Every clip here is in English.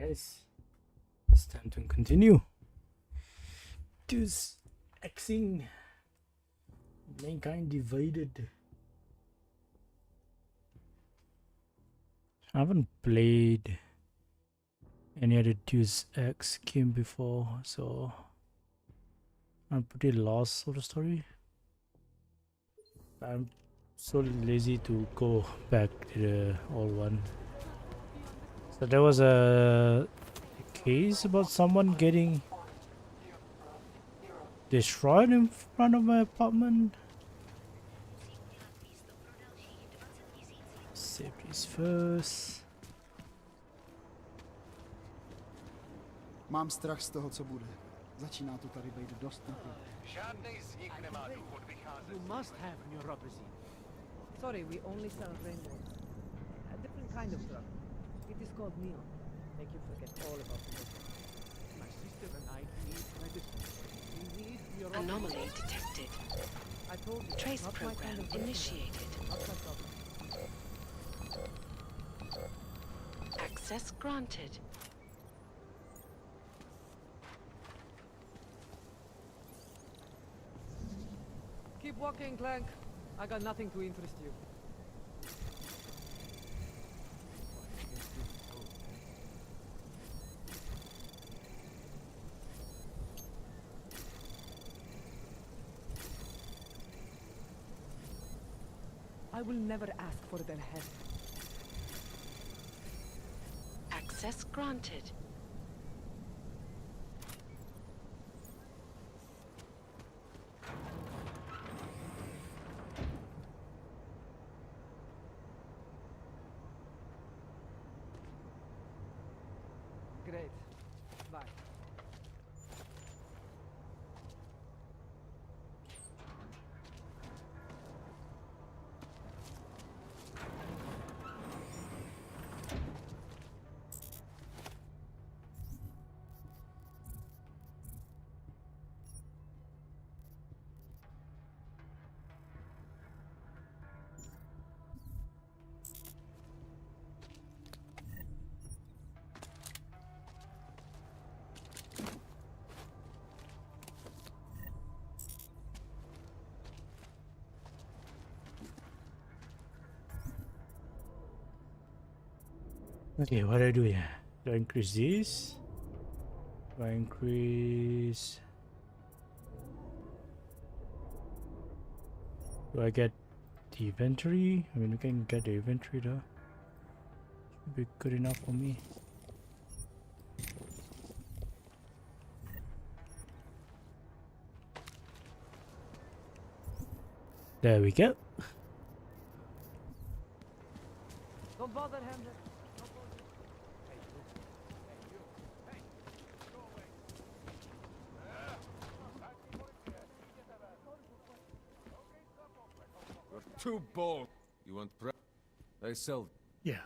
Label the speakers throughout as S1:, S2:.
S1: guys, it's time to continue. Deus, Exing, mankind divided. I haven't played any other Deus Ex game before, so I'm pretty lost for the story. I'm so lazy to go back to the old one. So there was a case about someone getting destroyed in front of my apartment. Safety's first.
S2: Mám strach z toho, co bude. Začíná to tady být dost napěté.
S3: Žádnej z nich nemá důvod vycházet.
S4: You must have neuropathy.
S5: Sorry, we only sell rainbows. A different kind of drug. It is called neon. Make you forget all about the world.
S4: My sister and I need medicine. We need neuropathy.
S6: Anomaly detected.
S5: I told you,
S6: Trace
S5: not my
S6: program
S5: kind of drug.
S6: initiated.
S5: Not my problem.
S6: Access granted.
S5: Keep walking, Clank. I got nothing to interest you. I will never ask for their help.
S6: Access granted.
S5: Great. Bye.
S1: Okay, what do I do here? Do I increase this? Do I increase? Do I get the inventory? I mean, we can get the inventory though. Should be good enough for me. There we go.
S5: Don't bother him.
S3: You're too bold. You want pre- I sell.
S1: Yeah.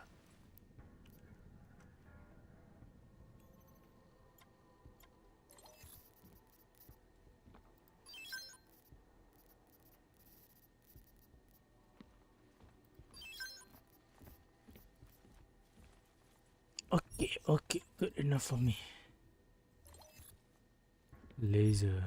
S1: Okay, good enough for me. Laser.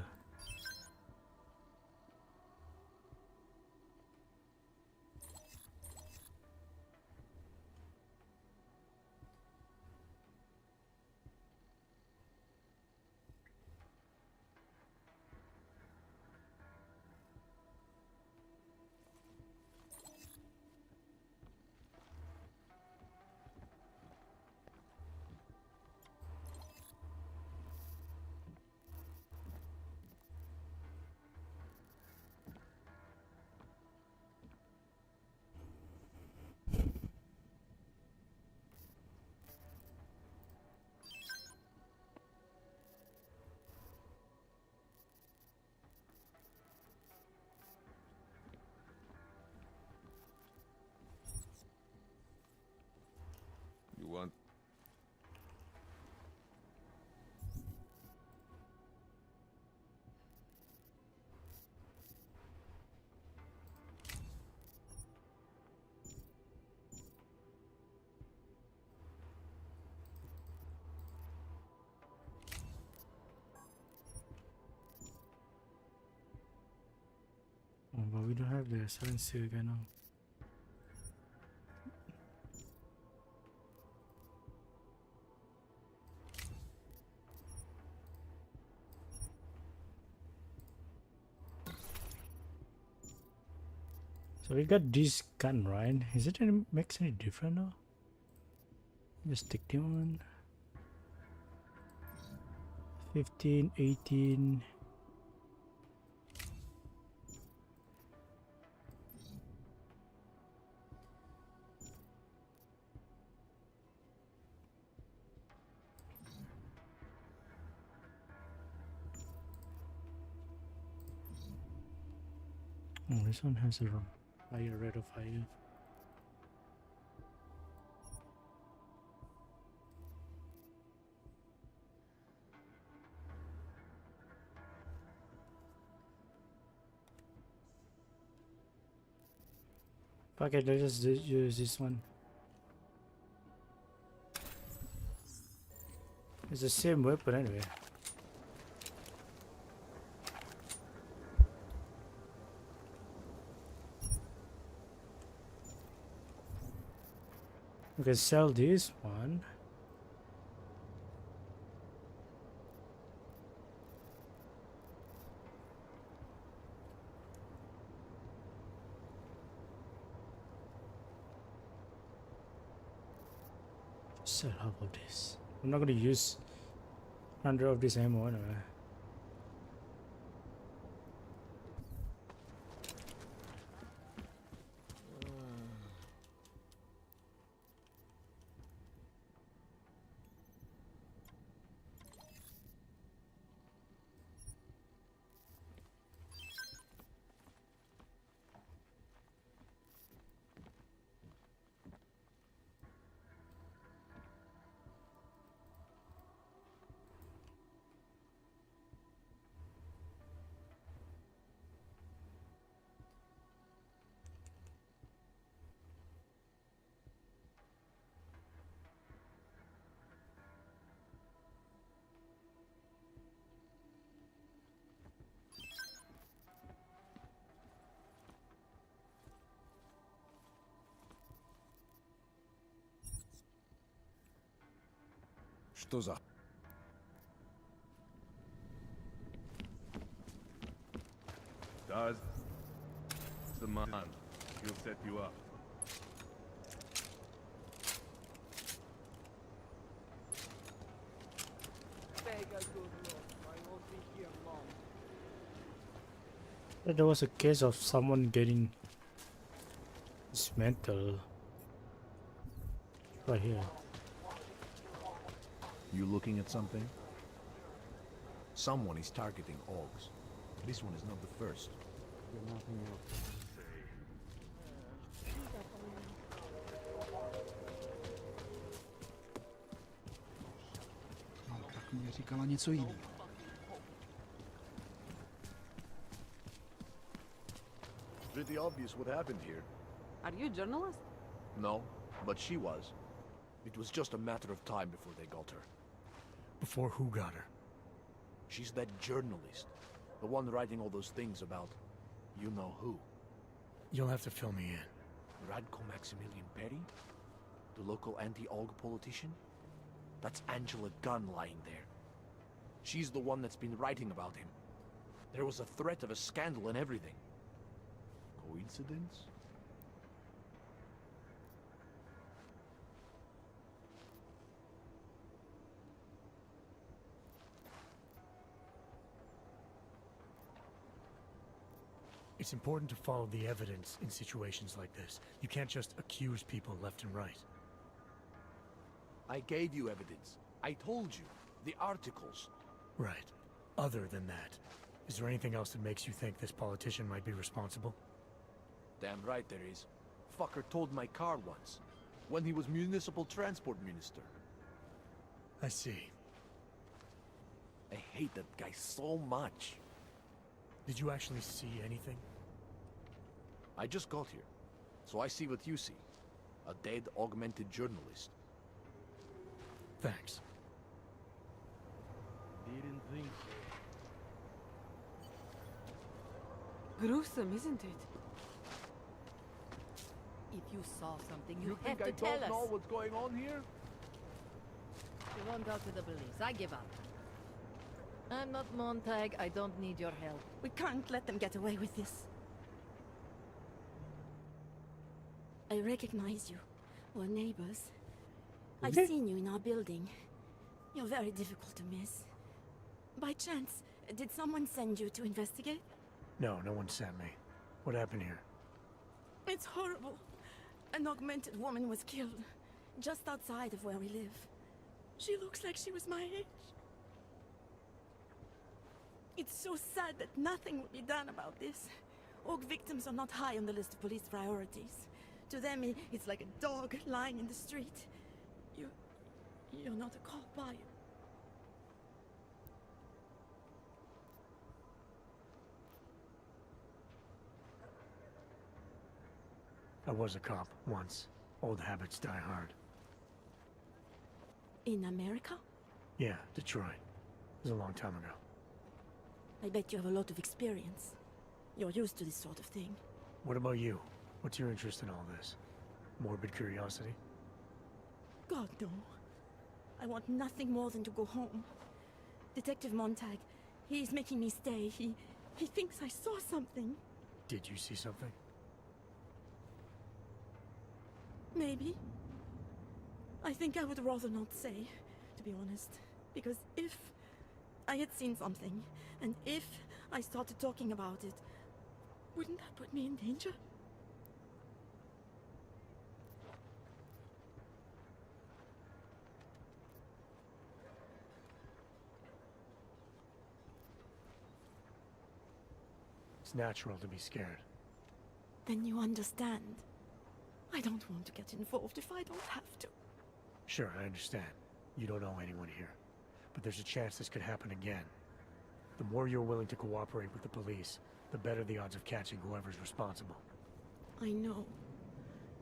S1: we don't have the silencer again now. So we got this gun, right? Is it makes any different now? Just stick the one. 15, 18. Oh, this one has a fire rate of fire. Fuck it, let's just use this one. It's the same weapon anyway. We can sell this one. Sell half of this. I'm not gonna use 100 of this ammo anyway.
S3: Что за...
S7: Does the man? He'll set you up.
S4: Beg a good Lord, I won't be here long.
S1: There was a case of someone getting dismantled right here.
S8: You looking at something? Someone is targeting Augs. This one is not the first.
S2: No, tak mi říkala něco jiného.
S8: Pretty obvious what happened here.
S5: Are you a journalist?
S8: No, but she was. It was just a matter of time before they got her.
S9: Before who got her?
S8: She's that journalist. The one writing all those things about you know who.
S9: You'll have to fill me in.
S8: Radko Maximilian Perry? The local anti-Aug politician? That's Angela Gunn lying there. She's the one that's been writing about him. There was a threat of a scandal and everything. Coincidence?
S9: It's important to follow the evidence in situations like this. You can't just accuse people left and right.
S8: I gave you evidence. I told you. The articles.
S9: Right. Other than that, is there anything else that makes you think this politician might be responsible?
S8: Damn right there is. Fucker told my car once. When he was municipal transport minister.
S9: I see.
S8: I hate that guy so much.
S9: Did you actually see anything?
S8: I just got here. So I see what you see. A dead, augmented journalist.
S9: Thanks.
S4: Didn't think so.
S5: Gruesome, isn't it? If you saw something, you have
S8: think
S5: to
S8: I
S5: tell
S8: don't
S5: us.
S8: know what's going on here?
S5: You won't go to the police. I give up. I'm not Montag. I don't need your help.
S10: We can't let them get away with this. I recognize you. We're neighbors. I've
S1: Okay.
S10: seen you in our building. You're very difficult to miss. By chance, did someone send you to investigate?
S9: No, no one sent me. What happened here?
S10: It's horrible. An augmented woman was killed, just outside of where we live. She looks like she was my age. It's so sad that nothing will be done about this. Org victims are not high on the list of police priorities. To them, it's like a dog lying in the street. You're not a cop, are you?
S9: I was a cop once. Old habits die hard.
S10: In America?
S9: Yeah, Detroit. It was a long time ago.
S10: I bet you have a lot of experience. You're used to this sort of thing.
S9: What about you? What's your interest in all this? Morbid curiosity?
S10: God, no. I want nothing more than to go home. Detective Montag, he's making me stay. He thinks I saw something.
S9: Did you see something?
S10: Maybe. I think I would rather not say, to be honest. Because if I had seen something, and if I started talking about it, wouldn't that put me in danger?
S9: It's natural to be scared.
S10: Then you understand. I don't want to get involved if I don't have to.
S9: Sure, I understand. You don't know anyone here. But there's a chance this could happen again. The more you're willing to cooperate with the police, the better the odds of catching whoever's responsible.
S10: I know.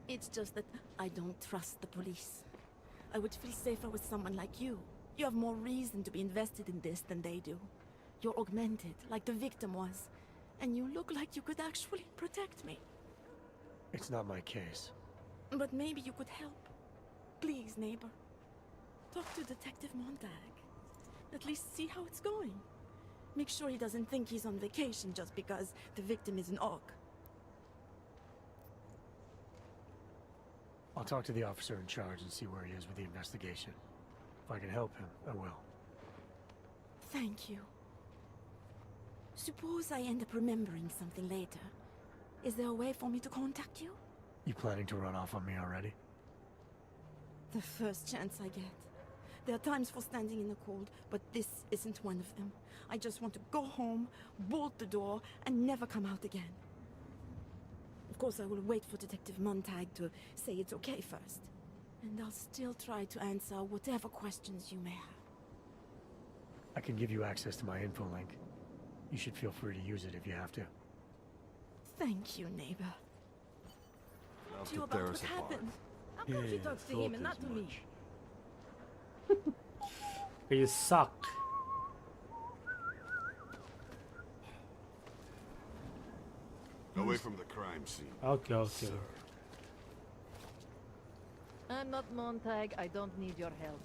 S10: It's just that I don't trust the police. I would feel safer with someone like you. You have more reason to be invested in this than they do. You're augmented, like the victim was. And you look like you could actually protect me.
S9: It's not my case.
S10: But maybe you could help. Please, neighbor. Talk to Detective Montag. At least see how it's going. Make sure he doesn't think he's on vacation just because the victim is an Aug.
S9: I'll talk to the officer in charge and see where he is with the investigation. If I can help him, I will.
S10: Thank you. Suppose I end up remembering something later. Is there a way for me to contact you?
S9: You planning to run off on me already?
S10: The first chance I get. There are times for standing in the cold, but this isn't one of them. I just want to go home, bolt the door, and never come out again. Of course, I will wait for Detective Montag to say it's okay first. And I'll still try to answer whatever questions you may have.
S9: I can give you access to my info link. You should feel free to use it if you have to.
S10: Thank you, neighbor.
S3: Now
S10: Talk to you
S3: to
S10: about
S3: tear
S10: what
S3: us apart.
S10: happened.
S5: How come she talks to him and not to me?
S1: You suck.
S11: Away from the crime scene.
S1: Okay, okay.
S5: I'm not Montag. I don't need your help.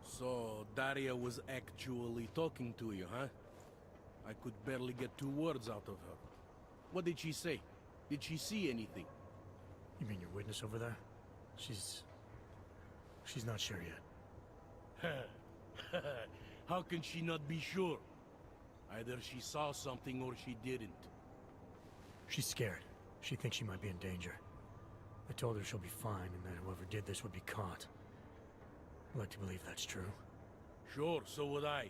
S12: So, Daria was actually talking to you, huh? I could barely get 2 words out of her. What did she say? Did she see anything?
S9: You mean your witness over there? She's not sure yet.
S12: How can she not be sure? Either she saw something or she didn't.
S9: She's scared. She thinks she might be in danger. I told her she'll be fine and that whoever did this would be caught. I'd like to believe that's true.
S12: Sure, so would I.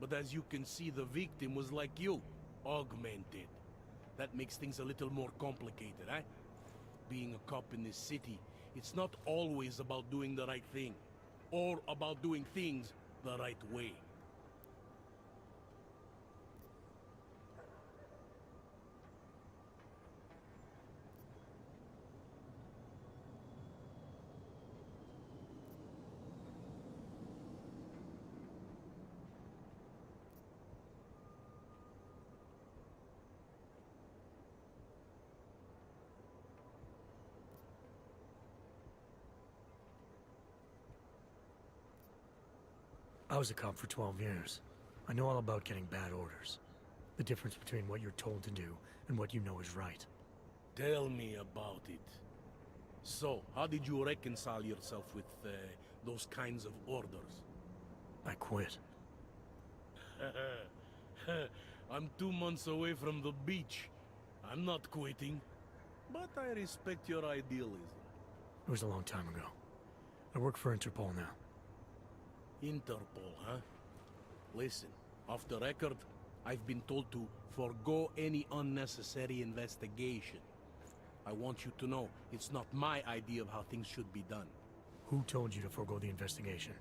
S12: But as you can see, the victim was like you, augmented. That makes things a little more complicated, eh? Being a cop in this city, it's not always about doing the right thing, or about doing things the right way.
S9: I was a cop for 12 years. I know all about getting bad orders. The difference between what you're told to do and what you know is right.
S12: Tell me about it. So, how did you reconcile yourself with those kinds of orders?
S9: I quit.
S12: I'm 2 months away from the beach. I'm not quitting. But I respect your idealism.
S9: It was a long time ago. I work for Interpol now.
S12: Interpol, huh? Listen, off the record, I've been told to forgo any unnecessary investigation. I want you to know, it's not my idea of how things should be done.
S9: Who told you to forego the investigation?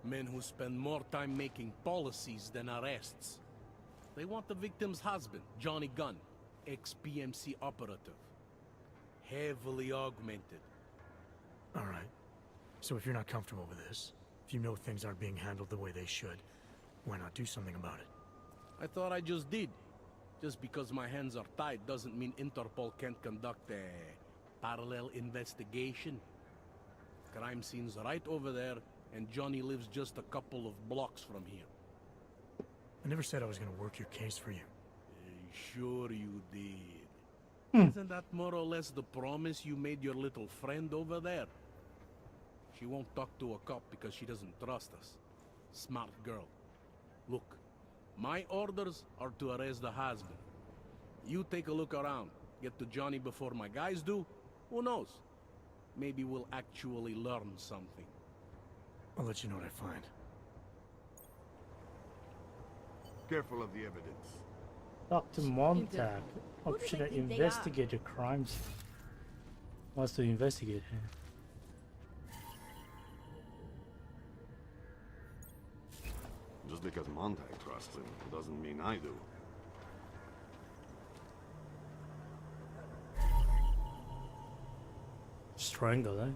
S12: Men who spend more time making policies than arrests. They want the victim's husband, Johnny Gunn, ex-PMC operative. Heavily augmented.
S9: All right. So if you're not comfortable with this, if you know things aren't being handled the way they should, why not do something about it?
S12: I thought I just did. Just because my hands are tied doesn't mean Interpol can't conduct a parallel investigation. Crime scene's right over there, and Johnny lives just a couple of blocks from here.
S9: I never said I was going to work your case for you.
S12: Sure you did. Isn't that more or less the promise you made your little friend over there? She won't talk to a cop because she doesn't trust us. Smart girl. Look, my orders are to arrest the husband. You take a look around. Get to Johnny before my guys do. Who knows? Maybe we'll actually learn something.
S9: I'll let you know what I find.
S11: Careful of the evidence.
S1: Dr. Montag, optional investigator crimes. Wants to investigate him.
S11: Just because Montag trusts him doesn't mean I do.
S1: Strangle, eh?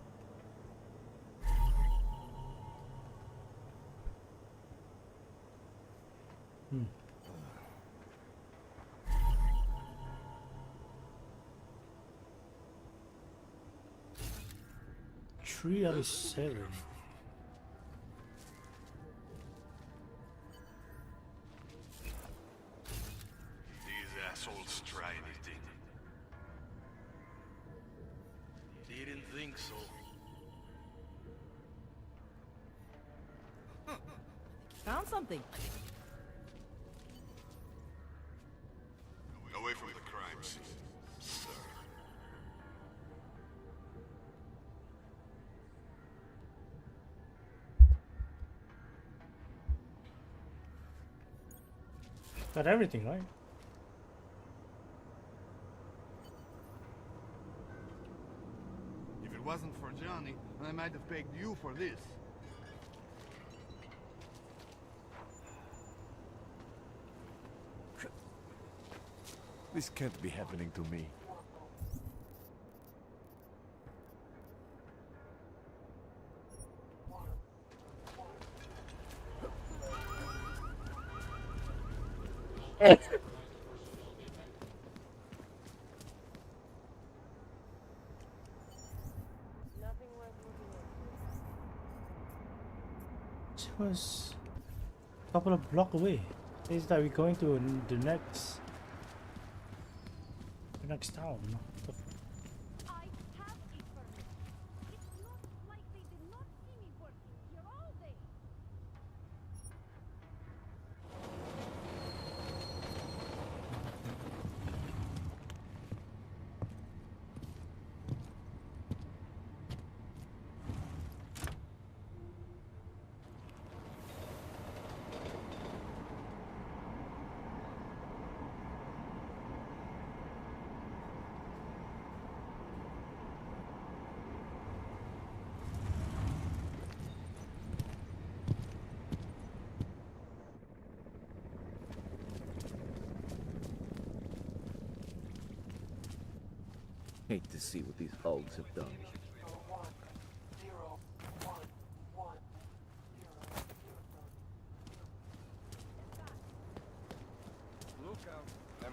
S1: Three out of 7.
S11: These assholes try anything.
S12: Didn't think so.
S5: Found something.
S11: Away from the crime scene, sir.
S1: Got everything, right?
S2: If it wasn't for Johnny, I might have pegged you for this.
S8: This can't be happening to me.
S1: It was a couple of blocks away. Is that we're going to the next town?
S10: I have a permit. It's not like they did not see me working here all day.
S13: Hate to see what these hogs have done.
S7: Look out.
S3: So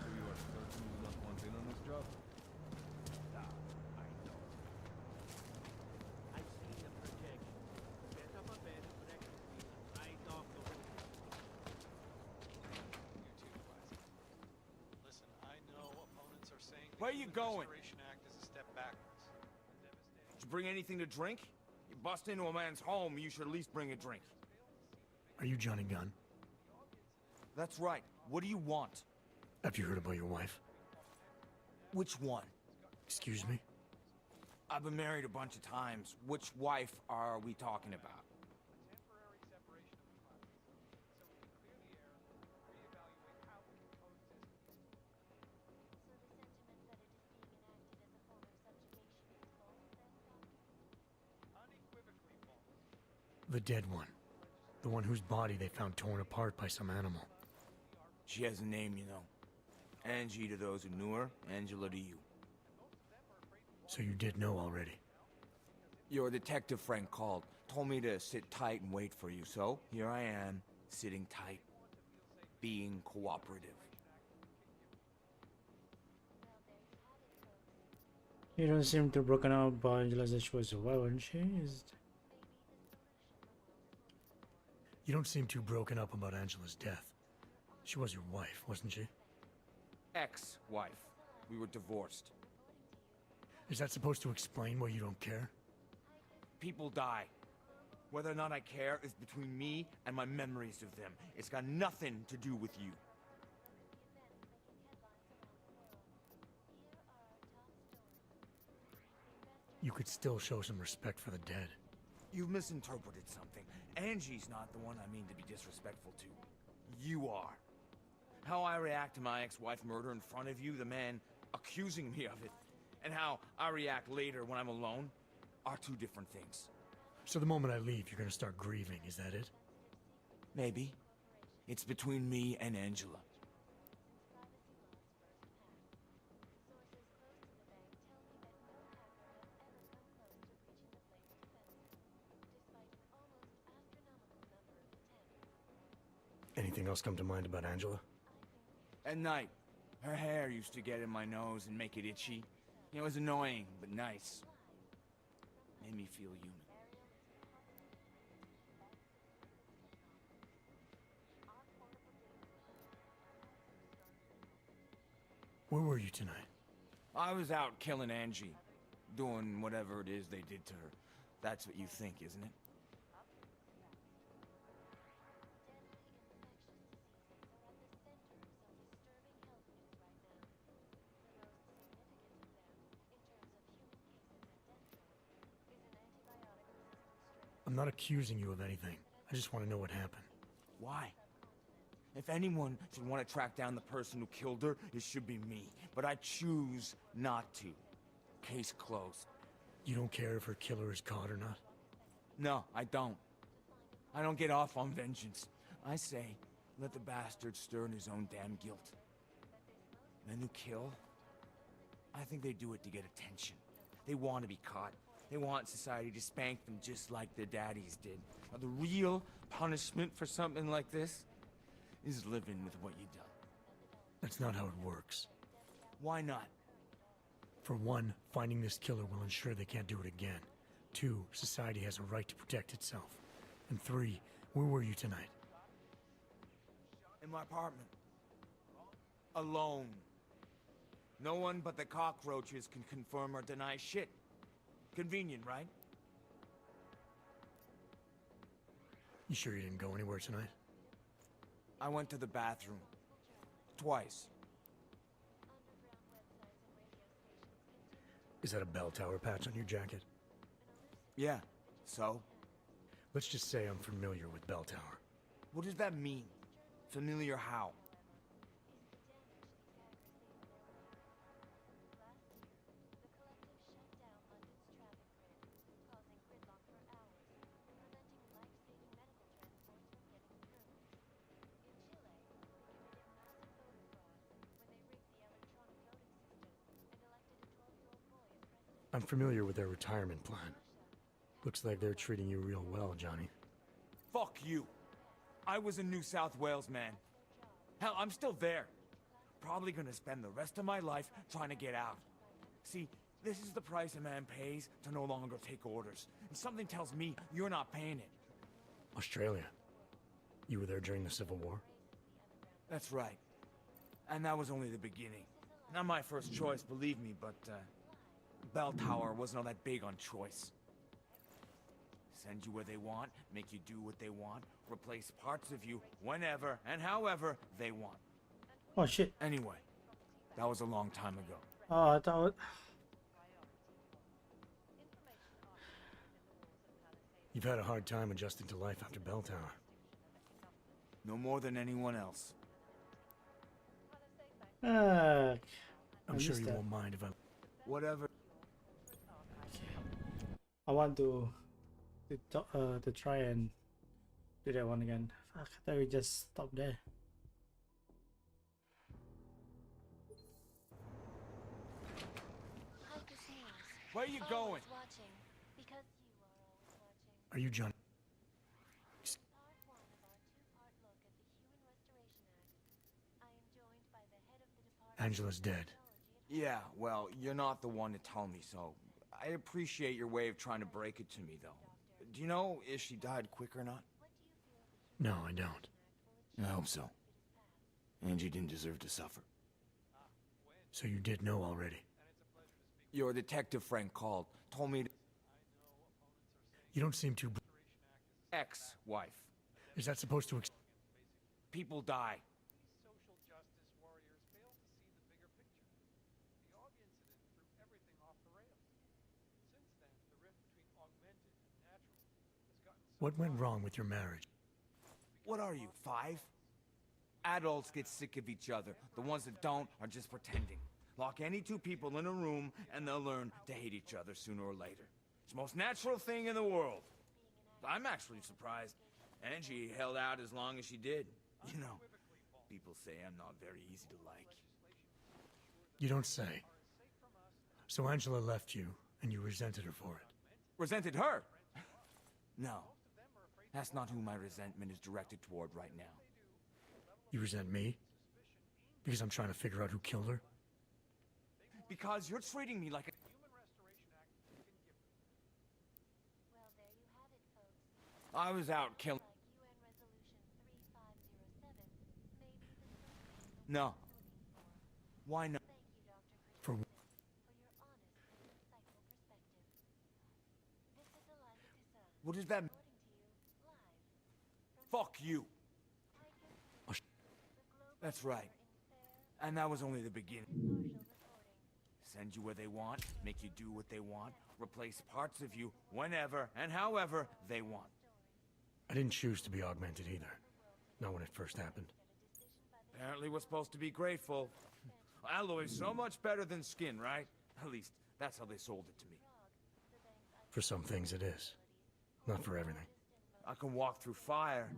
S3: you are certain you not want in on this job?
S4: I've seen the projection.
S14: Where are you going? Did you bring anything to drink? You bust into a man's home, you should at least bring a drink.
S9: Are you Johnny Gunn?
S14: That's right. What do you want?
S9: Have you heard about your wife?
S14: Which one?
S9: Excuse me?
S14: I've been married a bunch of times. Which wife are we talking about?
S9: The dead one. The one whose body they found torn apart by some animal.
S14: She has a name, you know. Angie to those who knew her, Angela to you.
S9: So you did know already?
S14: Your detective friend called, told me to sit tight and wait for you, so here I am, sitting tight, being cooperative.
S1: You don't seem too broken up about Angela said she was a wife, wasn't she?
S9: You don't seem too broken up about Angela's death. She was your wife, wasn't she?
S14: Ex-wife. We were divorced.
S9: Is that supposed to explain why you don't care?
S14: People die. Whether or not I care is between me and my memories of them. It's got nothing to do with you.
S9: You could still show some respect for the dead.
S14: You've misinterpreted something. Angie's not the one I mean to be disrespectful to. You are. How I react to my ex-wife murder in front of you, the man accusing me of it, and how I react later when I'm alone, are two different things.
S9: So the moment I leave, you're gonna start grieving, is that it?
S14: Maybe. It's between me and Angela.
S9: Anything else come to mind about Angela?
S14: At night, her hair used to get in my nose and make it itchy. It was annoying, but nice. Made me feel human.
S9: Where were you tonight?
S14: I was out killing Angie. Doing whatever it is they did to her. That's what you think, isn't it?
S9: I'm not accusing you of anything. I just want to know what happened.
S14: Why? If anyone should want to track down the person who killed her, it should be me. But I choose not to. Case closed.
S9: You don't care if her killer is caught or not?
S14: No, I don't. I don't get off on vengeance. I say, let the bastard stir in his own damn guilt. Men who kill, I think they do it to get attention. They want to be caught. They want society to spank them just like their daddies did. Now, the real punishment for something like this is living with what you done.
S9: That's not how it works.
S14: Why not?
S9: For one, finding this killer will ensure they can't do it again. 2, society has a right to protect itself. And 3, where were you tonight?
S14: In my apartment. Alone. No one but the cockroaches can confirm or deny shit. Convenient, right?
S9: You sure you didn't go anywhere tonight?
S14: I went to the bathroom. Twice.
S9: Is that a bell tower patch on your jacket?
S14: Yeah, so?
S9: Let's just say I'm familiar with bell tower.
S14: What does that mean? Familiar how?
S9: I'm familiar with their retirement plan. Looks like they're treating you real well, Johnny.
S14: Fuck you. I was a New South Wales man. Hell, I'm still there. Probably gonna spend the rest of my life trying to get out. See, this is the price a man pays to no longer take orders. And something tells me you're not paying it.
S9: Australia. You were there during the Civil War?
S14: That's right. And that was only the beginning. Not my first choice, believe me, but Bell Tower wasn't all that big on choice. Send you where they want, make you do what they want, replace parts of you whenever and however they want.
S1: Oh shit.
S14: Anyway, that was a long time ago.
S1: Oh, I thought.
S9: You've had a hard time adjusting to life after Bell Tower.
S14: No more than anyone else.
S9: I'm sure you won't mind if I...
S14: Whatever.
S1: I want to try and do that one again. Fuck, I thought we just stopped there.
S14: Where are you going?
S9: Are you John? Angela's dead.
S14: Yeah, well, you're not the one to tell me, so I appreciate your way of trying to break it to me, though. Do you know if she died quick or not?
S9: No, I don't.
S14: I hope so. Angie didn't deserve to suffer.
S9: So you did know already?
S14: Your detective friend called, told me to...
S9: You don't seem too...
S14: Ex-wife.
S9: Is that supposed to...
S14: People die.
S9: What went wrong with your marriage?
S14: What are you, 5? Adults get sick of each other. The ones that don't are just pretending. Lock any two people in a room and they'll learn to hate each other sooner or later. It's the most natural thing in the world. I'm actually surprised Angie held out as long as she did. You know, people say I'm not very easy to like.
S9: You don't say. So Angela left you, and you resented her for it.
S14: Resented her? No. That's not who my resentment is directed toward right now.
S9: You resent me? Because I'm trying to figure out who killed her?
S14: Because you're treating me like a... I was out killing... No. Why not?
S9: For...
S14: What does that mean? Fuck you.
S9: Oh,
S14: that's right. And that was only the beginning. Send you where they want, make you do what they want, replace parts of you whenever and however they want.
S9: I didn't choose to be augmented either. Not when it first happened.
S14: Apparently we're supposed to be grateful. Alloy's so much better than skin, right? At least, that's how they sold it to me.
S9: For some things it is. Not for everything.
S14: I can walk through fire,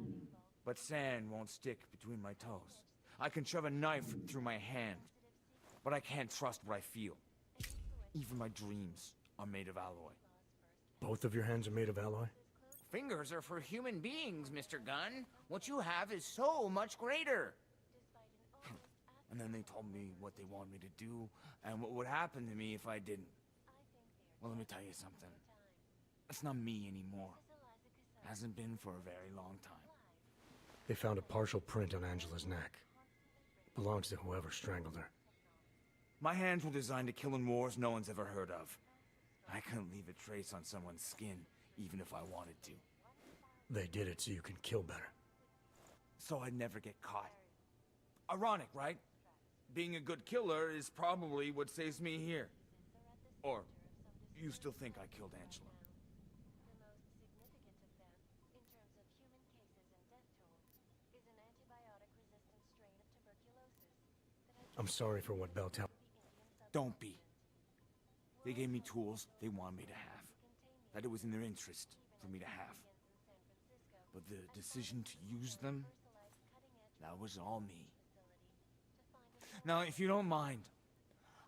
S14: but sand won't stick between my toes. I can shove a knife through my hand, but I can't trust what I feel. Even my dreams are made of alloy.
S9: Both of your hands are made of alloy?
S15: Fingers are for human beings, Mr. Gunn. What you have is so much greater.
S14: And then they told me what they wanted me to do, and what would happen to me if I didn't. Well, let me tell you something. It's not me anymore. Hasn't been for a very long time.
S9: They found a partial print on Angela's neck. Belongs to whoever strangled her.
S14: My hands were designed to kill in wars no one's ever heard of. I couldn't leave a trace on someone's skin, even if I wanted to.
S9: They did it so you can kill better.
S14: So I'd never get caught. Ironic, right? Being a good killer is probably what saves me here. Or, you still think I killed Angela?
S9: I'm sorry for what Bell Tower...
S14: Don't be. They gave me tools they wanted me to have. That it was in their interest for me to have. But the decision to use them, that was all me. Now, if you don't mind,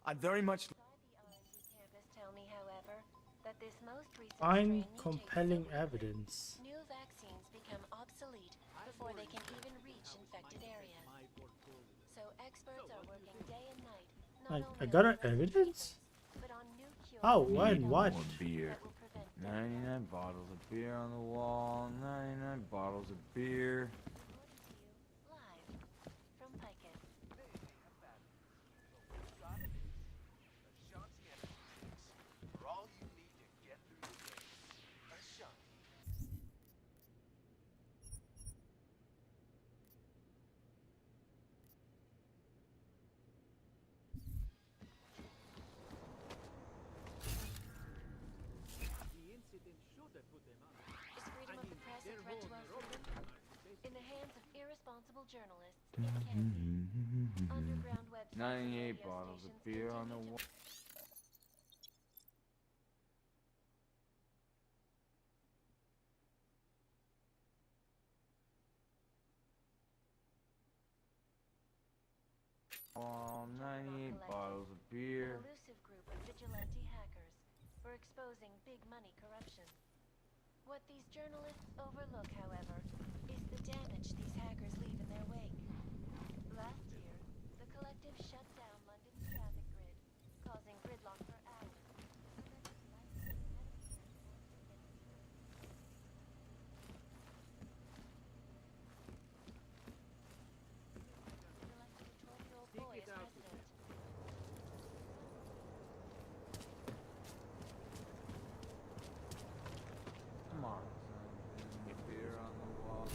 S14: I'd very much...
S6: Tell me, however, that this most recent
S1: Find compelling evidence.
S6: new vaccines become obsolete before they can even reach infected areas. So experts are working day and night.
S1: I got an evidence? How? When? What?
S14: More beer. 99 bottles of beer on the wall. 99 bottles of beer.
S6: In the hands of irresponsible journalists, it can be. Underground websites and
S14: 98
S6: radio
S14: bottles of
S6: stations
S14: beer on the
S6: continue
S14: wall.
S6: to
S14: Oh, 98 bottles of
S6: an
S14: beer.
S6: elusive group of vigilante hackers for exposing big money corruption. What these journalists overlook, however, is the damage these hackers leave in their wake. Last year, the collective shut down London's traffic grid, causing gridlock for hours. Elected a 12-year-old boy as president.
S14: Come on, son. Beer on the wall.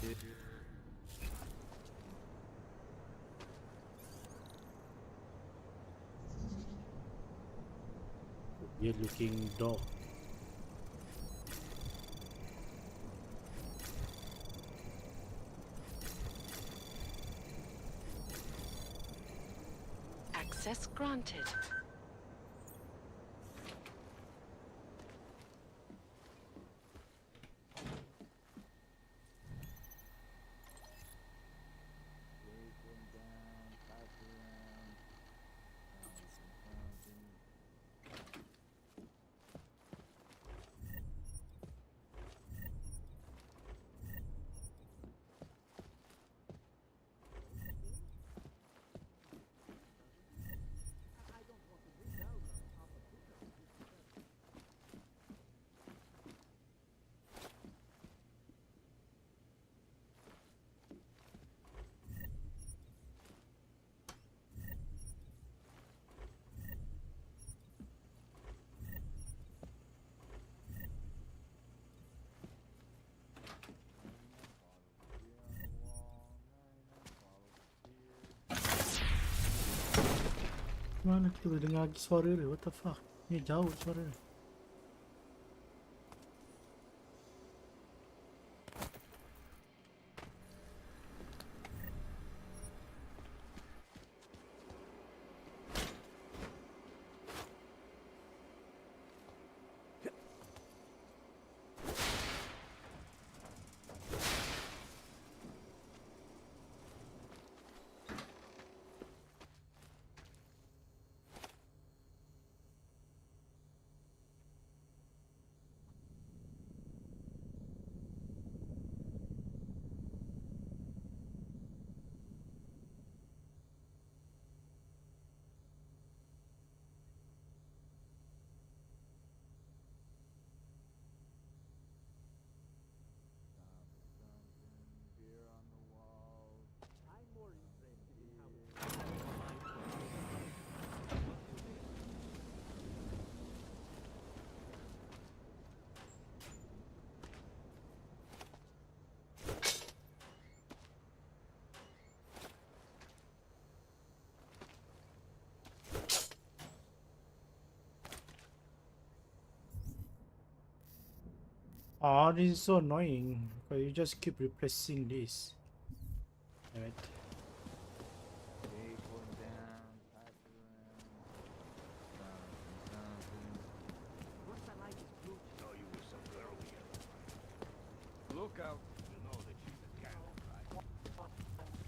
S14: Beer.
S1: Weird looking dog.
S16: Access granted.
S1: Mana kita boleh dengar lagi suara dia? What the fuck? Ni jauh suara dia. Oh, this is so annoying. Because you just keep replacing this. Damn it.
S7: Look out. You know that she's a candle, right?
S5: Talk,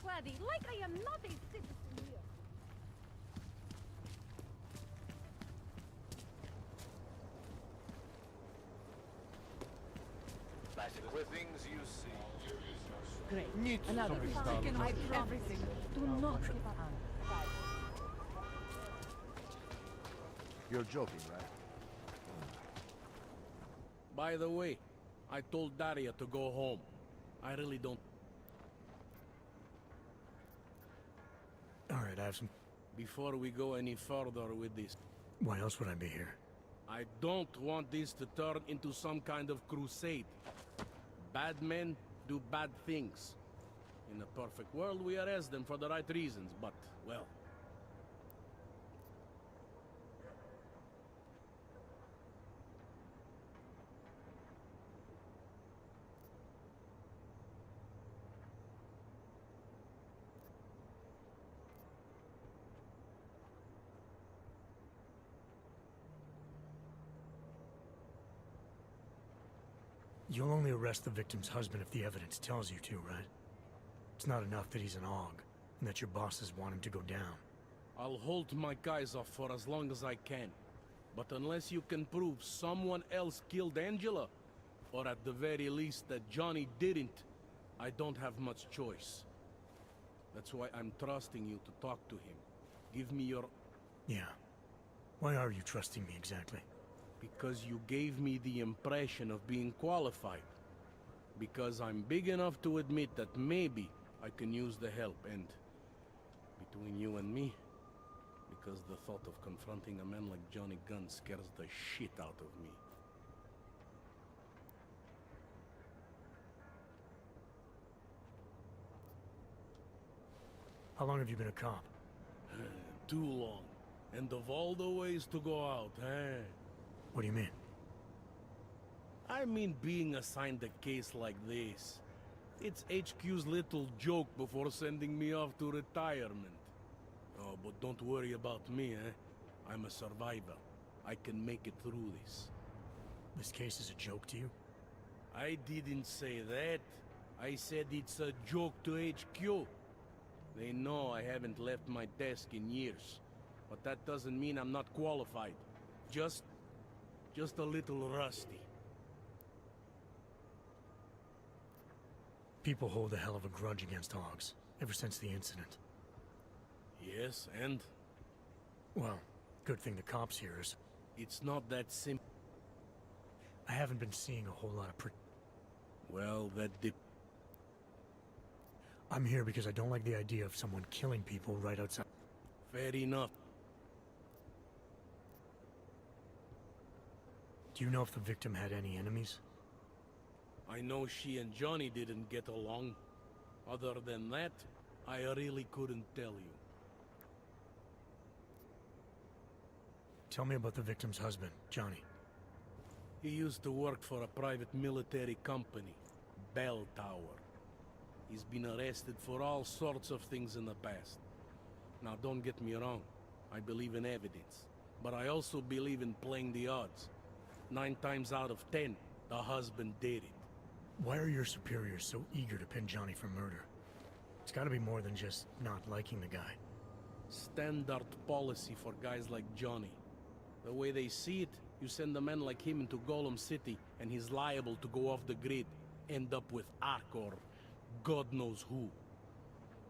S5: laddie, like I am not a citizen here.
S8: Classic things you see.
S5: Great.
S7: Nic
S5: Another
S7: sobie
S5: thing.
S7: stało.
S5: I can hide everything. Do not give up.
S8: You're joking, right?
S12: By the way, I told Daria to go home. I really don't...
S9: Alright, I have some...
S12: Before we go any further with this,
S9: Why else would I be here?
S12: I don't want this to turn into some kind of crusade. Bad men do bad things. In a perfect world, we arrest them for the right reasons, but, well...
S9: You'll only arrest the victim's husband if the evidence tells you to, right? It's not enough that he's an AUG, and that your bosses want him to go down.
S12: I'll hold my guys off for as long as I can. But unless you can prove someone else killed Angela, or at the very least that Johnny didn't, I don't have much choice. That's why I'm trusting you to talk to him. Give me your...
S9: Yeah. Why are you trusting me exactly?
S12: Because you gave me the impression of being qualified. Because I'm big enough to admit that maybe I can use the help, and between you and me, because the thought of confronting a man like Johnny Gunn scares the shit out of me.
S9: How long have you been a cop?
S12: Too long. And of all the ways to go out, eh?
S9: What do you mean?
S12: I mean being assigned a case like this. It's HQ's little joke before sending me off to retirement. Oh, but don't worry about me, eh? I'm a survivor. I can make it through this.
S9: This case is a joke to you?
S12: I didn't say that. I said it's a joke to HQ. They know I haven't left my desk in years. But that doesn't mean I'm not qualified. Just a little rusty.
S9: People hold a hell of a grudge against AUGs, ever since the incident.
S12: Yes, and?
S9: Well, good thing the cops here is...
S12: It's not that simple.
S9: I haven't been seeing a whole lot of
S12: Well, that
S9: I'm here because I don't like the idea of someone killing people right outside.
S12: Fair enough.
S9: Do you know if the victim had any enemies?
S12: I know she and Johnny didn't get along. Other than that, I really couldn't tell you.
S9: Tell me about the victim's husband, Johnny.
S12: He used to work for a private military company, Bell Tower. He's been arrested for all sorts of things in the past. Now, don't get me wrong. I believe in evidence. But I also believe in playing the odds. 9 times out of 10, the husband did it.
S9: Why are your superiors so eager to pin Johnny for murder? It's gotta be more than just not liking the guy.
S12: Standard policy for guys like Johnny. The way they see it, you send a man like him into Golem City, and he's liable to go off the grid, end up with Ark or God knows who.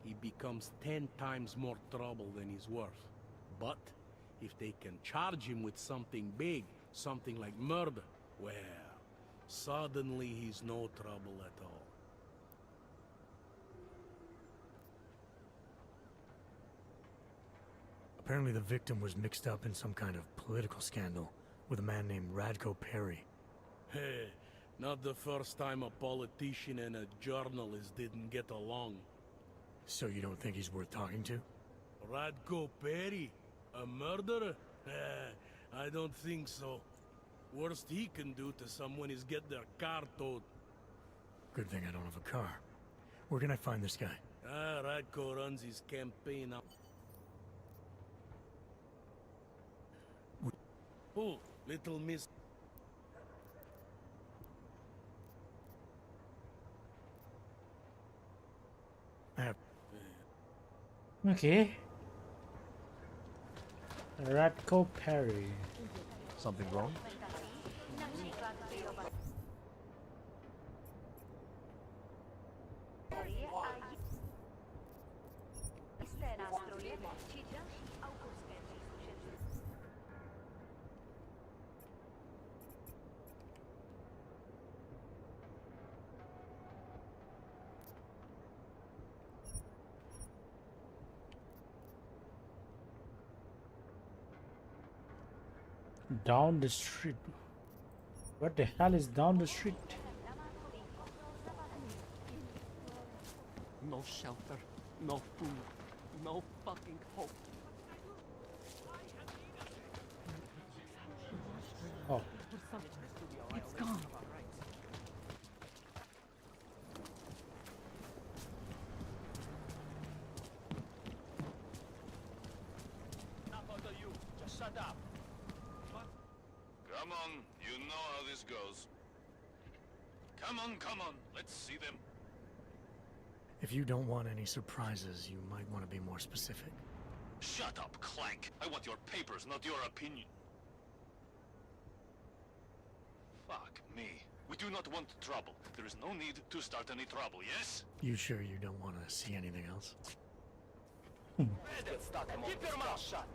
S12: He becomes 10 times more trouble than he's worth. But if they can charge him with something big, something like murder, well, suddenly he's no trouble at all.
S9: Apparently the victim was mixed up in some kind of political scandal with a man named Radko Perry.
S12: Hey, not the first time a politician and a journalist didn't get along.
S9: So you don't think he's worth talking to?
S12: Radko Perry? A murderer? I don't think so. Worst he can do to someone is get their car towed.
S9: Good thing I don't have a car. Where can I find this guy?
S12: Radko runs his campaign out. Oh, little miss.
S1: Okay. Radko Perry.
S8: Something wrong?
S1: Down the street. What the hell is down the street?
S4: No shelter, no food, no fucking hope.
S1: Oh.
S5: It's gone.
S7: You. Just shut up.
S11: Come on, you know how this goes. Come on, let's see them.
S9: If you don't want any surprises, you might want to be more specific.
S11: Shut up, Clank. I want your papers, not your opinion. Fuck me. We do not want trouble. There is no need to start any trouble, yes?
S9: You sure you don't want to see anything else?
S7: Keep your mouth shut.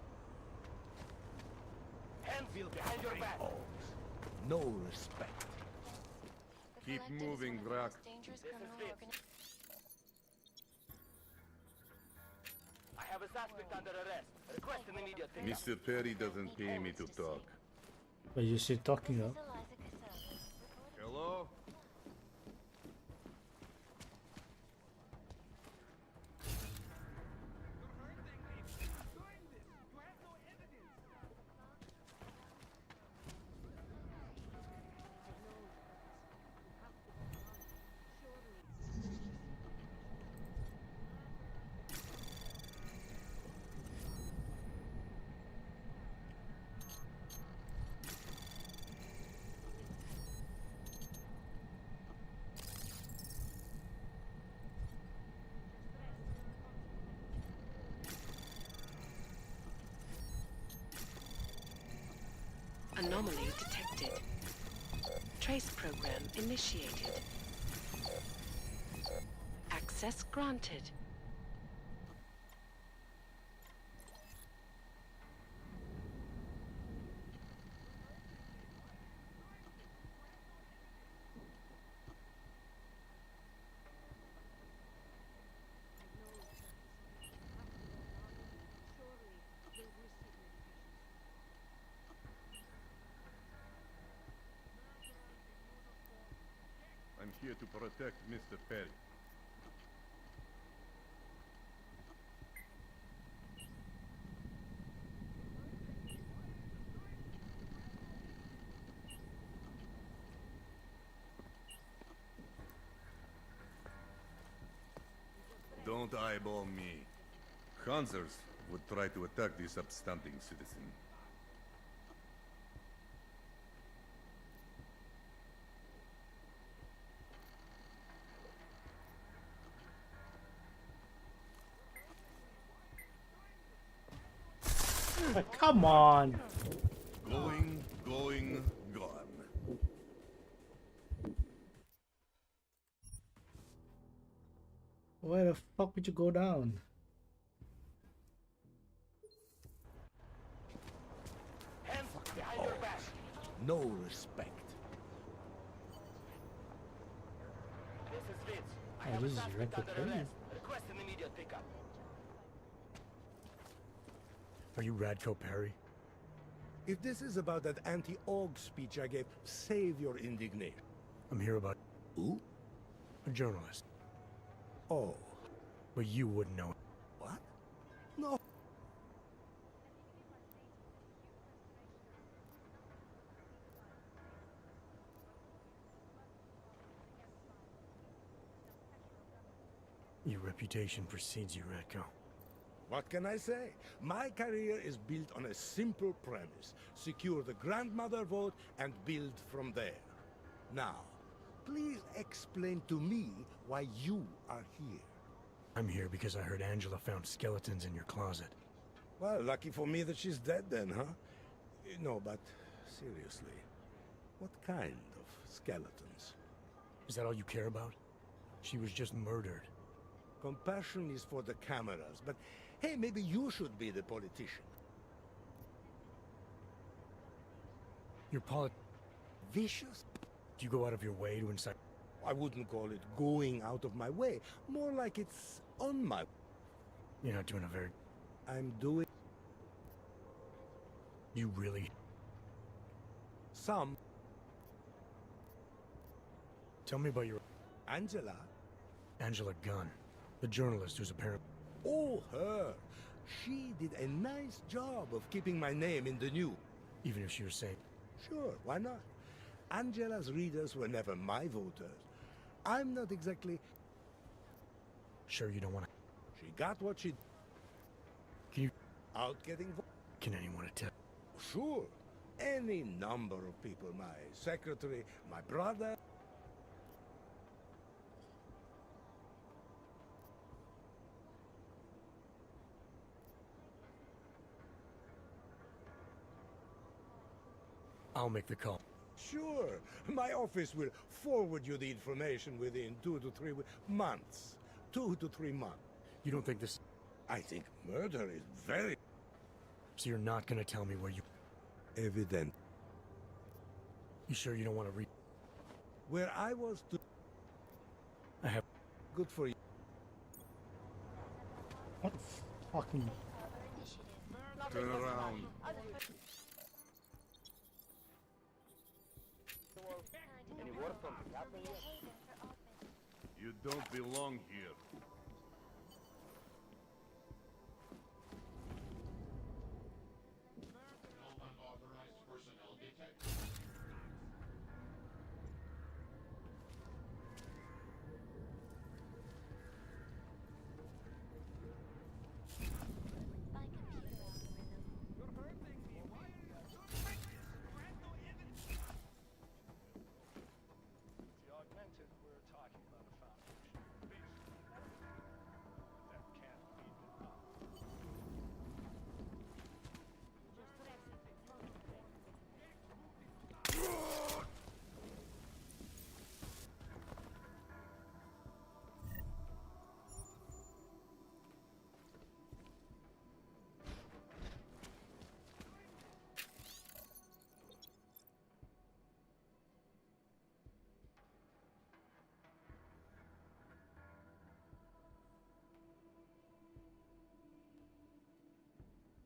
S7: Hands behind your back.
S8: No respect.
S3: Keep moving, Vrak.
S7: I have a suspect under arrest. Request an immediate pickup.
S11: Mr. Perry doesn't pay me to talk.
S1: But you still talking up.
S3: Hello?
S16: Anomaly detected. Trace program initiated. Access granted.
S11: I'm here to protect Mr. Perry. Don't eyeball me. Hunters would try to attack this upstanding citizen.
S1: Come on.
S11: Going, gone.
S1: Where the fuck would you go down?
S7: Hands behind your back.
S8: No respect.
S7: This is Vince. I
S1: Oh,
S7: have a
S1: this is
S7: suspect
S1: Red
S7: under
S1: Perry.
S7: arrest. Request an immediate pickup.
S9: Are you Radko Perry?
S17: If this is about that anti-AUG speech I gave, save your indignation.
S9: I'm here about...
S17: Who?
S9: A journalist.
S17: Oh.
S9: But you wouldn't know.
S17: What? No.
S9: Your reputation precedes you, Radko.
S17: What can I say? My career is built on a simple premise. Secure the grandmother vote and build from there. Now, please explain to me why you are here.
S9: I'm here because I heard Angela found skeletons in your closet.
S17: Well, lucky for me that she's dead then, huh? No, but seriously, what kind of skeletons?
S9: Is that all you care about? She was just murdered.
S17: Compassion is for the cameras, but hey, maybe you should be the politician.
S9: You're
S17: Vicious?
S9: Do you go out of your way to incite...
S17: I wouldn't call it going out of my way. More like it's on my...
S9: You're not doing a very...
S17: I'm doing...
S9: You really...
S17: some.
S9: Tell me about your...
S17: Angela?
S9: Angela Gunn, the journalist who's apparently...
S17: Oh, her. She did a nice job of keeping my name in the news.
S9: Even if she was saying...
S17: Sure, why not? Angela's readers were never my voters. I'm not exactly...
S9: Sure you don't want to...
S17: She got what she...
S9: Can you...
S17: Out getting...
S9: Can anyone attest?
S17: Sure. Any number of people. My secretary, my brother...
S9: I'll make the call.
S17: Sure. My office will forward you the information within 2 to 3 months. 2 to 3 months.
S9: You don't think this...
S17: I think murder is very...
S9: So you're not gonna tell me where you...
S17: Evident.
S9: You sure you don't want to read...
S17: Where I was to...
S9: I have...
S17: Good for you.
S1: What fucking...
S11: Turn around. You don't belong here.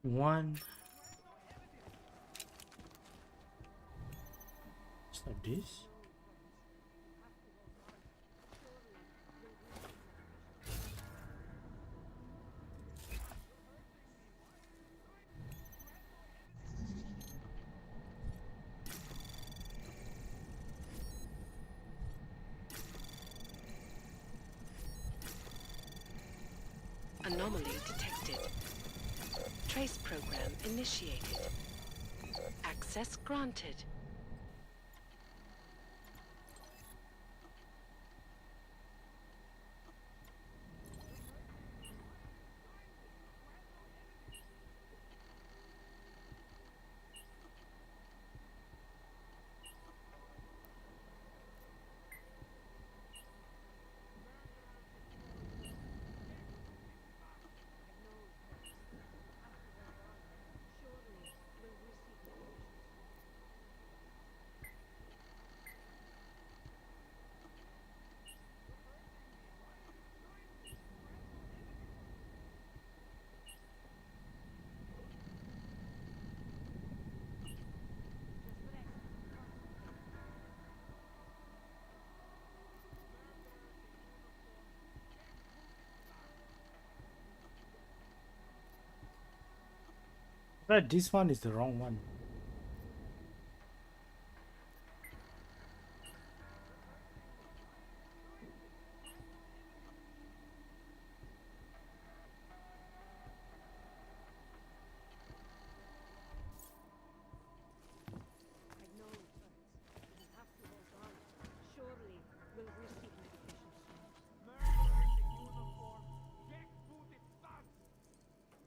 S1: One. It's like this.
S16: Anomaly detected. Trace program initiated. Access granted.
S1: But this one is the wrong one.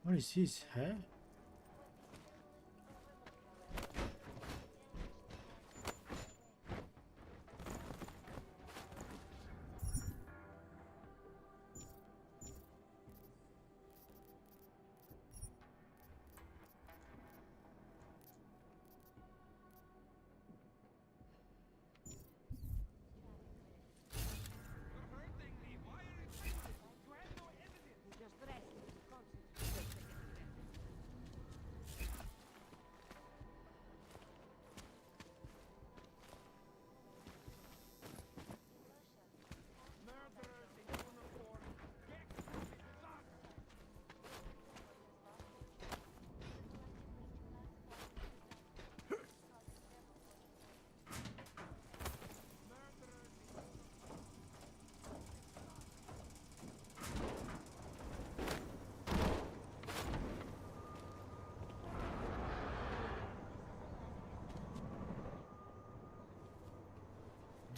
S1: What is this, huh?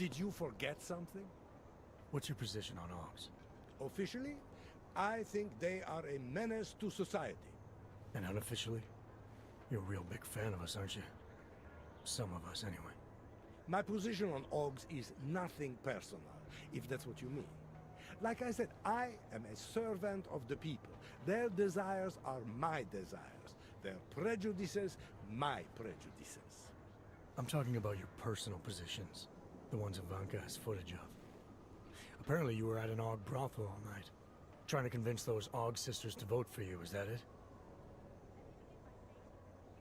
S17: Did you forget something?
S9: What's your position on Augs?
S17: Officially, I think they are a menace to society.
S9: And unofficially? You're a real big fan of us, aren't you? Some of us, anyway.
S17: My position on Augs is nothing personal, if that's what you mean. Like I said, I am a servant of the people. Their desires are my desires. Their prejudices, my prejudices.
S9: I'm talking about your personal positions. The ones Ivanka has footage of. Apparently you were at an Aug brothel all night. Trying to convince those Aug sisters to vote for you, is that it?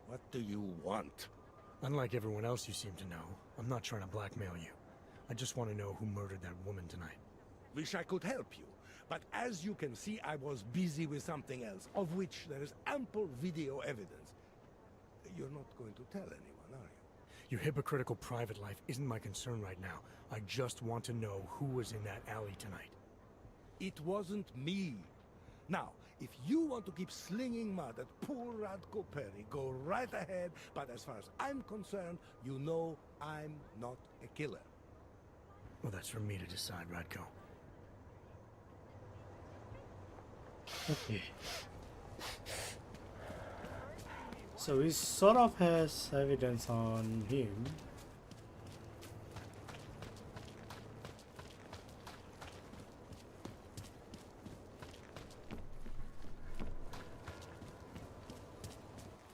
S17: What do you want?
S9: Unlike everyone else you seem to know, I'm not trying to blackmail you. I just want to know who murdered that woman tonight.
S17: Wish I could help you, but as you can see, I was busy with something else, of which there is ample video evidence. You're not going to tell anyone, are you?
S9: Your hypocritical private life isn't my concern right now. I just want to know who was in that alley tonight.
S17: It wasn't me. Now, if you want to keep slinging mud at poor Radko Perry, go right ahead, but as far as I'm concerned, you know I'm not a killer.
S9: Well, that's for me to decide, Radko.
S1: Okay. So he sort of has evidence on him.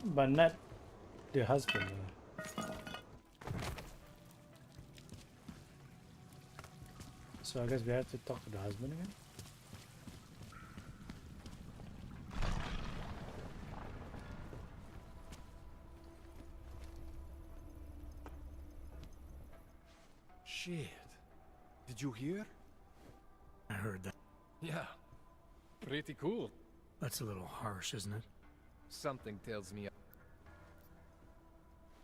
S1: But not the husband. So I guess we have to talk to the husband again.
S3: Shit. Did you hear?
S9: I heard that.
S3: Yeah. Pretty cool.
S9: That's a little harsh, isn't it?
S3: Something tells me...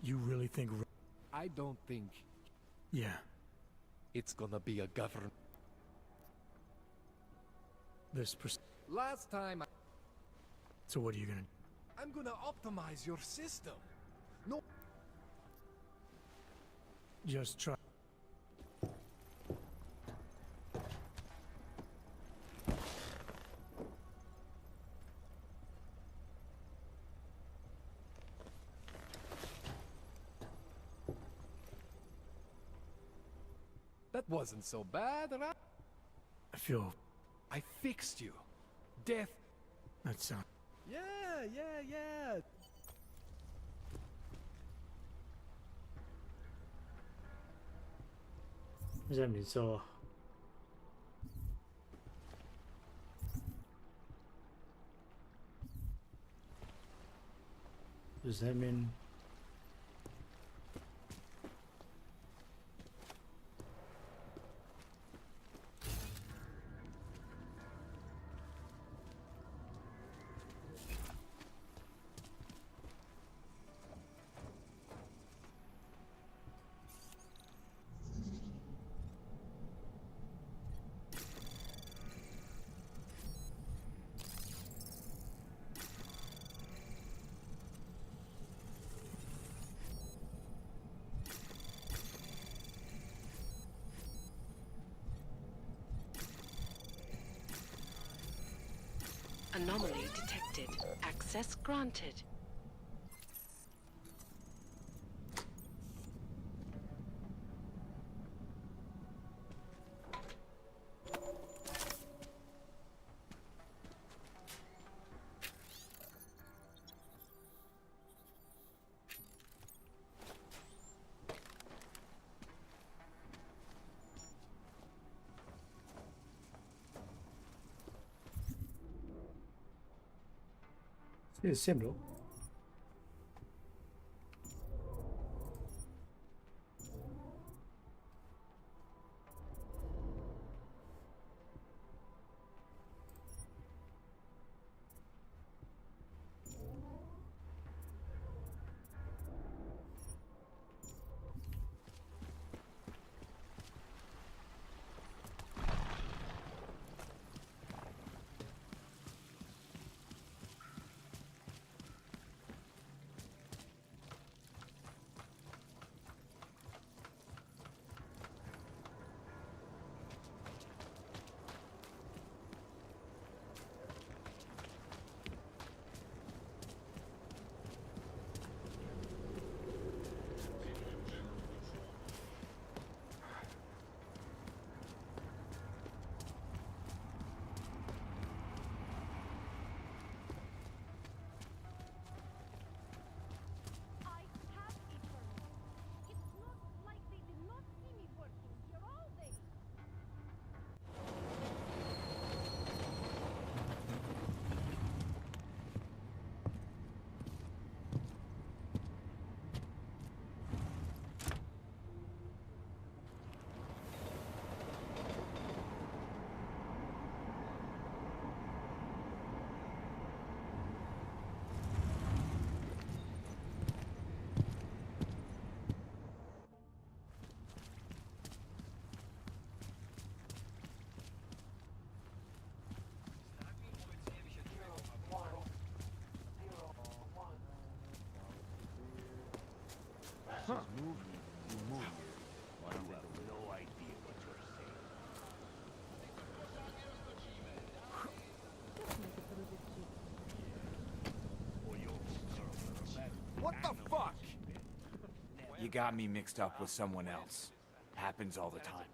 S9: You really think...
S3: I don't think...
S9: Yeah.
S3: It's gonna be a government. Last time I...
S9: So what are you gonna...
S3: I'm gonna optimize your system. No...
S9: Just try...
S3: That wasn't so bad, right?
S9: I feel...
S3: I fixed you. Death...
S9: That sounds...
S3: Yeah.
S1: What does that mean? So... Does that mean...
S16: Anomaly detected. Access granted.
S1: It's the same though.
S7: Huh. Move here. You move here. You have no idea what you're saying.
S14: What the fuck? You got me mixed up with someone else. Happens all the time.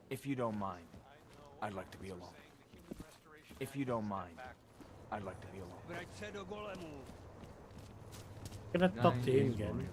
S14: If you don't mind, I'd like to be alone. If you don't mind, I'd like to be alone.
S1: Can I talk to him again?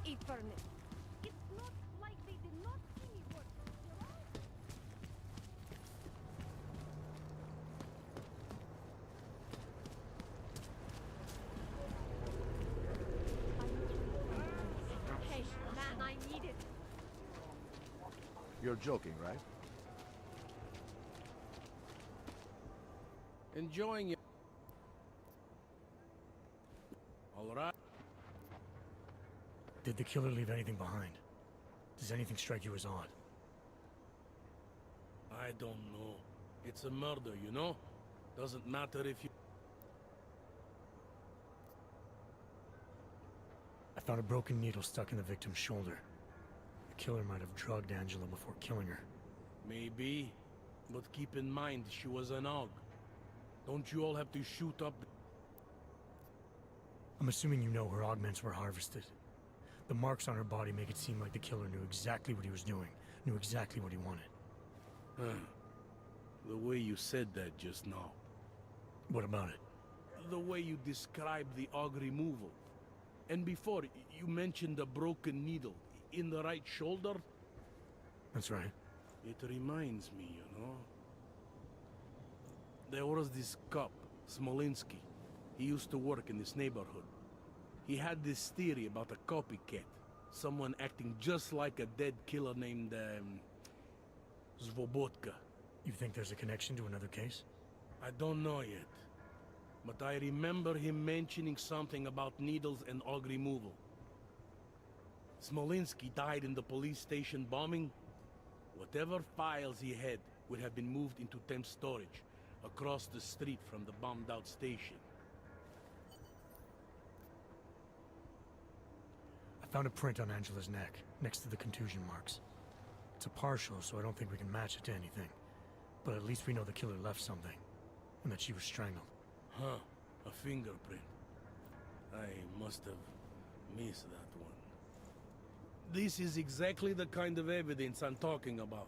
S5: A furnace. It's not like they did not see me work. Hey, man, I need it.
S17: You're joking, right?
S12: Enjoying it. All right.
S9: Did the killer leave anything behind? Does anything strike you as odd?
S12: I don't know. It's a murder, you know? Doesn't matter if you...
S9: I found a broken needle stuck in the victim's shoulder. The killer might have drugged Angela before killing her.
S12: Maybe. But keep in mind, she was an AUG. Don't you all have to shoot up...
S9: I'm assuming you know her augments were harvested. The marks on her body make it seem like the killer knew exactly what he was doing, knew exactly what he wanted.
S12: The way you said that just now.
S9: What about it?
S12: The way you described the AUG removal. And before, you mentioned a broken needle in the right shoulder?
S9: That's right.
S12: It reminds me, you know. There was this cop, Smolinski. He used to work in this neighborhood. He had this theory about a copycat. Someone acting just like a dead killer named, Svobotka.
S9: You think there's a connection to another case?
S12: I don't know yet. But I remember him mentioning something about needles and AUG removal. Smolinski died in the police station bombing. Whatever files he had would have been moved into temp storage, across the street from the bombed-out station.
S9: I found a print on Angela's neck, next to the contusion marks. It's a partial, so I don't think we can match it to anything. But at least we know the killer left something, and that she was strangled.
S12: Huh, a fingerprint. I must have missed that one. This is exactly the kind of evidence I'm talking about.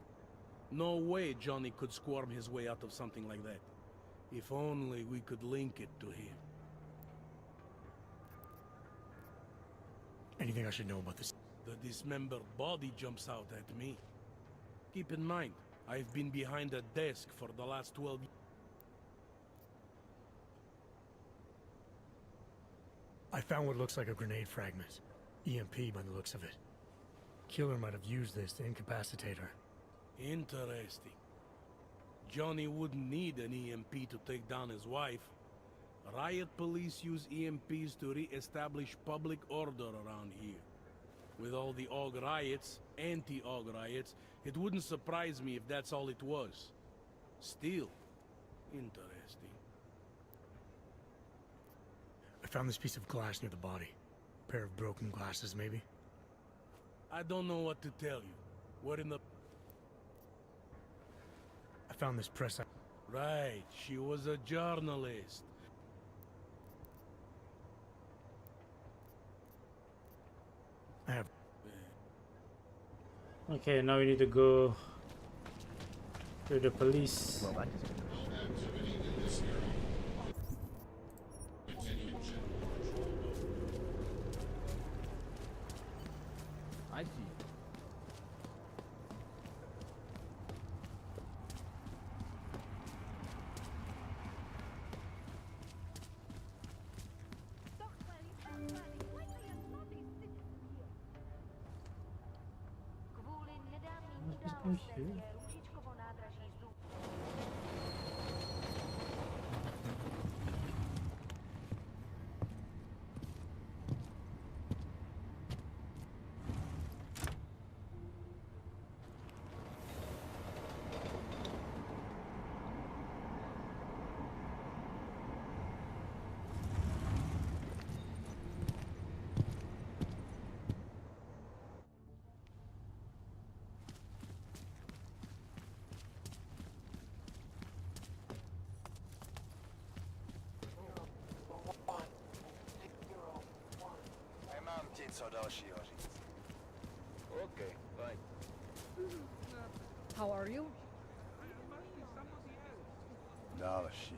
S12: No way Johnny could squirm his way out of something like that. If only we could link it to him.
S9: Anything I should know about this?
S12: The dismembered body jumps out at me. Keep in mind, I've been behind a desk for the last 12 years.
S9: I found what looks like a grenade fragment. EMP by the looks of it. Killer might have used this to incapacitate her.
S12: Interesting. Johnny wouldn't need an EMP to take down his wife. Riot police use EMPs to re-establish public order around here. With all the AUG riots, anti-AUG riots, it wouldn't surprise me if that's all it was. Still, interesting.
S9: I found this piece of glass near the body. A pair of broken glasses, maybe?
S12: I don't know what to tell you. What in the...
S9: I found this press...
S12: Right, she was a journalist.
S9: I have...
S1: Okay, now we need to go to the police. Oh, yeah.
S18: Nemám ti co dalšího říct.
S13: Okay, fine.
S5: How are you?
S18: Další.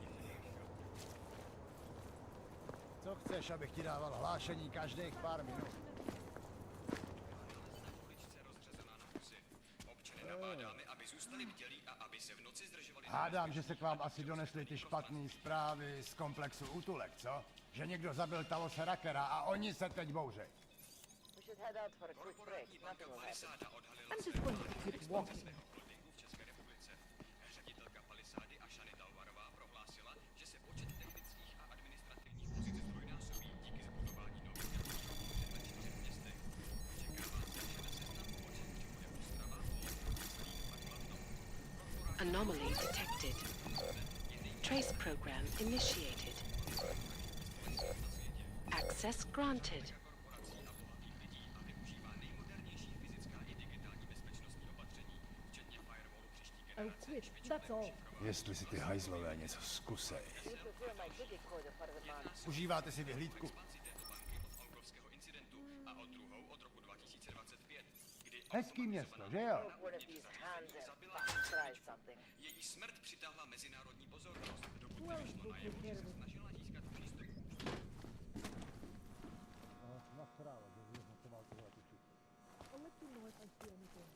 S18: Co chceš, abych ti dával hlášení každých pár minut? Hádám, že se k vám asi donesly ty špatné zprávy z komplexu útulek, co? Že někdo zabil Talose Rakera a oni se teď bouřejí.
S5: I'm just going to keep walking.
S16: Anomaly detected. Trace program initiated. Access granted.
S5: I'll quit, that's all.
S18: Jestli si ty hajzlové něco zkusej. Užíváte si vyhlídku? Hezký město, že jo?
S19: Její smrt přitáhla mezinárodní pozornost, dokud nevyšlo najevo, že se snažila získat přístup.
S5: I'll let you know if I see anything.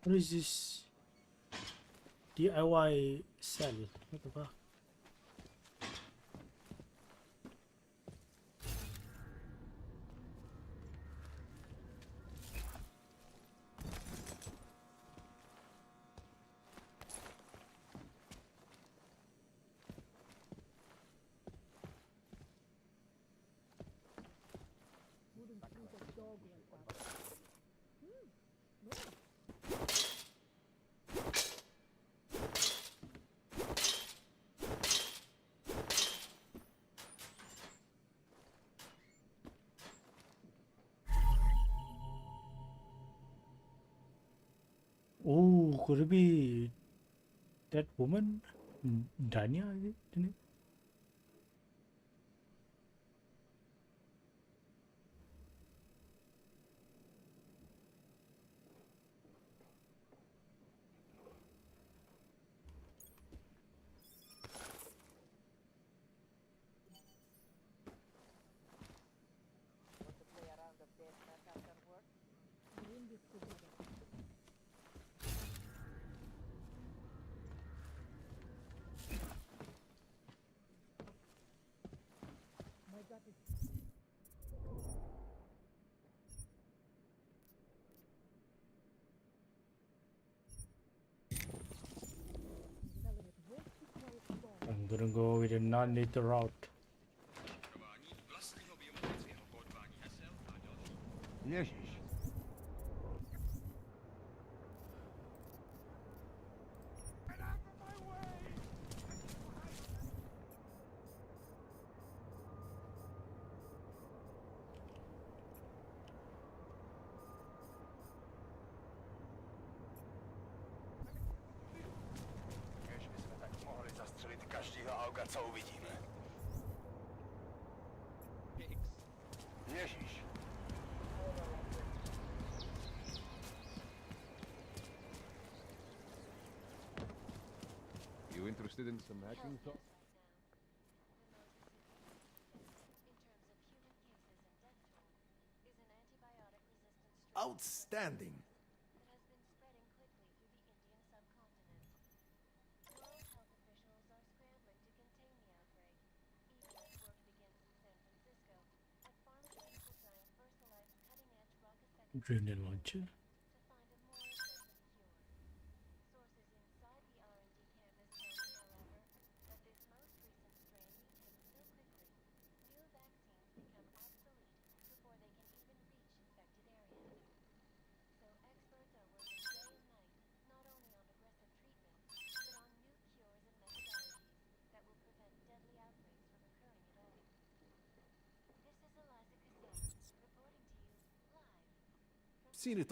S1: What is this? DIY cell. What the fuck?
S5: Wouldn't think a dog like that. No.
S1: Oh, could it be that woman? Danya, is it? Isn't it?
S5: Bring this together. My gut is...
S1: I'm gonna go with a non-lethal route.
S18: Ježíš. Kež bychom tak mohli zastřelit každýho auga, co uvidíme. Ježíš.
S3: You interested in some hacking talk?
S18: Outstanding.
S1: Grenade launcher.
S3: Seen it.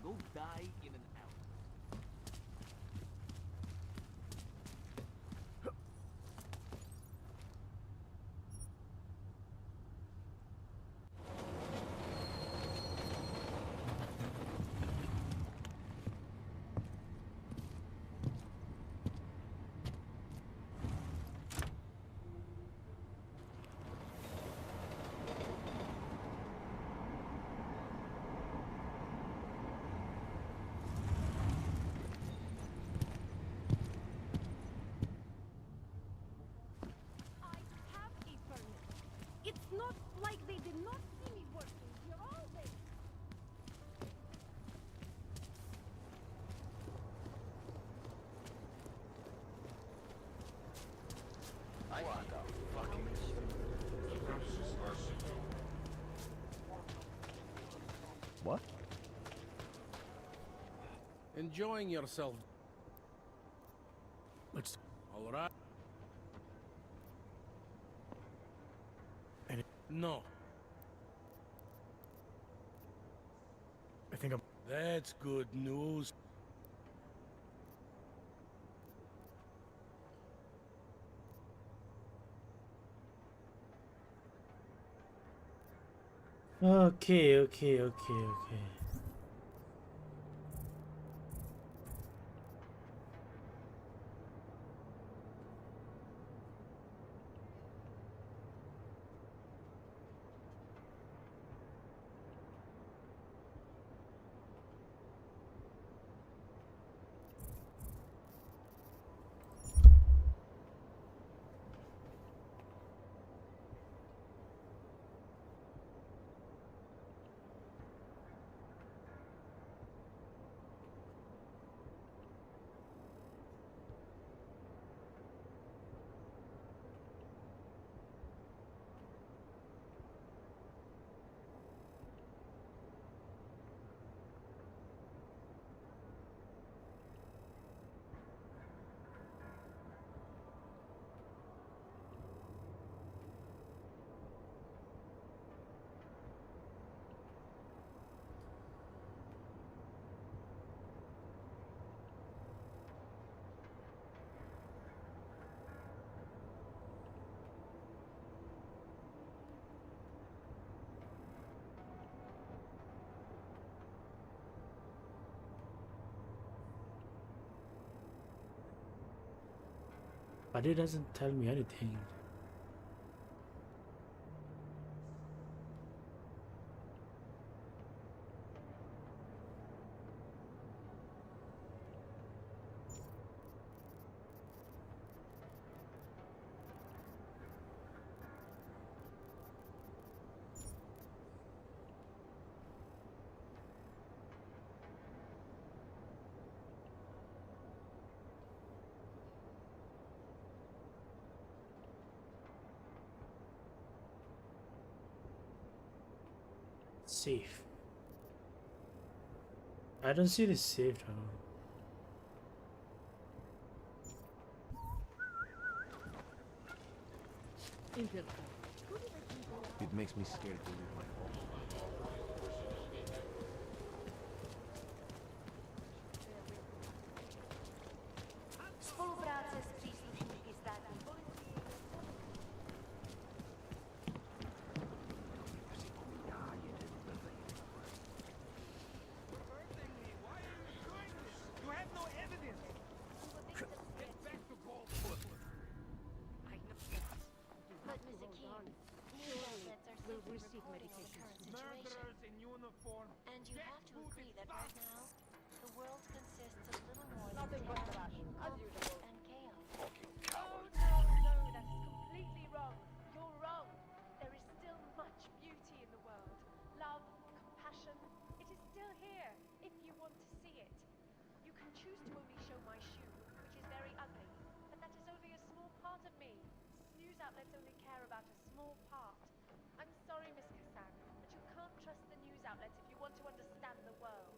S4: Go die in an alley.
S5: It's not like they did not see me working here all day.
S7: What the fucking...
S12: What? Enjoying yourself.
S9: Let's...
S12: All right.
S9: And
S12: No.
S9: I think I'm...
S12: That's good news.
S1: Okay. But it doesn't tell me anything. Safe. I don't see the safe now.
S8: It makes me scared to leave my home.
S6: Spolupráce s příslušníky státní policie.
S4: You have no evidence. Get back to ball.
S6: I know that. But Mr. King, new assets are simply reporting on the current situation.
S4: Murderers in uniform.
S6: And you have to agree that right now, the world consists of little more than
S5: Nothing but
S6: terror,
S5: trash, as usual.
S6: and chaos.
S7: Fucking
S6: No,
S7: coward.
S6: no, that is completely wrong. You're wrong. There is still much beauty in the world. Love, compassion. It is still here, if you want to see it. You can choose to only show my shoe, which is very ugly, but that is only a small part of me. outlets only care about a small part. I'm sorry, Miss Kassan, but you can't trust the news outlets if you want to understand the world.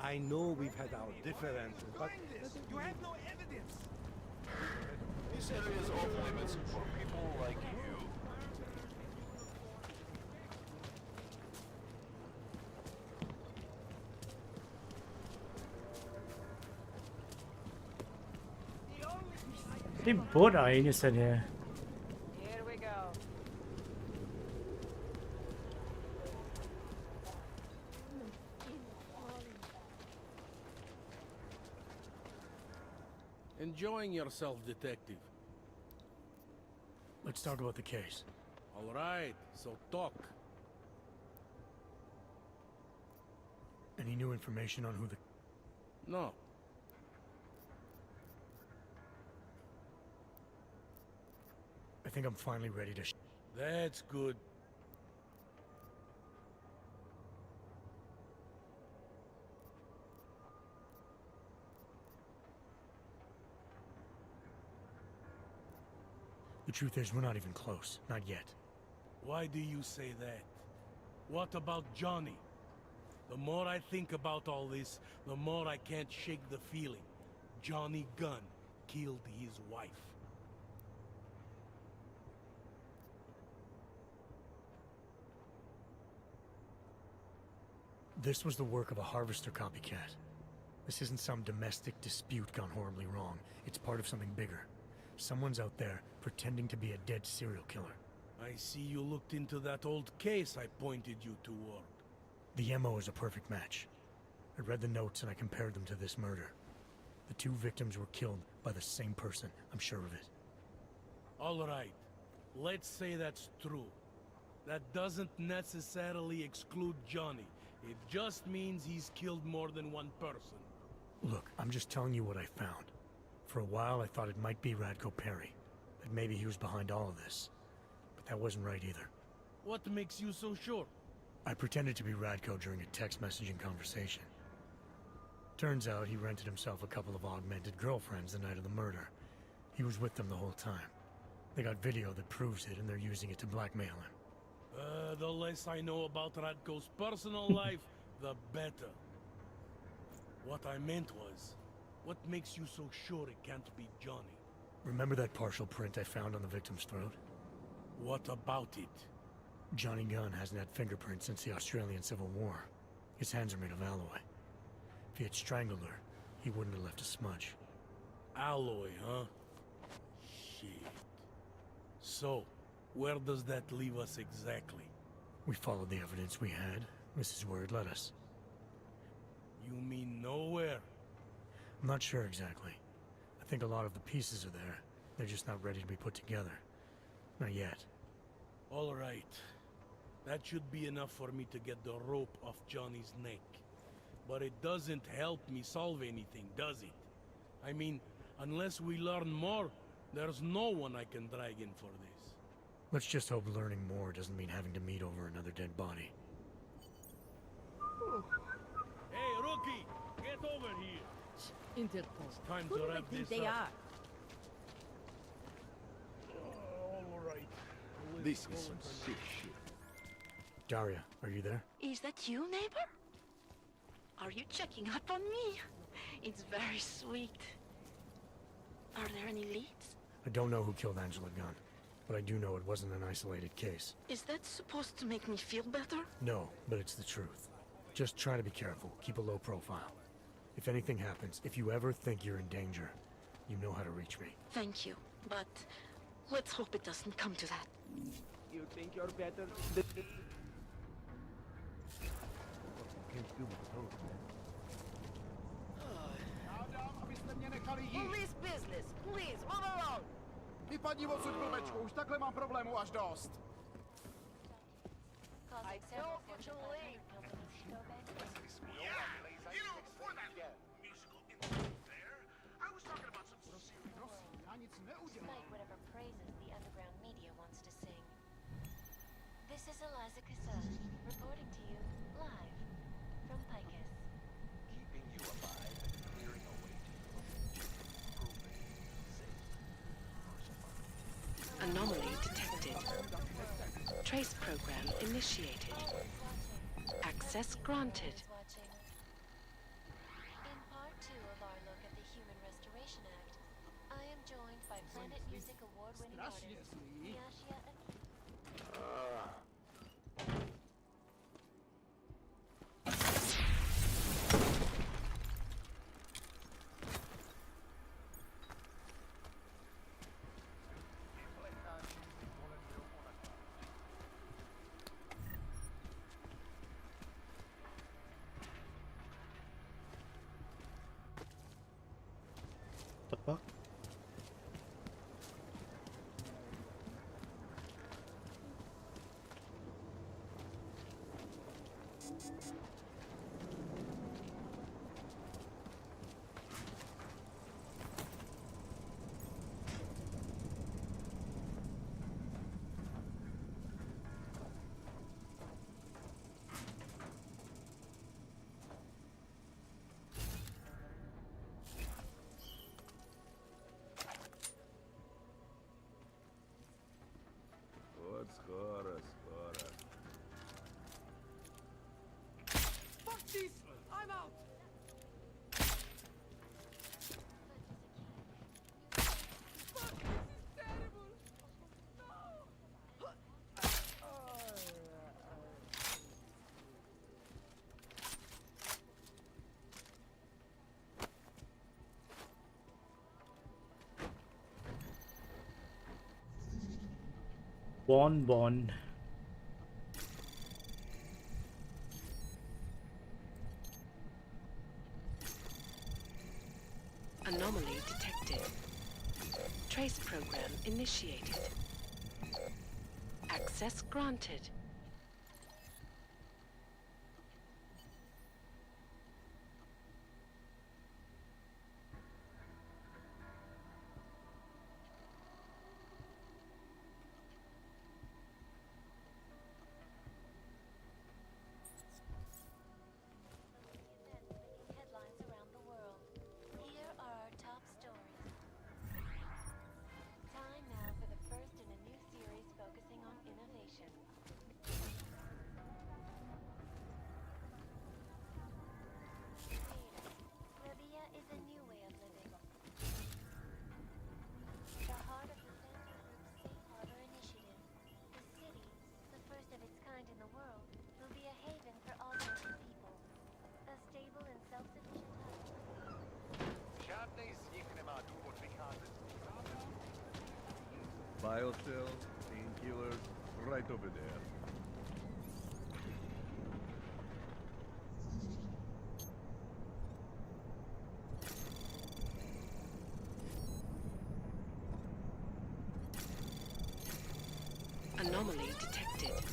S17: I know we've had our differences, but
S13: You have no evidence. This area is off limits for people like you.
S1: I think both are innocent here.
S5: Here we go.
S12: Enjoying yourself, detective.
S9: Let's talk about the case.
S12: All right, so talk.
S9: Any new information on who the...
S12: No.
S9: I think I'm finally ready to...
S12: That's good.
S9: The truth is, we're not even close. Not yet.
S12: Why do you say that? What about Johnny? The more I think about all this, the more I can't shake the feeling. Johnny Gunn killed his wife.
S9: This was the work of a harvester copycat. This isn't some domestic dispute gone horribly wrong. It's part of something bigger. Someone's out there pretending to be a dead serial killer.
S12: I see you looked into that old case I pointed you toward.
S9: The MO is a perfect match. I read the notes and I compared them to this murder. The two victims were killed by the same person, I'm sure of it.
S12: All right, let's say that's true. That doesn't necessarily exclude Johnny. It just means he's killed more than one person.
S9: Look, I'm just telling you what I found. For a while I thought it might be Radko Perry, that maybe he was behind all of this. But that wasn't right either.
S12: What makes you so sure?
S9: I pretended to be Radko during a text messaging conversation. Turns out he rented himself a couple of augmented girlfriends the night of the murder. He was with them the whole time. They got video that proves it and they're using it to blackmail him.
S12: The less I know about Radko's personal life, the better. What I meant was, what makes you so sure it can't be Johnny?
S9: Remember that partial print I found on the victim's throat?
S12: What about it?
S9: Johnny Gunn hasn't had fingerprints since the Australian Civil War. His hands are made of alloy. If he had strangled her, he wouldn't have left a smudge.
S12: Alloy, huh? Shit. So, where does that leave us exactly?
S9: We followed the evidence we had. This is where it led us.
S12: You mean nowhere?
S9: I'm not sure exactly. I think a lot of the pieces are there. They're just not ready to be put together. Not yet.
S12: All right. That should be enough for me to get the rope off Johnny's neck. But it doesn't help me solve anything, does it? I mean, unless we learn more, there's no one I can drag in for this.
S9: Let's just hope learning more doesn't mean having to meet over another dead body.
S12: Hey, rookie! Get over here!
S5: Interpol.
S12: It's time
S5: Who
S12: to
S5: do
S12: wrap
S5: they think
S12: this
S5: they
S12: up.
S5: are?
S12: All right.
S17: This is some sick shit.
S9: Daria, are you there?
S16: Is that you, neighbor? Are you checking up on me? It's very sweet. Are there any leads?
S9: I don't know who killed Angela Gunn, but I do know it wasn't an isolated case.
S16: Is that supposed to make me feel better?
S9: No, but it's the truth. Just try to be careful. Keep a low profile. If anything happens, if you ever think you're in danger, you know how to reach me.
S16: Thank you, but let's hope it doesn't come to that.
S4: You think you're better
S18: can't do with those, man.
S13: Abyste mě nechali jít.
S5: Police business, please, move along.
S13: Vypadni odsud, blbečku, už takhle mám problémů až dost.
S6: Causing several Fortune 500 companies to go bankrupt.
S13: You know, for that musical instrument there, I was talking about some serious... Prosím, já nic neudělám.
S6: Despite whatever praises the underground media wants to sing. This is Eliza Cassell, reporting to you live from Picus.
S7: Keeping you alive and clearing a way to your proven safe.
S20: Anomaly detected. Trace program initiated. Access granted.
S6: In part 2 of our look at the Human Restoration Act, I am joined by Planet Music award-winning artist Malaysia.
S1: The fuck?
S5: Fuck this! I'm out! Fuck, this is terrible! No!
S1: Bon.
S20: Anomaly detected. Trace program initiated. Access granted.
S6: Headlines around the world. Here are our top stories. Time now for the first in a new series focusing on innovation. Libya is a new way of living. The heart of the Santa Group's Safe Harbor initiative. The city, the first of its kind in the world, will be a haven for all sorts of people. A stable and self-sufficient hub.
S13: Žádnej z nich nemá důvod vycházet.
S11: Biocells, painkillers, right over there.
S20: Anomaly detected.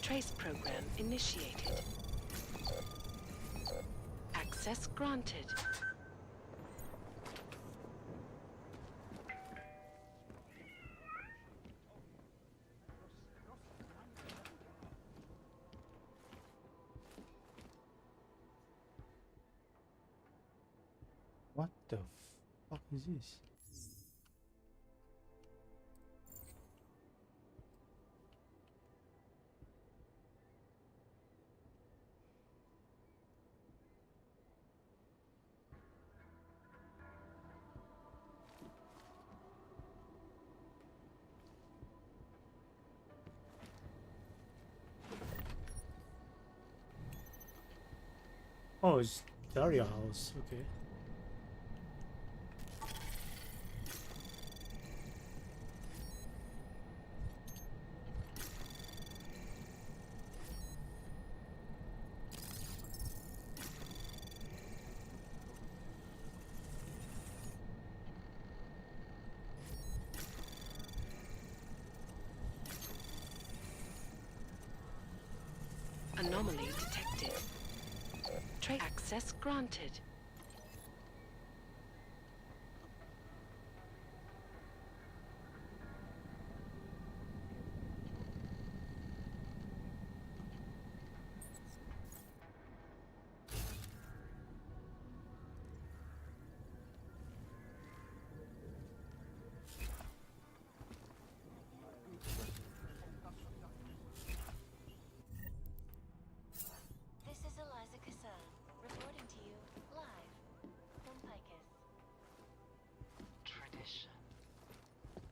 S20: Trace program initiated. Access granted.
S1: What the fuck is this? Oh, it's Daria house. Okay.
S20: Anomaly detected. Trace access granted.
S6: This is Eliza Kassan, reporting to you live from Picus.
S21: Tradition,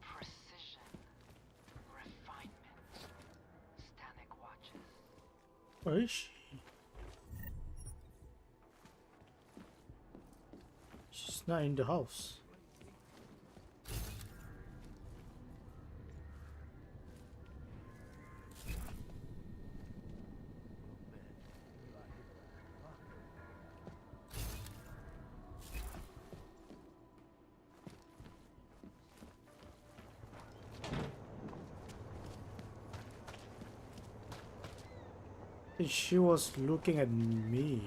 S21: precision, refinement. Static watches.
S1: Where is she? She's not in the house. She was looking at me.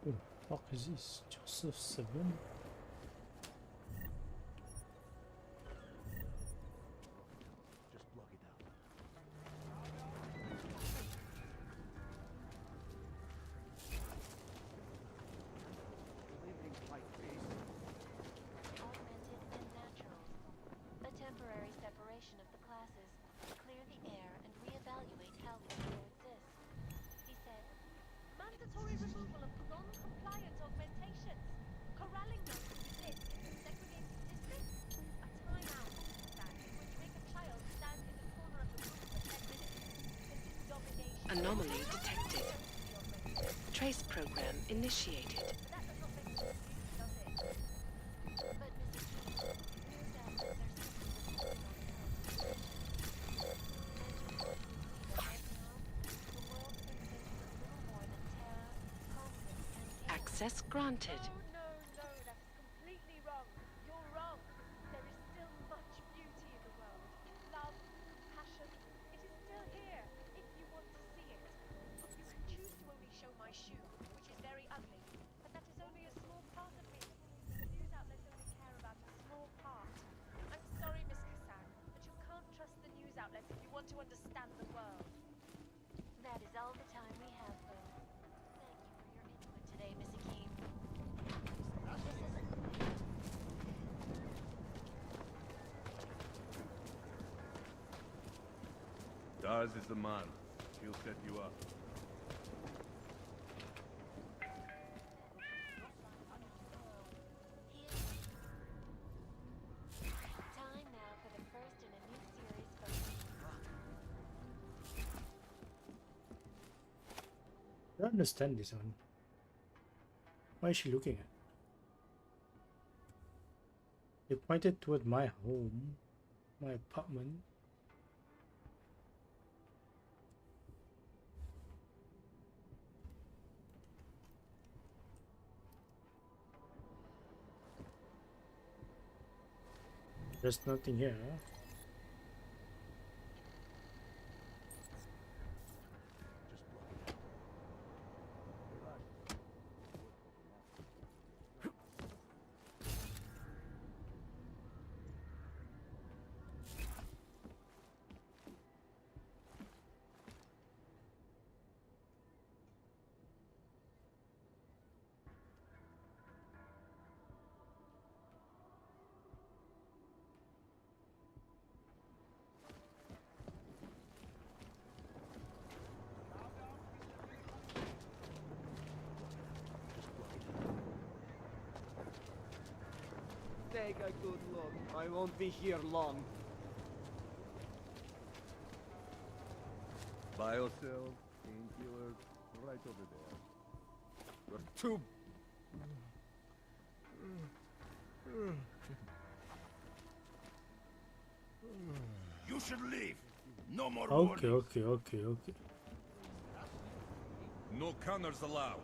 S1: Who the fuck is this? Joseph 7?
S8: Just block it out.
S6: Augmented and naturals. A temporary separation of the classes to clear the air and reevaluate how we coexist. He said,
S5: Mandatory removal of non-compliant augmentations. Corralling them to resist in segregated districts. A timeout that is when you make a child stand in the corner of the room for 10 minutes. This is domination.
S20: Anomaly detected. Trace program initiated.
S6: but Mrs. Keith, news outlets are simply reporting on current the world consists of little more than terror, conflict, and chaos.
S20: Access granted.
S5: No, that's completely wrong. You're wrong. There is still much beauty in the world. Love, passion. It is still here, if you want to see it. You can choose to only show my shoe, which is very ugly, but that is only a small part of me. The news outlets only care about a small part. I'm sorry, Miss Kassan, but you can't trust the news outlets if you want to understand the world.
S6: That is all the time we have, Bill. Thank you for your input today, Missy Keene.
S11: Daz is the man. He'll set you up.
S6: Time now for the first in a new series focused.
S1: I don't understand this one. Why is she looking at? They pointed toward my home, my apartment. There's nothing here. Huh?
S4: Take a good look. I won't be here long.
S11: Biocells, painkillers, right over there. You're too...
S7: You should leave. No more
S1: Okay,
S7: warnings.
S1: okay.
S11: No counters allowed.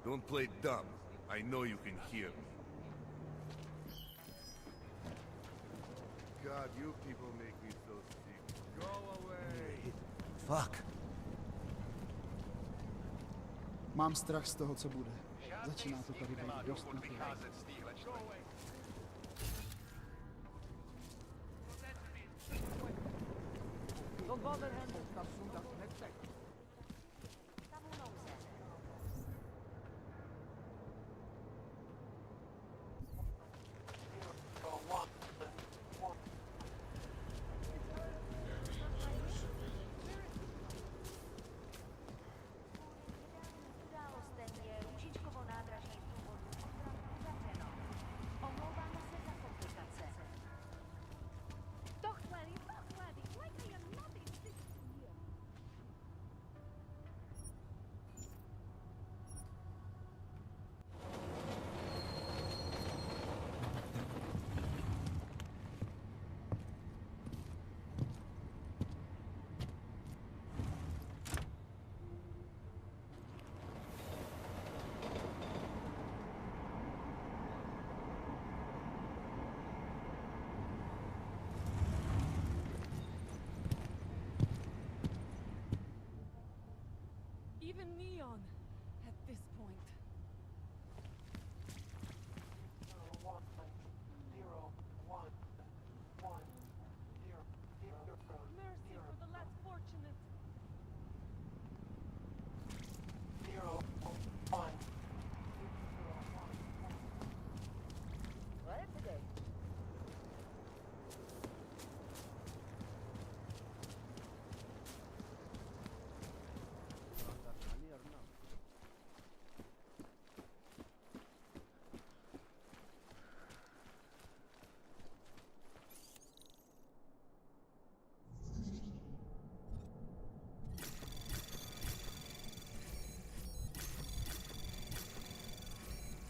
S11: Don't play dumb. I know you can hear me. God, you people make me so sick. Go away.
S7: Fuck.
S2: Mám strach z toho, co bude. Začíná to tady být dost napět.
S4: Don't bother him. Kapsun tak nechcek.
S10: Even Neon at this point. Mercy for the less fortunate.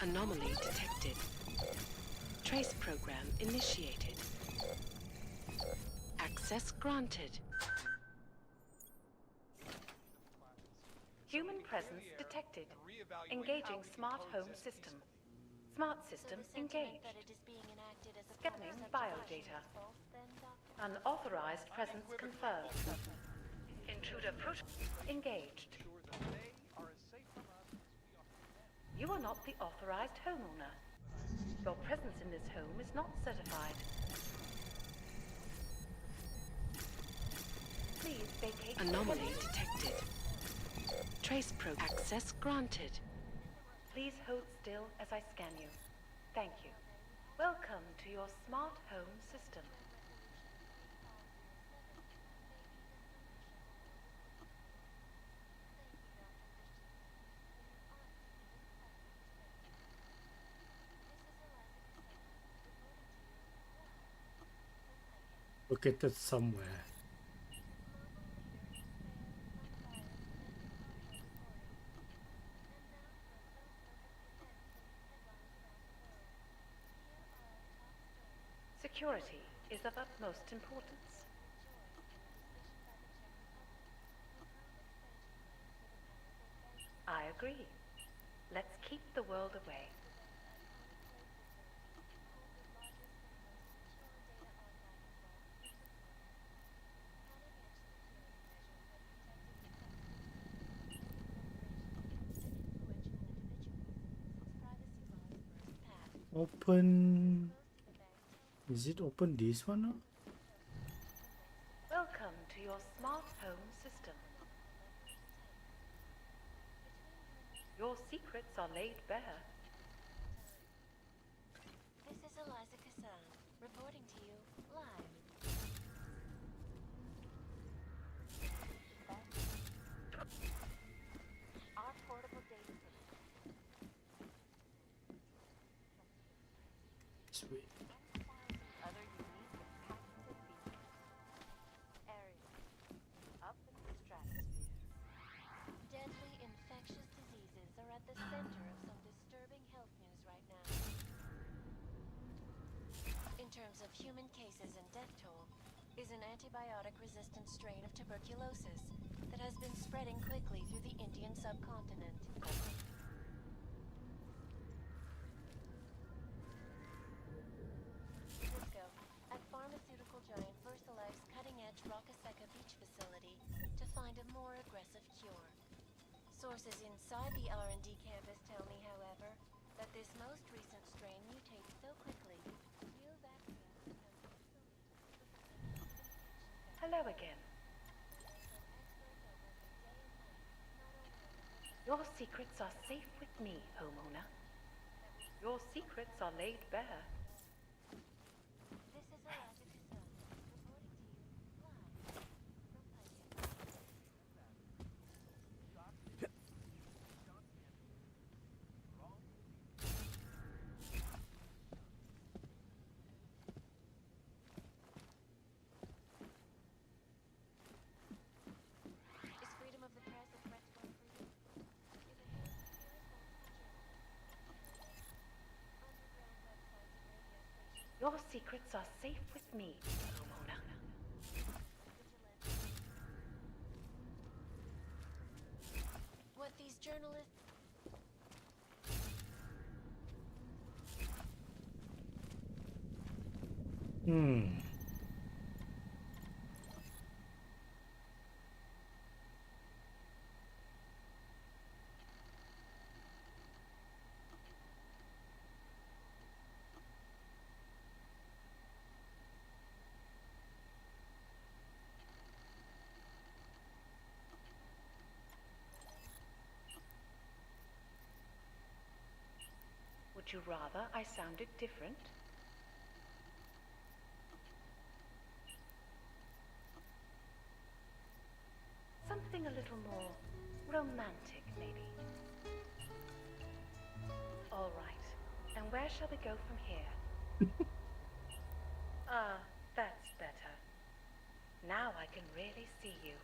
S20: Anomaly detected. Trace program initiated. Access granted.
S22: Human presence detected. Engaging smart home system. Smart system engaged. Scanning biodata. Unauthorized presence confirmed. Intruder engaged. You are not the authorized homeowner. Your presence in this home is not certified. Please vacate.
S20: Anomaly detected. Trace probe access granted.
S22: Please hold still as I scan you. Thank you. Welcome to your smart home system.
S1: Located somewhere.
S22: Security is of utmost importance. I agree. Let's keep the world away.
S1: Open. Is it open this one now?
S22: Welcome to your smart home system. Your secrets are laid bare.
S6: This is Eliza Kassan, reporting to you live. Our portable data system.
S1: Sweet.
S6: Other unique and patented features. Areas up in the stratosphere. Deadly infectious diseases are at the center of some disturbing health news right now. In terms of human cases and death toll, is an antibiotic-resistant strain of tuberculosis that has been spreading quickly through the Indian subcontinent. Cisco, at pharmaceutical giant VersaLife's cutting-edge Rockaseka Beach facility to find a more aggressive cure. Sources inside the R&D campus tell me, however, that this most recent strain mutates so quickly, new vaccines become obsolete.
S22: Hello again. Your secrets are safe with me, homeowner. Your secrets are laid bare.
S6: This is Eliza Kassan, reporting to you live from Is freedom of the press a threat to our freedom?
S22: Your secrets are safe with me, homeowner.
S6: What these journalists...
S22: Would you rather I sounded different? Something a little more romantic, maybe. All right. And where shall we go from here? Ah, that's better. Now I can really see you.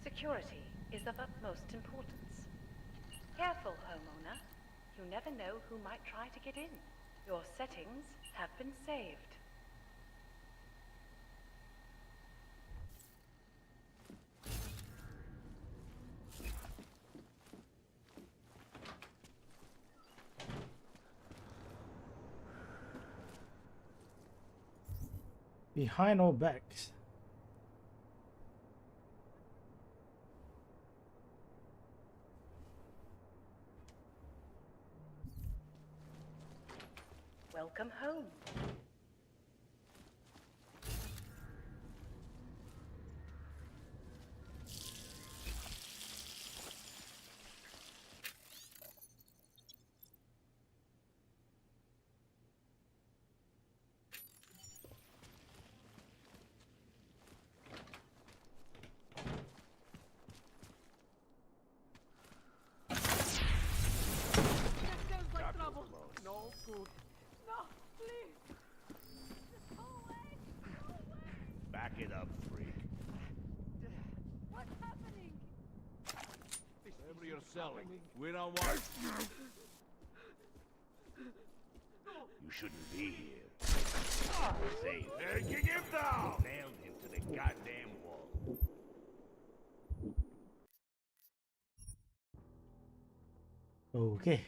S22: Security is of utmost importance. Careful, homeowner. You never know who might try to get in. Your settings have been saved.
S1: Behind our backs.
S22: Welcome home.
S4: No good. No, please. Just go away. Go away.
S7: Back it up, freak.
S4: What's happening?
S3: Whatever you're selling, we don't want.
S7: shouldn't be here. Say, taking him down! Nailed him to the goddamn wall.
S1: Okay.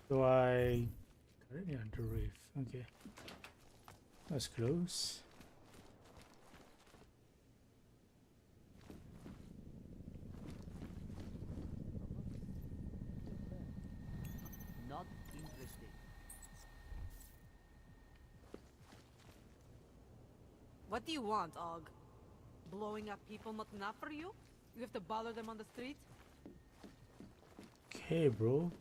S1: So I currently under reef. Okay. That's close.
S14: Not interested.
S15: What do you want, Og? Blowing up people not enough for you? You have to bother them on the street?
S1: Okay, bro.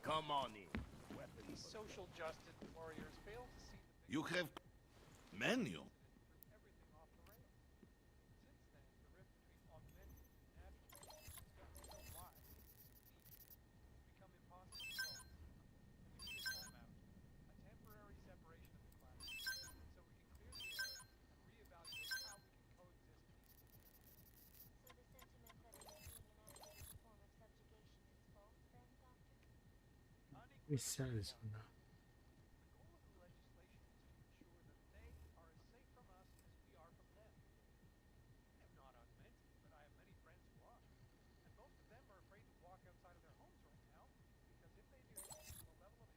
S7: Come on in.
S23: These social justice warriors fail to see the
S11: You have menu.
S23: everything off the rails. Since then, the rift between augmented and natural has gotten so wide, it's become impossible to solve. We need a timeout, a temporary separation of the classes, so we can clear the air and reevaluate how we can coexist peacefully.
S6: So the sentiment that it is being enacted as a form of subjugation is false then, Doctor?
S1: We sell this one now.
S23: The goal of the legislation is to ensure that they are as safe from us as we are from them. I am not augmented, but I have many friends who are. And most of them are afraid to walk outside of their homes right now, because if they do, the level of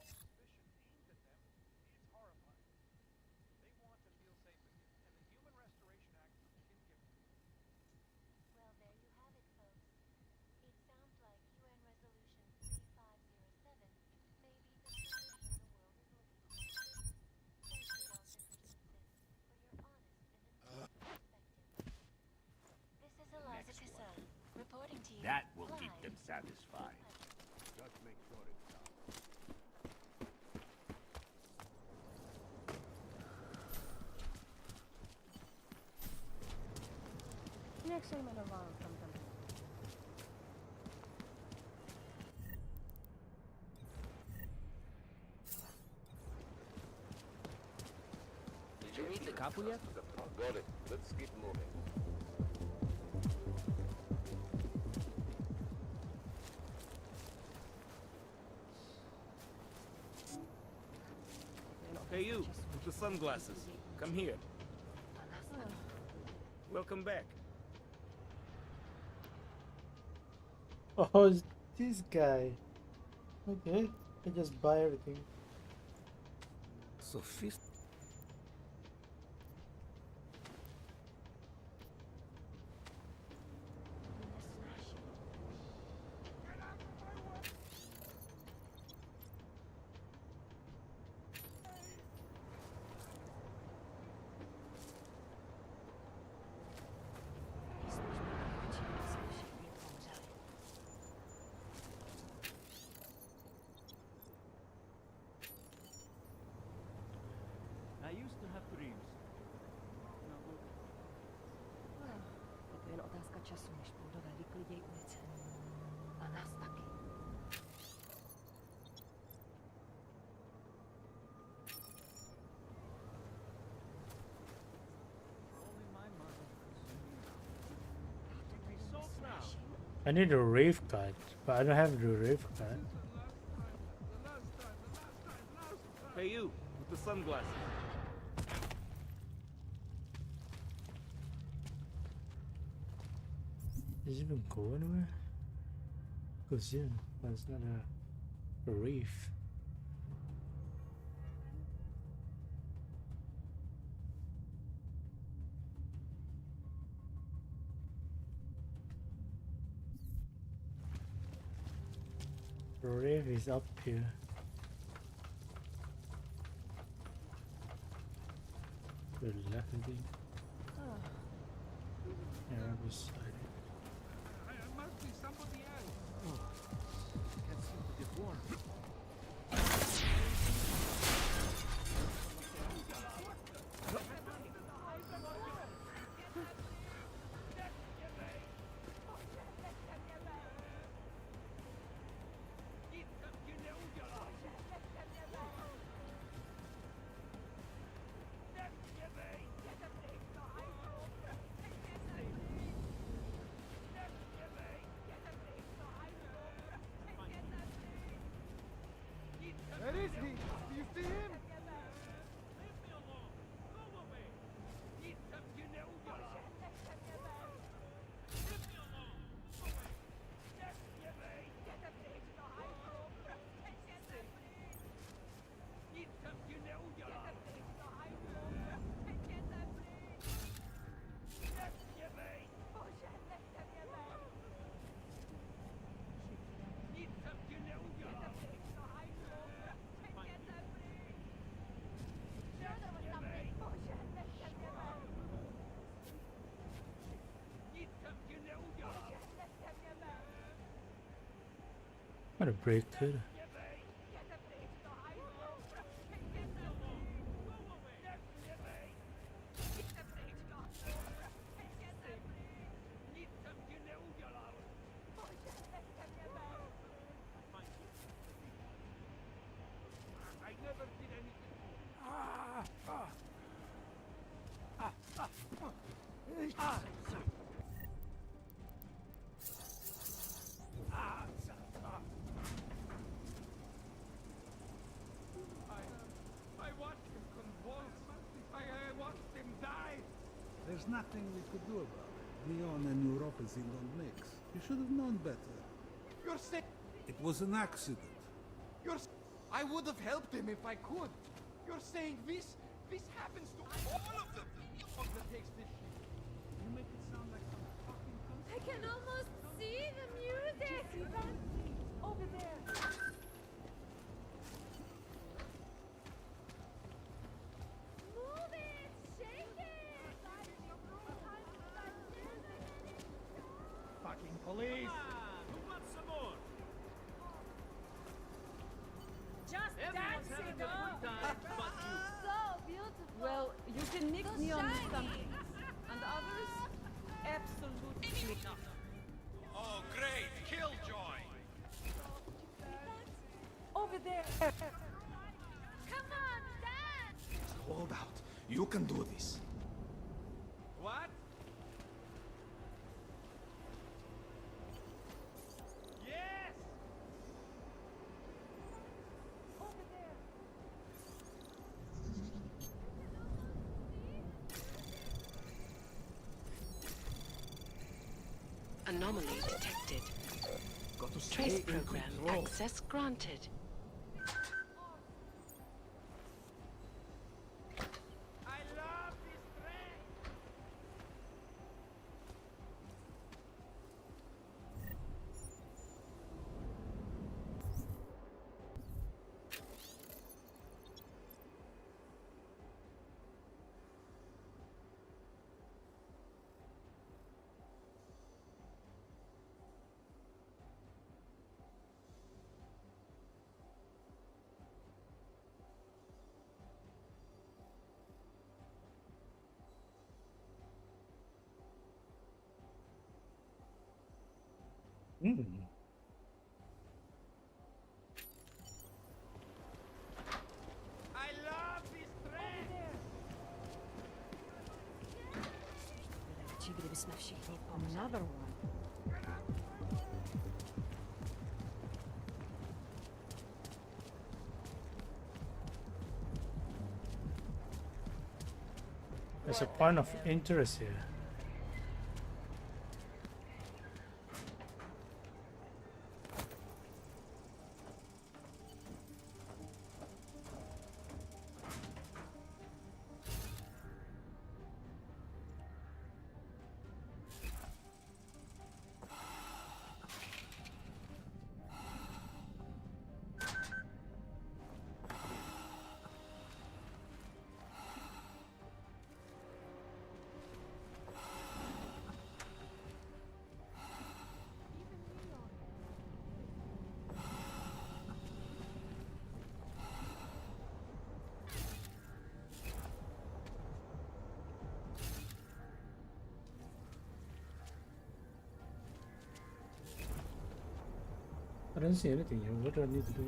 S23: hatred and suspicion aimed at them is horrifying. They want to feel safe again, and the Human Restoration Act can give it to them.
S6: Well, there you have it, folks. It sounds like UN Resolution 3507 may be the solution the world is looking for. Thank you, Dr. Christensen, for your honest and informed perspective. This is Eliza
S7: Next
S6: Cassell, reporting to you.
S7: That will keep
S6: live
S7: them satisfied. Just make sure it's done.
S24: Next time in a while, something.
S19: Did you read the couple yet?
S3: Got it. Let's keep moving.
S19: Hey you, with the sunglasses. Come here. Welcome back.
S1: Oh, it's this guy. Okay, I just buy everything.
S19: Sophist.
S14: I used to have dreams.
S24: To je jen otázka času, než Buldové vyklidějí ulice. A nás taky.
S1: I need a rave card, but I don't have the rave card.
S19: Hey you, with the sunglasses.
S1: Does it even go anywhere? Goes in, but it's not a reef. The reef is up here. To the left, I think. Yeah, right beside it.
S13: It must be somebody else.
S14: Oh, can't seem to get warm.
S1: What a breakthrough.
S7: I never did anything. I watched him convulse. I watched him die.
S9: There's nothing we could do about it. Lyon and neuropathy don't mix. You should have known better.
S7: You're saying
S9: It was an accident.
S7: I would have helped him if I could. You're saying this happens to all of them. That takes this shit.
S9: You make it sound like some fucking
S5: I can almost see the music! Over there! Move it! Shake it!
S9: fucking police.
S7: Who wants some more?
S5: Just dancing, huh? So beautiful!
S15: Well, you can nick
S5: So
S15: me on
S5: shiny.
S15: some things. And others, absolutely not.
S19: Oh, great! Killjoy!
S15: Over there.
S5: Come on, dance!
S7: Hold out. You can do this. What? Yes!
S5: Over there!
S20: Anomaly detected.
S7: Got to
S20: Trace
S7: stay in
S20: program
S7: control.
S20: access granted.
S7: I love this train. I love this train.
S15: Another one.
S1: There's a point of interest here. I don't see anything here. What do I need to do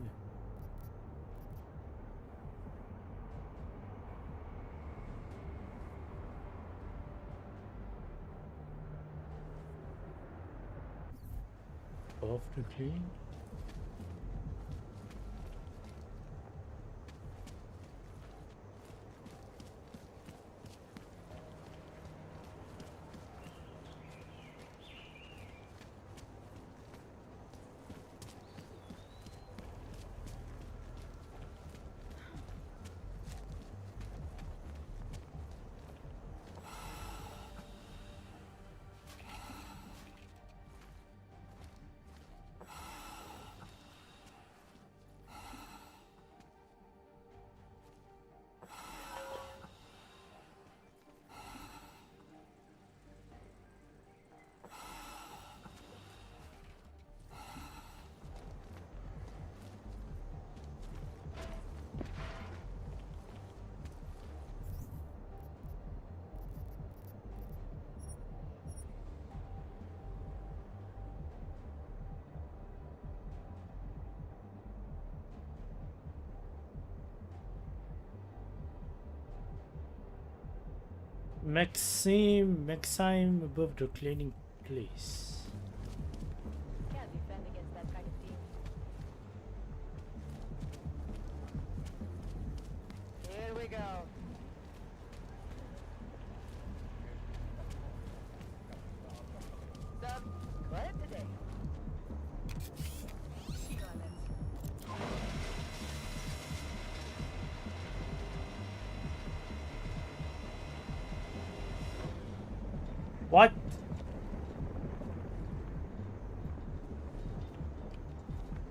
S1: here? Off the clean. Maxime above the cleaning place.
S24: Can't defend against that kind of team. Here we go. Sub, quiet today.
S1: What?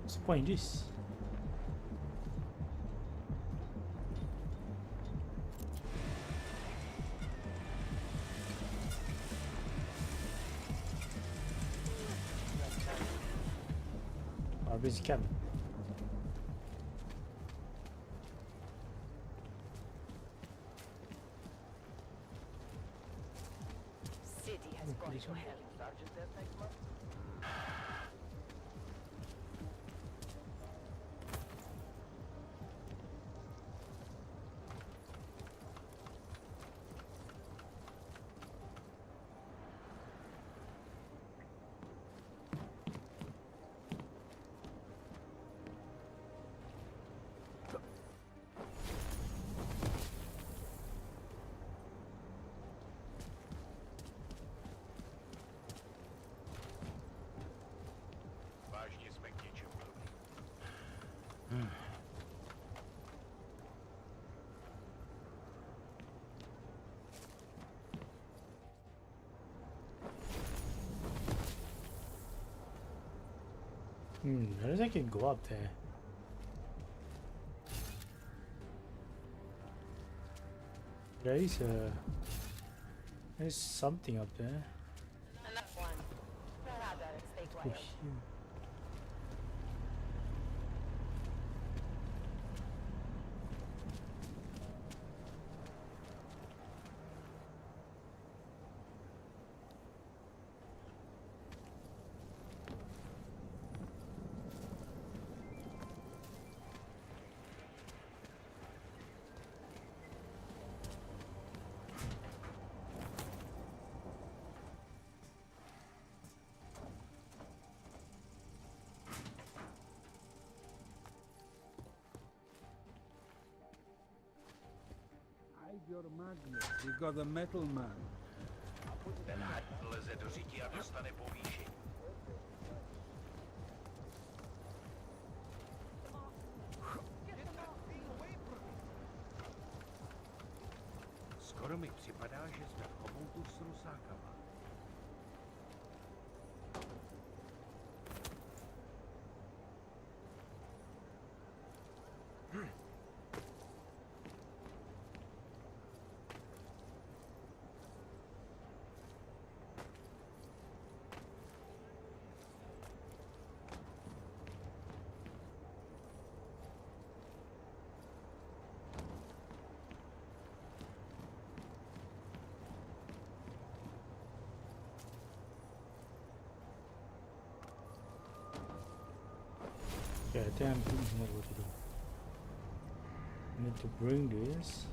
S1: What's the point in this? Busy cabin.
S24: City has gone to hell. Sergeant says next month.
S13: Vážně jsme k něčemu dobrý.
S1: I don't think I can go up there. There's something up there.
S24: Enough one. Rather stay quiet.
S1: Push you.
S9: Hide your magnet. We got a metal man.
S13: Ten had vleze do řití a dostane povýšení. Skoro mi připadá, že jsme v chomoutu s rusákama.
S1: Yeah, I think I'm thinking of what to do. I need to bring this.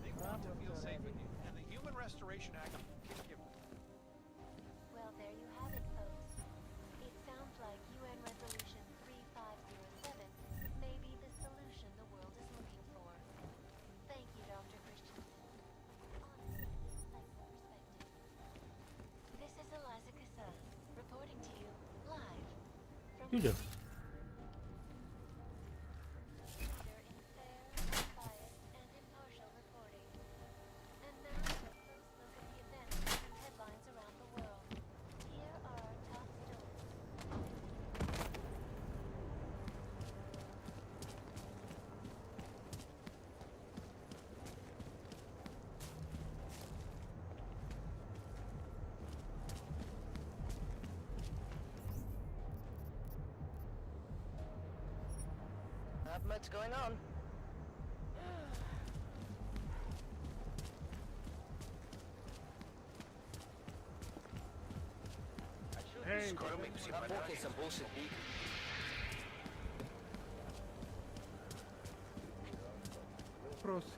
S23: They want to feel safe with you, and the Human Restoration Act can give them.
S6: Well, there you have it, folks. It sounds like UN Resolution 3507 may be the solution the world is looking for. Thank you, Dr. Christensen. Honestly, insightful perspective. This is Eliza Kassan, reporting to you live from
S1: You do.
S6: leader in fair, unbiased, and impartial reporting.
S24: Not much going on.
S9: Hey,
S24: I'm walking some bullshit beacon.
S9: proceed.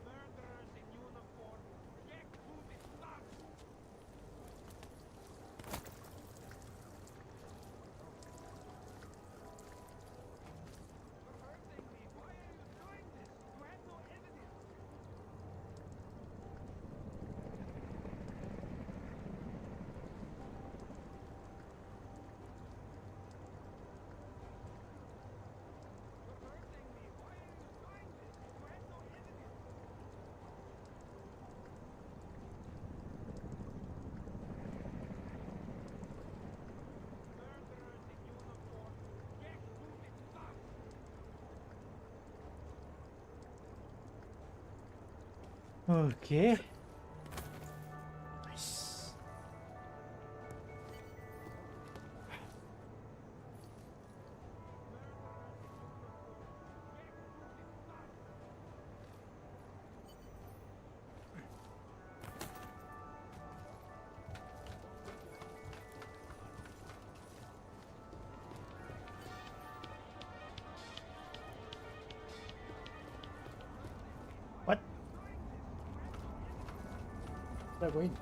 S23: Murderers in uniform, get to the top! You're hurting me. Why are you doing this? You have no evidence. You're hurting me. Why are you doing this? You have no evidence. Murderers in uniform, get to the top!
S1: Okay. Nice. What? Where are we going?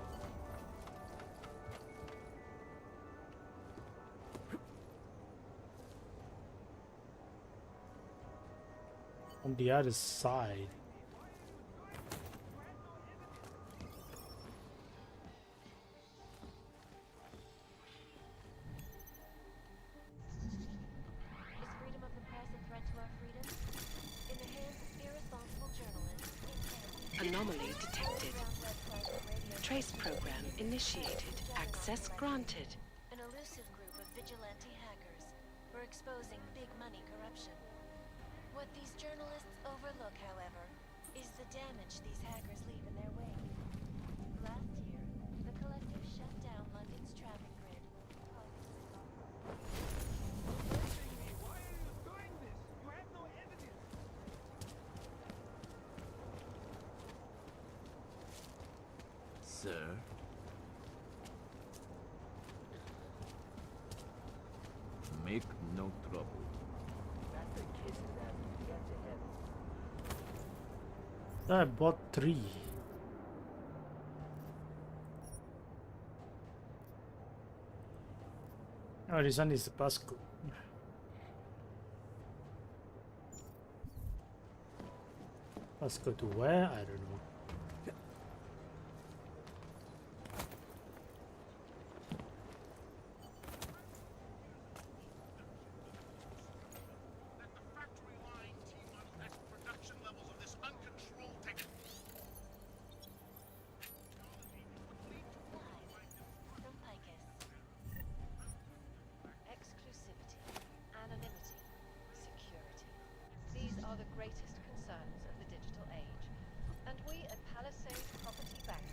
S1: On the other side.
S6: Is freedom of the press a threat to our freedom? In the hands of irresponsible journalists, it can be.
S20: Anomaly detected. Trace program initiated. Access granted.
S6: An elusive group of vigilante hackers for exposing big money corruption. What these journalists overlook, however, is the damage these hackers leave in their wake. Last year, the collective shut down London's traffic grid.
S23: Hurting me. Why are you doing this? You have no evidence.
S8: Sir? Make no trouble.
S14: That's a kiss that gets ahead.
S1: I bought 3. Oh, this one is the passcode. Passcode to where? I don't know.
S13: That the factory line T-1 production levels of this uncontrolled
S6: From Picus. Exclusivity, anonymity, security.
S12: These are the greatest concerns of the digital age, and we at Palisade Property Bank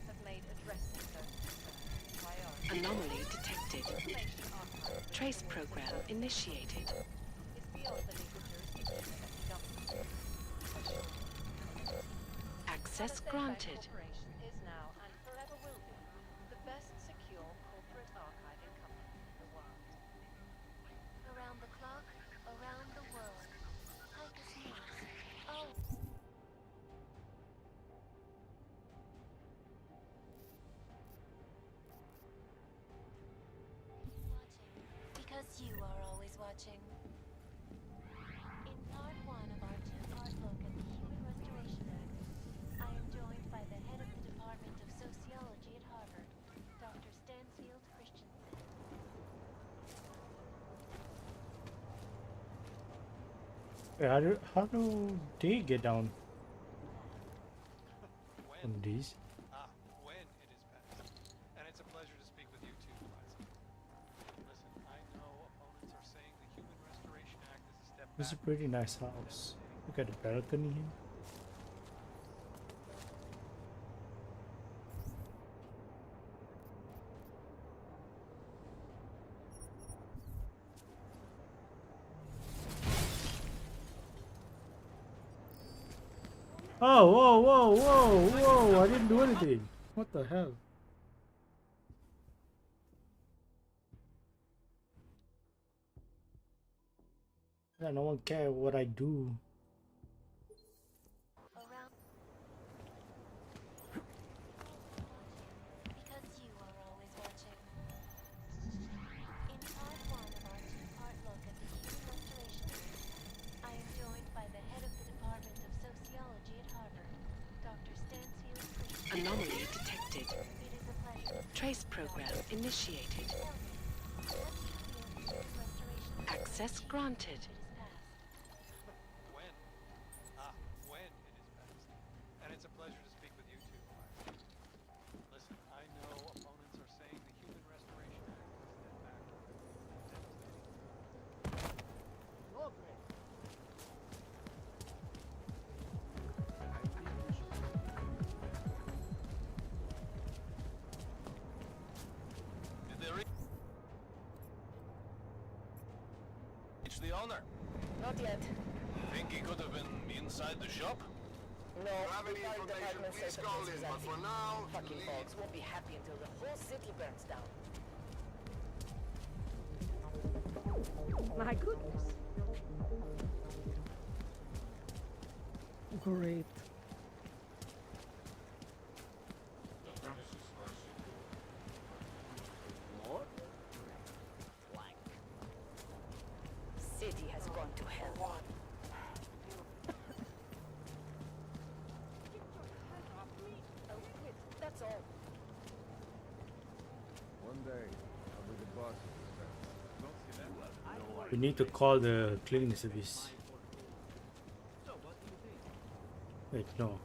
S12: have made addressing those concerns a priority.
S20: Anomaly detected.
S12: Information archive
S20: Trace program initiated.
S12: is beyond the legal jurisdiction of any government.
S20: Access
S12: Palisade
S20: granted.
S12: Bank Corporation is now and forever will be the best secure corporate archiving company in the world.
S6: Around the clock, around the world. Picus News. Oh. Because you are always watching. In part 1 of our 2-part look at the Human Restoration Act, I am joined by the head of the Department of Sociology at Harvard, Dr. Stansfield Christensen.
S1: Wait, how do they get down from these?
S23: When it is passed. And it's a pleasure to speak with you too, Liza. Listen, I know opponents are saying the Human Restoration Act is a step
S1: This is a
S23: back.
S1: pretty nice house. Look at the balcony here. Oh, whoa, whoa, whoa, whoa! I didn't do anything. What the hell? Yeah, no one cares what I do.
S6: Around. Because you are always watching. In part one of our two-part look at the human restoration movement, I am joined by the head of the Department of Sociology at Harvard, Dr. Stansfield Christian.
S20: Anomaly detected.
S6: It is a pleasure.
S20: Trace program initiated.
S6: Tell me, what do you feel the human restoration movement
S20: Access granted.
S23: When? When it is passed. And it's a pleasure to speak with you too. Listen, I know opponents are saying the Human Restoration Act is a step backward. Devastating.
S14: Lovely.
S3: Did they reach the owner?
S24: Not yet.
S3: Think he could have been inside the shop?
S24: No, the fire department says the place is empty. Fucking folks won't be happy until the whole city burns down. My goodness.
S16: Great.
S14: More? Blank.
S24: City has gone to hell. A liquid, that's all.
S3: One day, I'll be the boss of this town. Don't see that?
S1: We need to call the cleaning service.
S14: So, what do you think?
S1: Wait, no.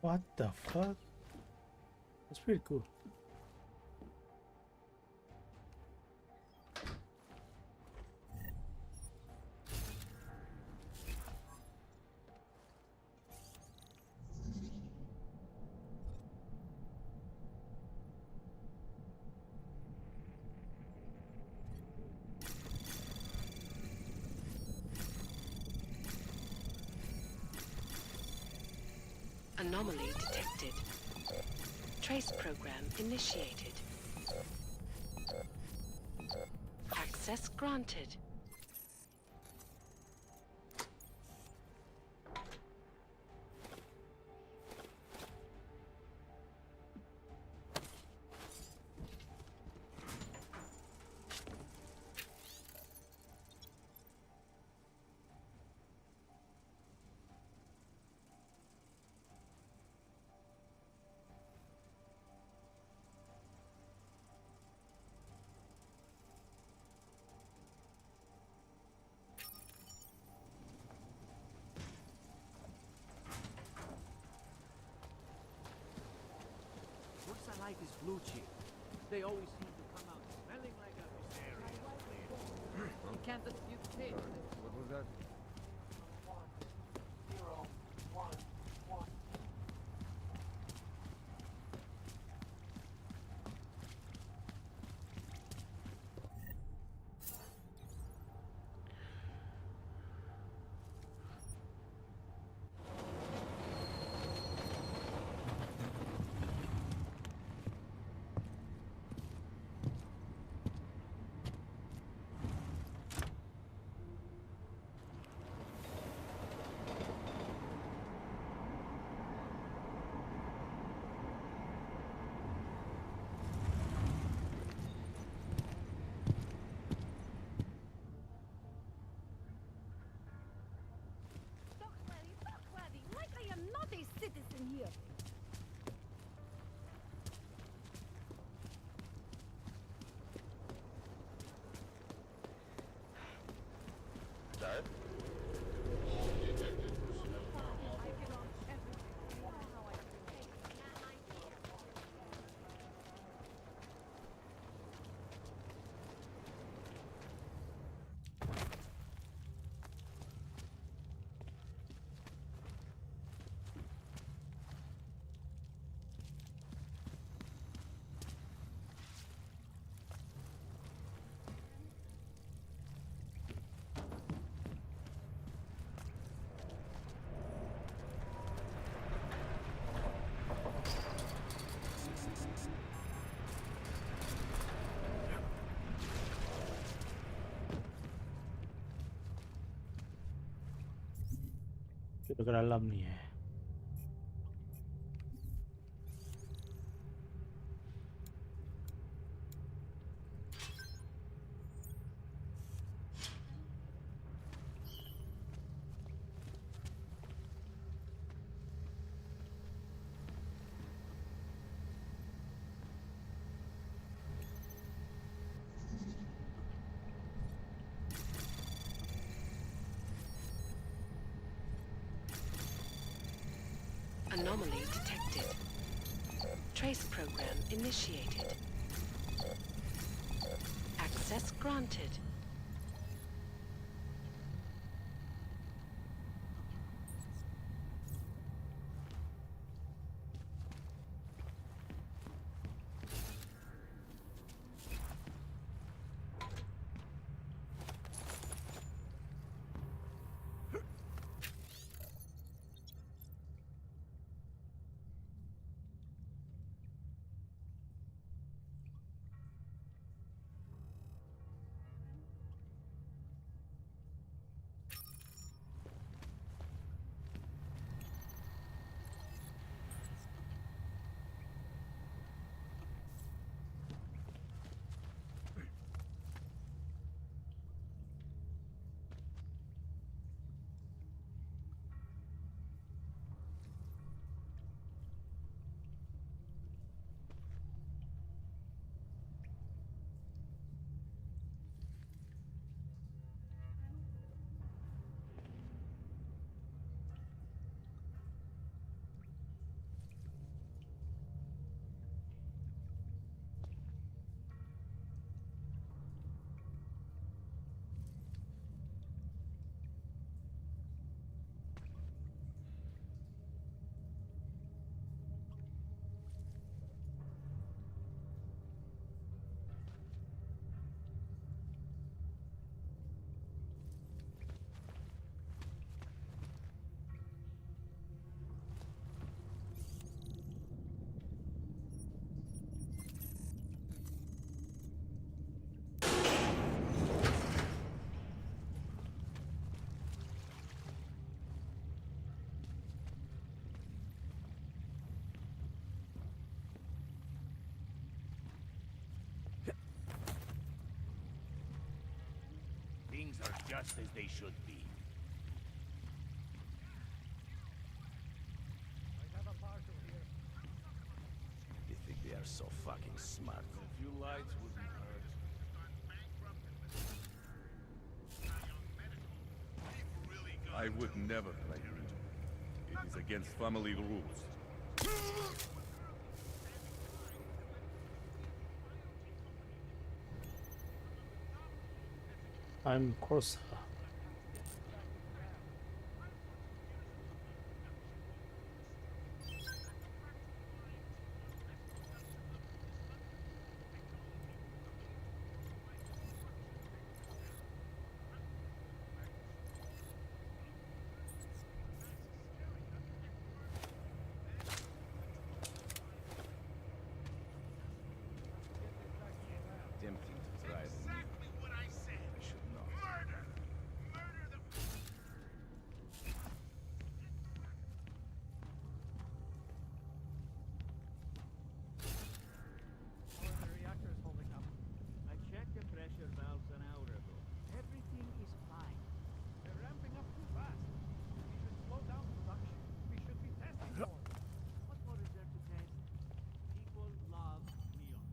S1: What the fuck? That's pretty cool.
S20: Anomaly detected. Trace program initiated. Access granted.
S14: Looks I like is blue chip. They always seem to come out smelling like a mysterious.
S15: You can't dispute taste.
S3: What was that?
S10: Duckworthy, like I am not a citizen here.
S3: Dad?
S1: Kita ke dalam ni
S20: Anomaly detected. Trace program initiated. Access granted.
S14: Things are just as they should be.
S8: They think they are so fucking smart.
S3: A few lights wouldn't hurt.
S11: I would never claim it. It is against family rules.
S1: I'm Corsa.
S8: Tempting to try it.
S13: Exactly what I said.
S8: I should not.
S13: Murder! Murder the...
S14: How are the reactors holding up? I checked the pressure valves an hour ago. Everything is fine.
S23: They're ramping up too fast. We should slow down production. We should be testing more.
S14: What more is there to test? People love neon.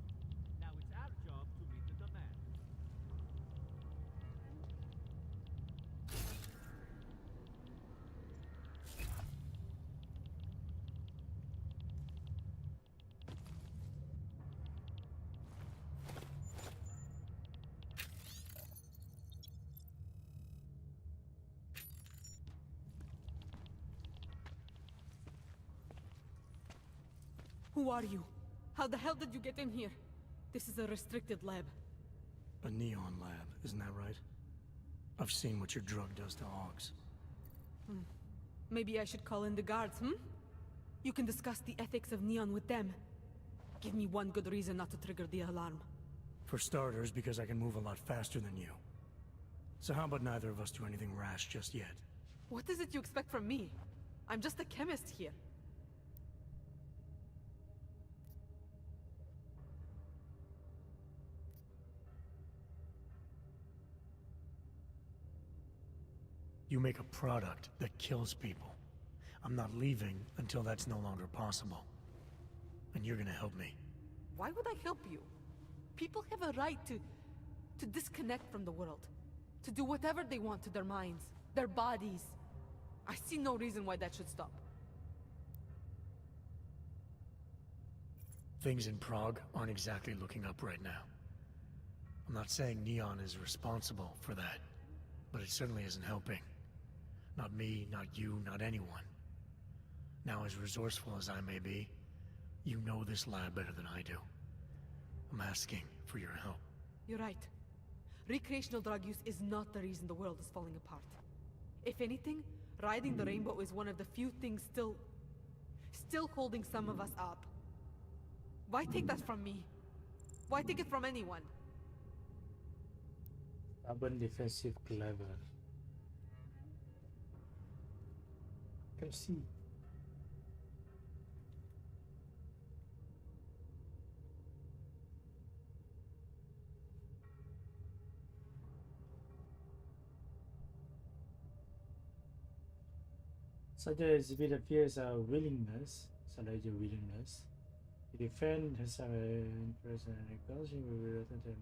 S14: Now it's our job to meet the demand.
S15: Who are you? How the hell did you get in here? This is a restricted lab.
S16: A neon lab, isn't that right? I've seen what your drug does to hogs.
S15: Maybe I should call in the guards, You can discuss the ethics of neon with them. Give me one good reason not to trigger the alarm.
S16: For starters, because I can move a lot faster than you. So how about neither of us do anything rash just yet?
S15: What is it you expect from me? I'm just a chemist here.
S16: You make a product that kills people. I'm not leaving until that's no longer possible. And you're gonna help me.
S15: Why would I help you? People have a right to disconnect from the world. To do whatever they want to their minds, their bodies. I see no reason why that should stop.
S16: Things in Prague aren't exactly looking up right now. I'm not saying Neon is responsible for that, but it certainly isn't helping. Not me, not you, not anyone. Now, as resourceful as I may be, you know this lab better than I do. I'm asking for your help.
S15: You're right. Recreational drug use is not the reason the world is falling apart. If anything, riding the rainbow is one of the few things still holding some of us up. Why take that from me? Why take it from anyone?
S1: Stubborn, defensive, clever. Can see. Such a exhibit appears a willingness, such a willingness to defend herself in person and acknowledging will be written to much.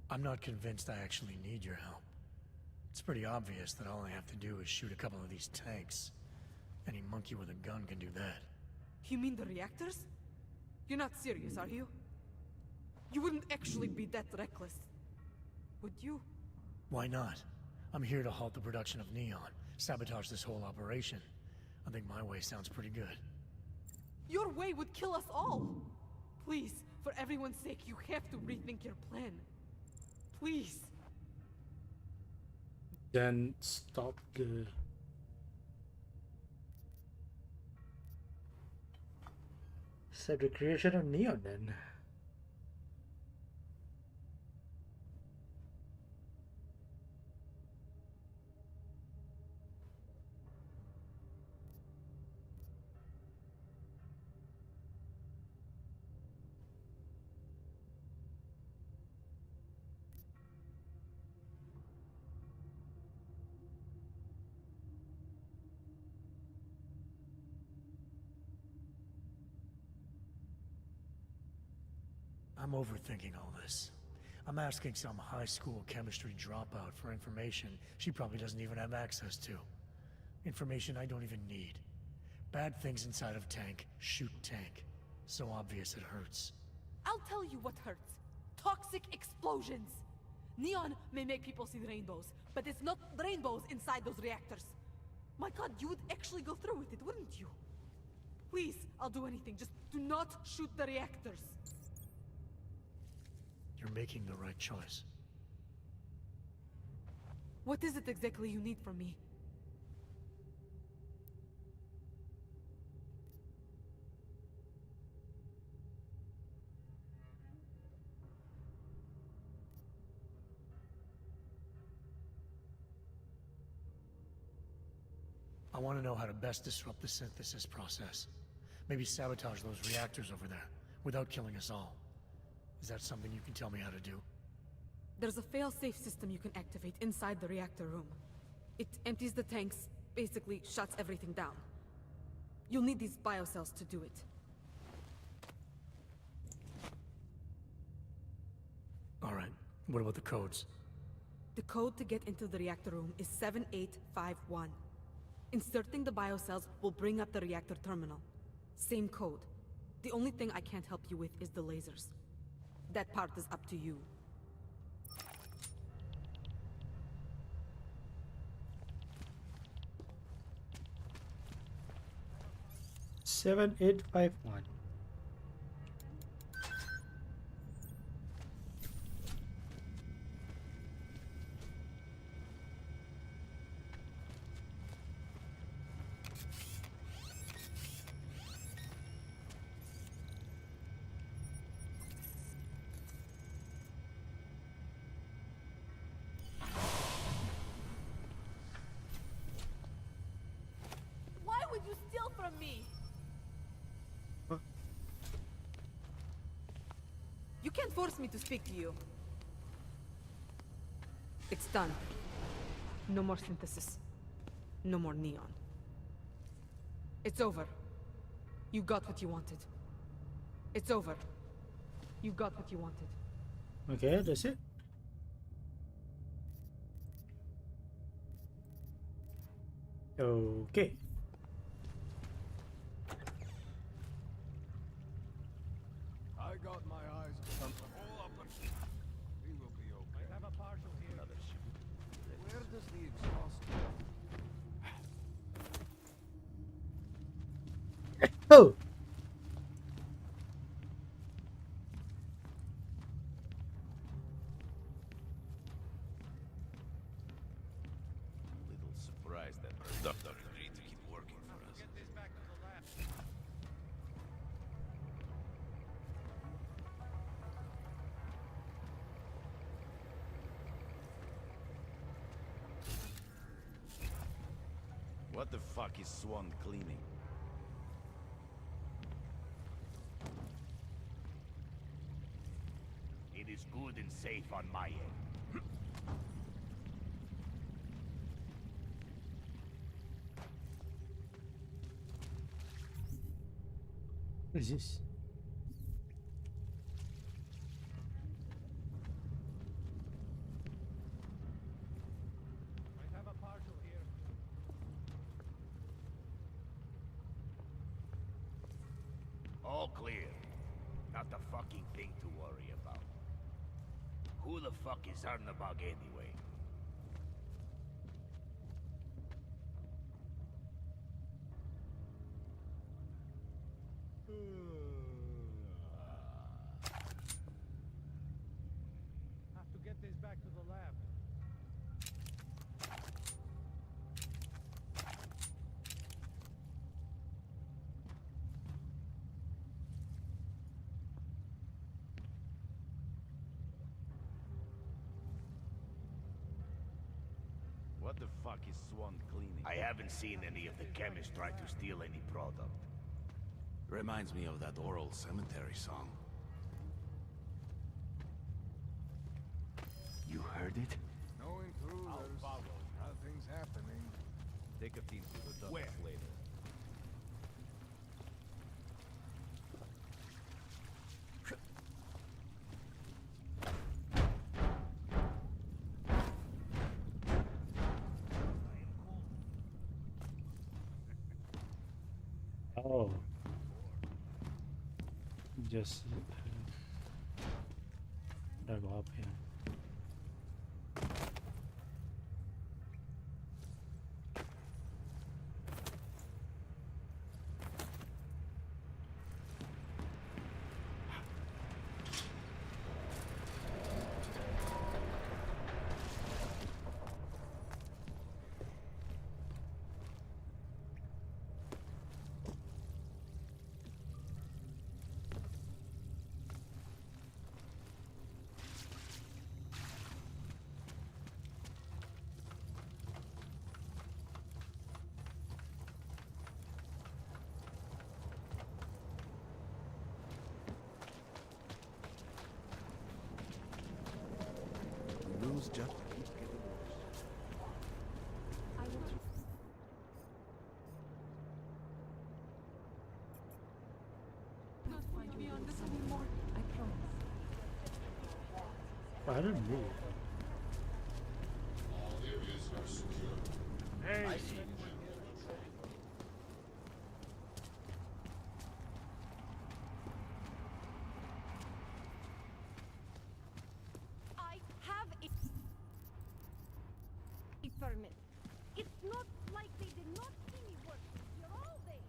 S16: I'm not convinced I actually need your help. It's pretty obvious that all I have to do is shoot a couple of these tanks. Any monkey with a gun can do that.
S15: You mean the reactors? You're not serious, are you? You wouldn't actually be that reckless, would you?
S16: Why not? I'm here to halt the production of Neon, sabotage this whole operation. I think my way sounds pretty good.
S15: Your way would kill us all! Please, for everyone's sake, you have to rethink your plan. Please.
S1: Then stop the set the creation of Neon then.
S16: I'm overthinking all this. I'm asking some high school chemistry dropout for information she probably doesn't even have access to. Information I don't even need. Bad things inside of tank shoot tank. So obvious it hurts.
S15: I'll tell you what hurts. Toxic explosions. Neon may make people see the rainbows, but it's not the rainbows inside those reactors. My god, you would actually go through with it, wouldn't you? Please, I'll do anything. Just do not shoot the reactors.
S16: You're making the right choice.
S15: What is it exactly you need from me?
S16: I want to know how to best disrupt the synthesis process. Maybe sabotage those reactors over there, without killing us all. Is that something you can tell me how to do?
S15: There's a fail-safe system you can activate inside the reactor room. It empties the tanks, basically shuts everything down. You'll need these biocells to do it.
S16: Alright, what about the codes?
S15: The code to get into the reactor room is 7851. Inserting the biocells will bring up the reactor terminal. Same code. The only thing I can't help you with is the lasers. That part is up to you.
S1: 7851.
S15: Why would you steal from me? You can't force me to speak to you. It's done. No more synthesis. No more neon. It's over. You got what you wanted. It's over. You got what you wanted.
S1: Okay, that's it. Okay.
S3: I got my eyes on the whole up and we will be okay.
S23: Might have a partial here.
S3: Another ship. Where does the exhaust go?
S1: Oh!
S11: Little surprised that our doctor agreed to keep working for us.
S23: Get this back to the lab.
S11: What the fuck is Swan cleaning?
S13: It is good and safe on my end.
S1: What is this?
S23: Might have a partial here.
S13: All clear. Not a fucking thing to worry about. Who the fuck is Arnabug anyway?
S23: Have to get this back to the lab.
S11: What the fuck is Swan cleaning?
S13: I haven't seen any of the chemists try to steal any product.
S11: Reminds me of that oral cemetery song.
S13: You heard it?
S3: No intruders. Nothing's happening.
S11: Take a peek through the ducts
S13: Where?
S11: later.
S1: Oh. Just gotta go up here.
S11: The news just keeps getting worse.
S15: Not find you on this anymore. I promise.
S1: I don't know.
S13: Hey!
S5: I have a permit. It's not like they did not see me working here all day.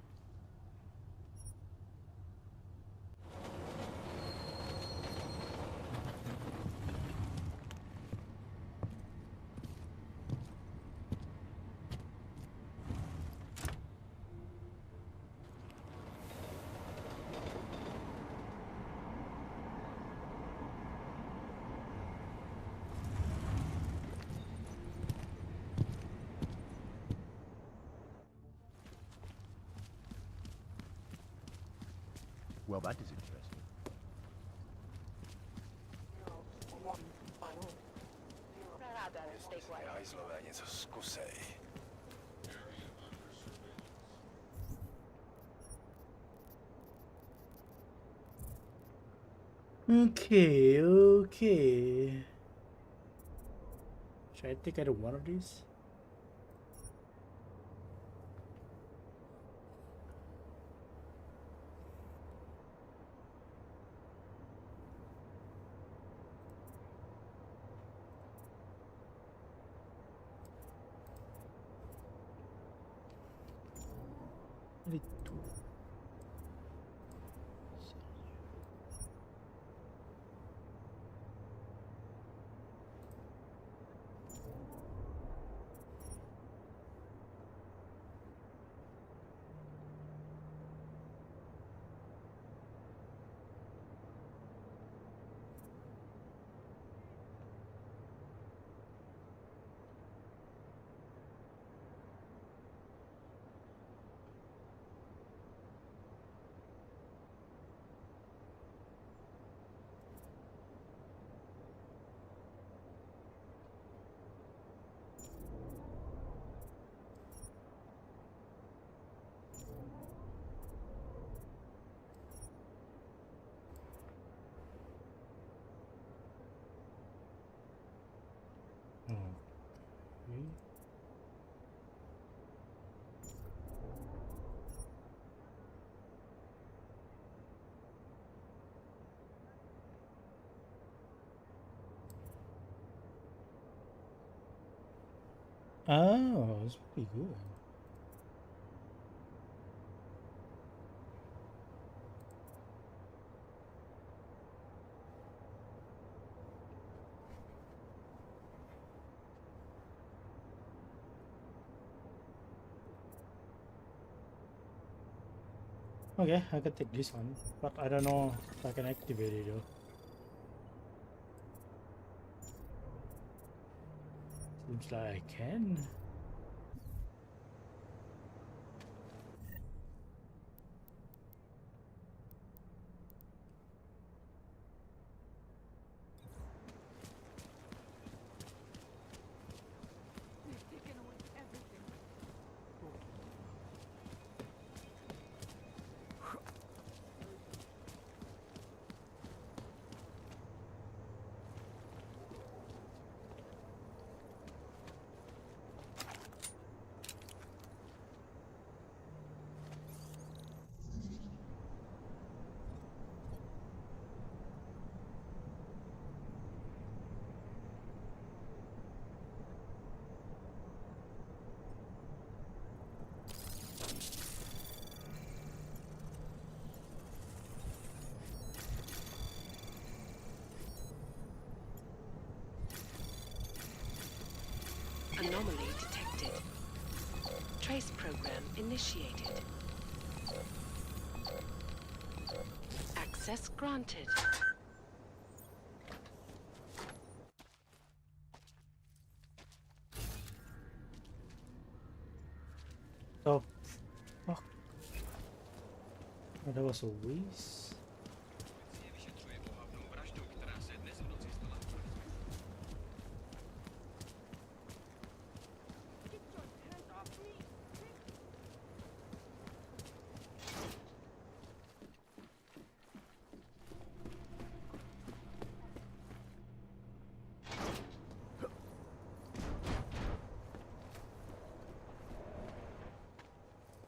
S14: Well, that is interesting.
S24: Hajzlové, něco zkusej.
S1: Okay, okay. Should I take either one of these? Only two. Oh, that's pretty good. Okay, I can take this one, but I don't know if I can activate it though. Seems like I can.
S15: They've taken away everything.
S20: Anomaly detected. Trace program initiated. Access granted.
S1: Oh, fuck. Oh, that was a waste.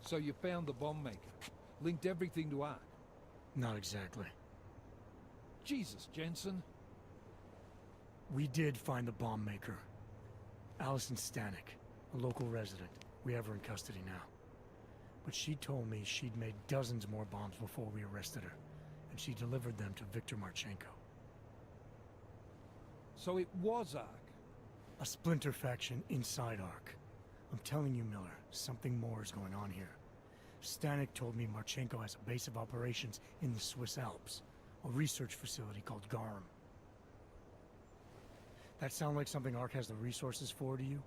S23: So you found the bomb maker. Linked everything to Ark.
S16: Not exactly.
S23: Jesus, Jensen.
S16: We did find the bomb maker. Allison Stanek, a local resident. We have her in custody now. But she told me she'd made dozens more bombs before we arrested her, and she delivered them to Viktor Marchenko.
S23: So it was Ark.
S16: A splinter faction inside Ark. I'm telling you, Miller, something more is going on here. Stanek told me Marchenko has a base of operations in the Swiss Alps, a research facility called Garm. That sound like something Ark has the resources for to you?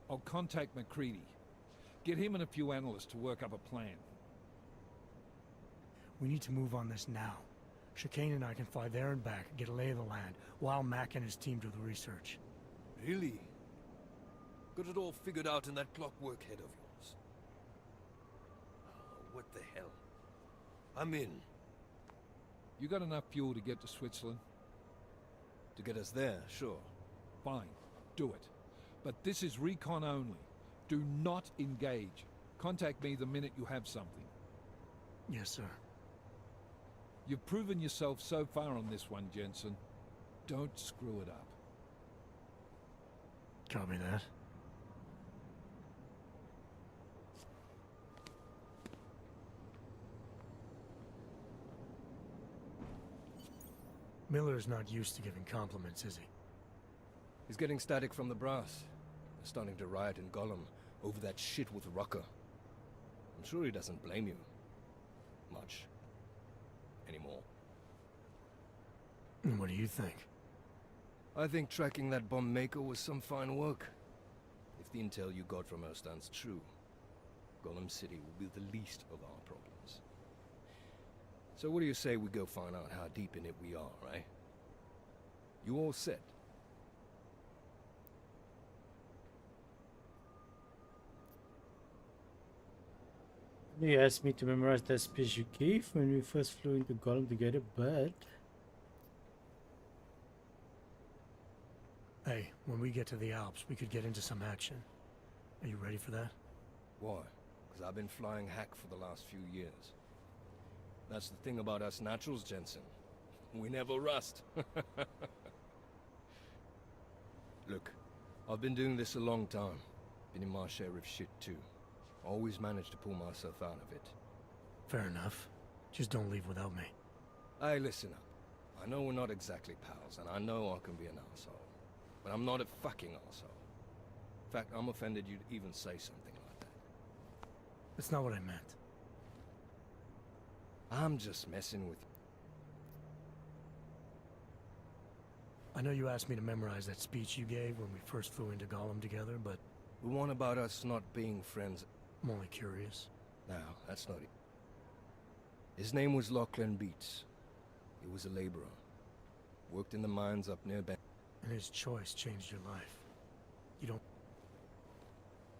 S23: I'll contact McCready. Get him and a few analysts to work up a plan.
S16: We need to move on this now. Chicane and I can fly there and back, get a lay of the land, while Mac and his team do the research.
S3: Really? Got it all figured out in that clockwork head of yours? Oh, what the hell? I'm in. You got enough fuel to get to Switzerland? To get us there, sure. Fine, do it. But this is recon only. Do not engage. Contact me the minute you have something.
S16: Yes, sir.
S3: You've proven yourself so far on this one, Jensen. Don't screw it up.
S16: Copy that. Miller's not used to giving compliments, is he?
S3: He's getting static from the brass. They're starting to riot in Gollum over that shit with Rucker. I'm sure he doesn't blame you. Much. Anymore.
S16: And what do you think?
S3: I think tracking that bomb maker was some fine work. If the intel you got from her stands true, Gollum City will be the least of our problems. So what do you say we go find out how deep in it we are, right? You all set?
S1: You asked me to memorize that speech you gave when we first flew into Gollum together, but...
S16: Hey, when we get to the Alps, we could get into some action. Are you ready for that?
S3: Why? Because I've been flying hack for the last few years. That's the thing about us naturals, Jensen. We never rust. Look, I've been doing this a long time. Been in my share of shit too. Always managed to pull myself out of it.
S16: Fair enough. Just don't leave without me.
S3: Hey, listen up. I know we're not exactly pals, and I know I can be an asshole. But I'm not a fucking asshole. In fact, I'm offended you'd even say something like that.
S16: That's not what I meant.
S3: I'm just messing with you.
S16: I know you asked me to memorize that speech you gave when we first flew into Gollum together, but...
S3: The one about us not being friends.
S16: I'm only curious.
S3: No, that's not it. His name was Lachlan Beats. He was a laborer. Worked in the mines up near Ben.
S16: And his choice changed your life. You don't...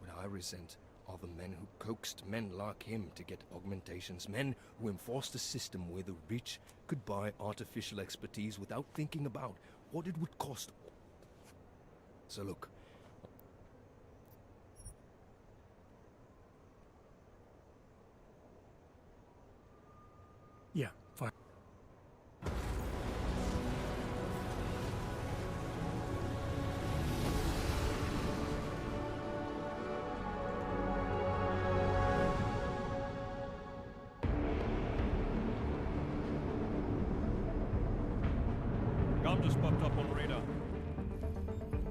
S3: What I resent are the men who coaxed men like him to get augmentations. Men who enforced a system where the rich could buy artificial expertise without thinking about what it would cost. So look.
S16: Yeah, fine.
S2: Gum just popped up on radar.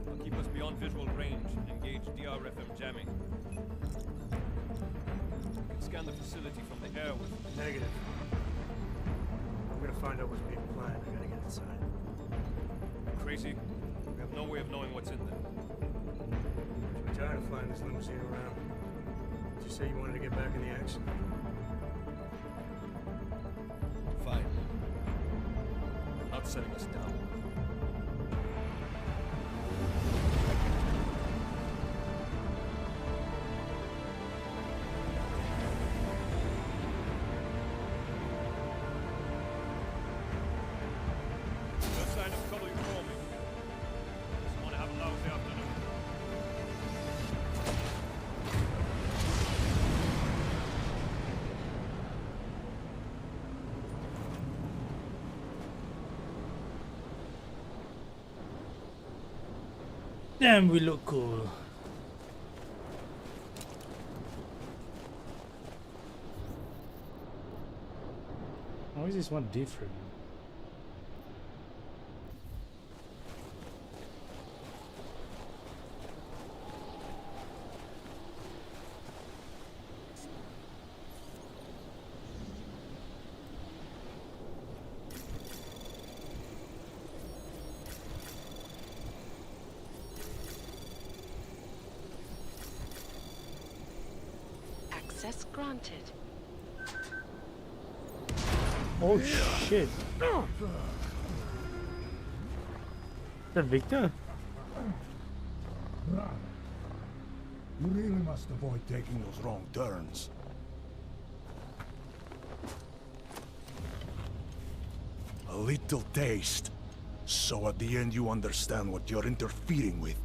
S2: I'll keep us beyond visual range and engage DRFM jamming. You can scan the facility from the air with...
S16: Negative. I'm gonna find out what's being planned. I gotta get inside.
S2: Crazy? We have no way of knowing what's in there.
S16: I'm tired of flying this limousine around. Did you say you wanted to get back in the action?
S3: Fine. I'm not setting us down.
S2: No sign of color you call me. Just want to have a lousy afternoon.
S1: Damn, we look cool. How is this one different?
S20: Access granted.
S1: Oh shit. Is that Victor?
S9: You really must avoid taking those wrong turns. A little taste, so at the end you understand what you're interfering with.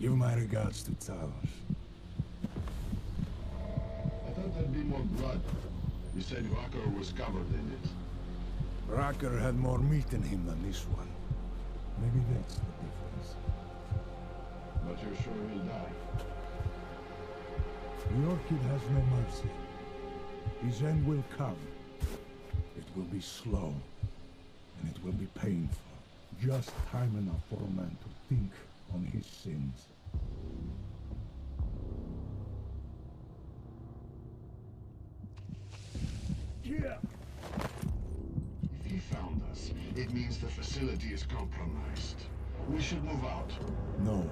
S9: Give my regards to Talos.
S17: I thought there'd be more blood. You said Rocker was covered in it.
S9: Rocker had more meat in him than this one. Maybe that's the difference.
S17: But you're sure he'll die?
S9: The Orchid has no mercy. His end will come. It will be slow, and it will be painful. Just time enough for a man to think on his sins. Yeah.
S17: If he found us, it means the facility is compromised. We should move out.
S9: No.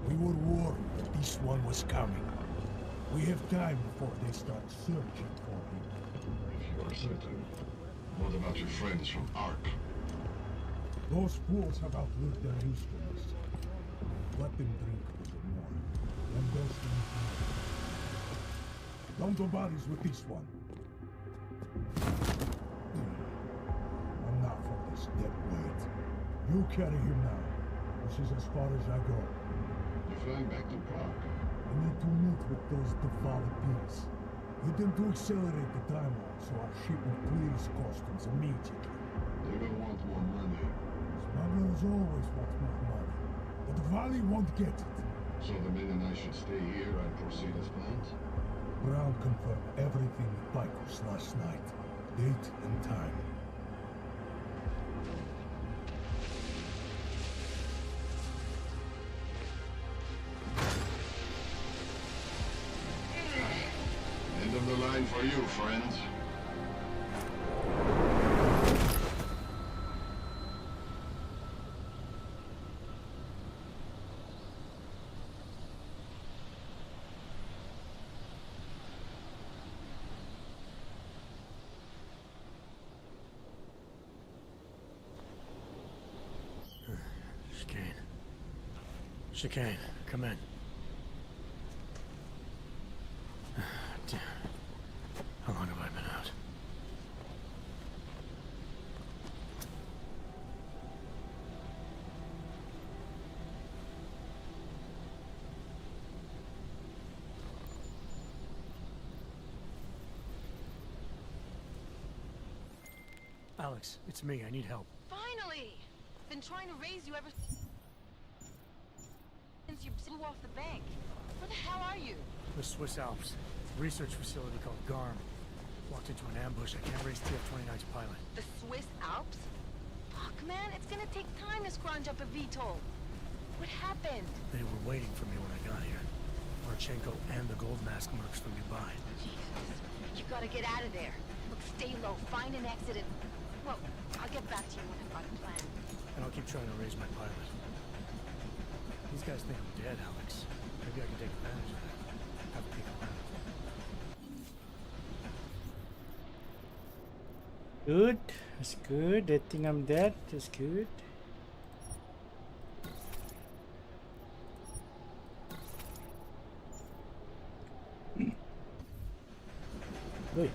S9: We were warned that this one was coming. We have time before they start searching for him.
S17: If you are certain. What about your friends from Ark?
S9: Those fools have outlived their usefulness. Let them drink a little more. Then those things more. Don't do bodies with this one. Enough of this dead weight. You carry him now. This is as far as I go.
S17: You're flying back to Prague.
S9: I need to meet with those devoured beasts. Get them to accelerate the timeline so our shipment clears customs immediately.
S17: They're gonna want more money.
S9: Smugglers always want more money, but the Valley won't get it.
S17: So the men and I should stay here and proceed as planned?
S9: Brown confirmed everything with Picos last night. Date and time.
S17: End of the line for you, friend.
S16: Chicane, come in. Damn. How long have I been out? Alex, it's me. I need help.
S15: Finally! Been trying to raise you ever since you blew off the bank. Where the hell are you?
S16: The Swiss Alps. Research facility called GARM. Walked into an ambush. I can't raise TF-29's pilot.
S15: The Swiss Alps? Fuck, man, it's gonna take time to scrounge up a VTOL. What happened?
S16: They were waiting for me when I got here. Marchenko and the Gold Mask mercs were nearby.
S15: Jesus. You gotta get out of there. Look, stay low, find an exit and... Well, I'll get back to you when I've got a plan.
S16: And I'll keep trying to raise my pilot. These guys think I'm dead, Alex. Maybe I can take advantage of that. Have a peek around.
S1: Good. That's good. They think I'm dead. That's good. Wait.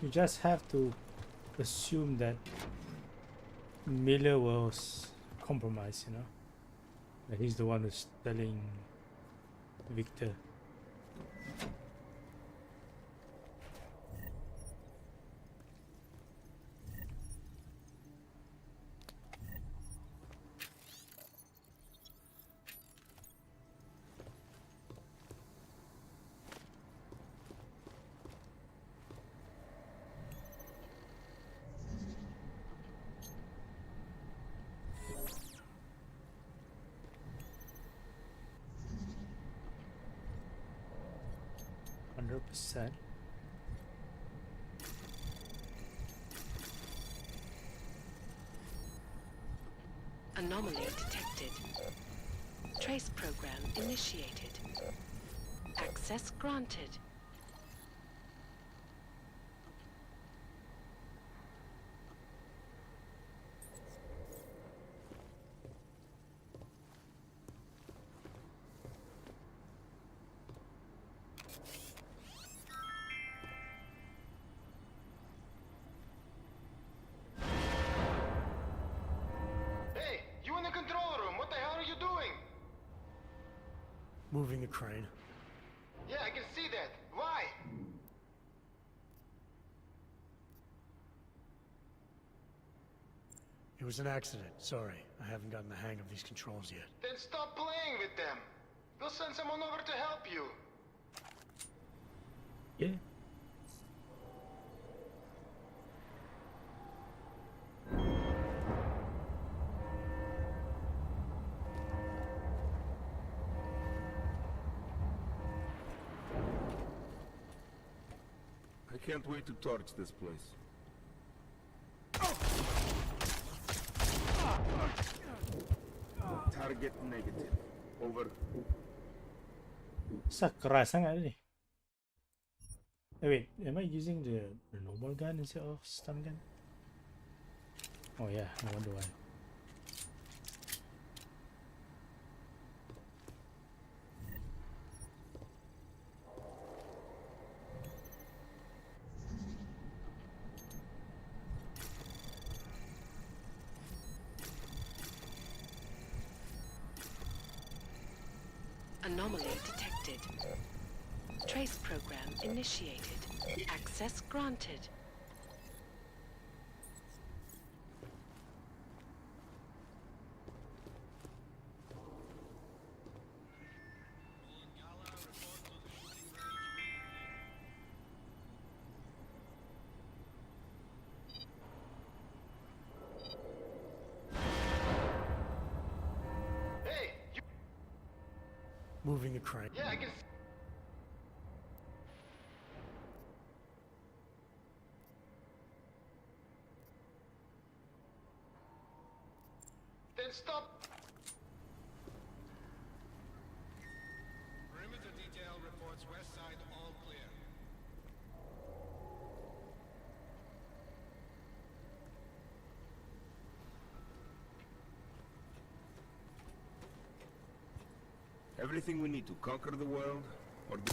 S1: You just have to assume that Miller was compromised, you know? That he's the one who's telling Victor. 100%.
S20: Anomaly detected. Trace program initiated. Access granted.
S7: Hey, you in the control room. What the hell are you doing?
S16: Moving the crane.
S7: Yeah, I can see that. Why?
S16: It was an accident. Sorry, I haven't gotten the hang of these controls yet.
S7: Then stop playing with them. We'll send someone over to help you.
S1: Yeah.
S11: I can't wait to torch this place. Target negative. Over.
S1: Keras sangat ni. Wait, am I using the normal gun instead of stun gun? Oh yeah, no wonder why.
S20: Anomaly detected. Trace program initiated. Access granted.
S7: Hey, you...
S16: Moving the crane.
S7: Yeah, I can... Then stop.
S19: Perimeter detail reports west side all clear.
S11: Everything we need to conquer the world, or the...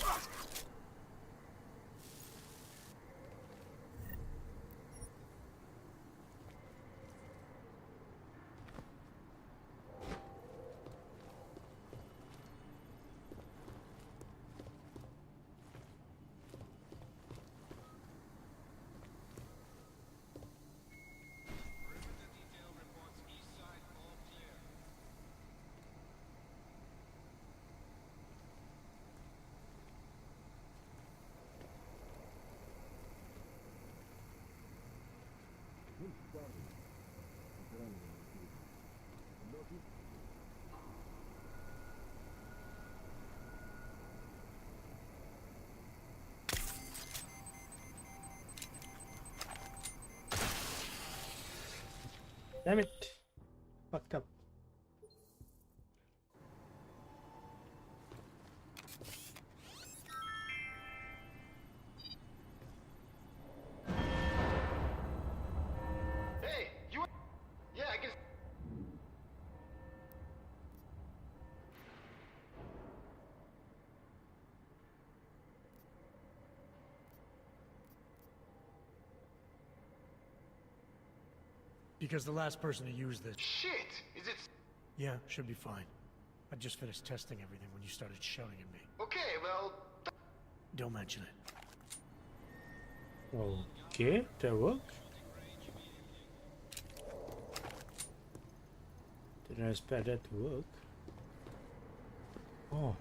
S19: Perimeter detail reports east side all clear.
S1: Damn it! Fucked up.
S7: Hey, you... Yeah, I can...
S16: Because the last person to use this...
S7: Shit! Is it...
S16: Yeah, should be fine. I just finished testing everything when you started shouting at me.
S7: Okay, well...
S16: Don't mention it.
S1: Okay, that work. Didn't expect that to work. Oh.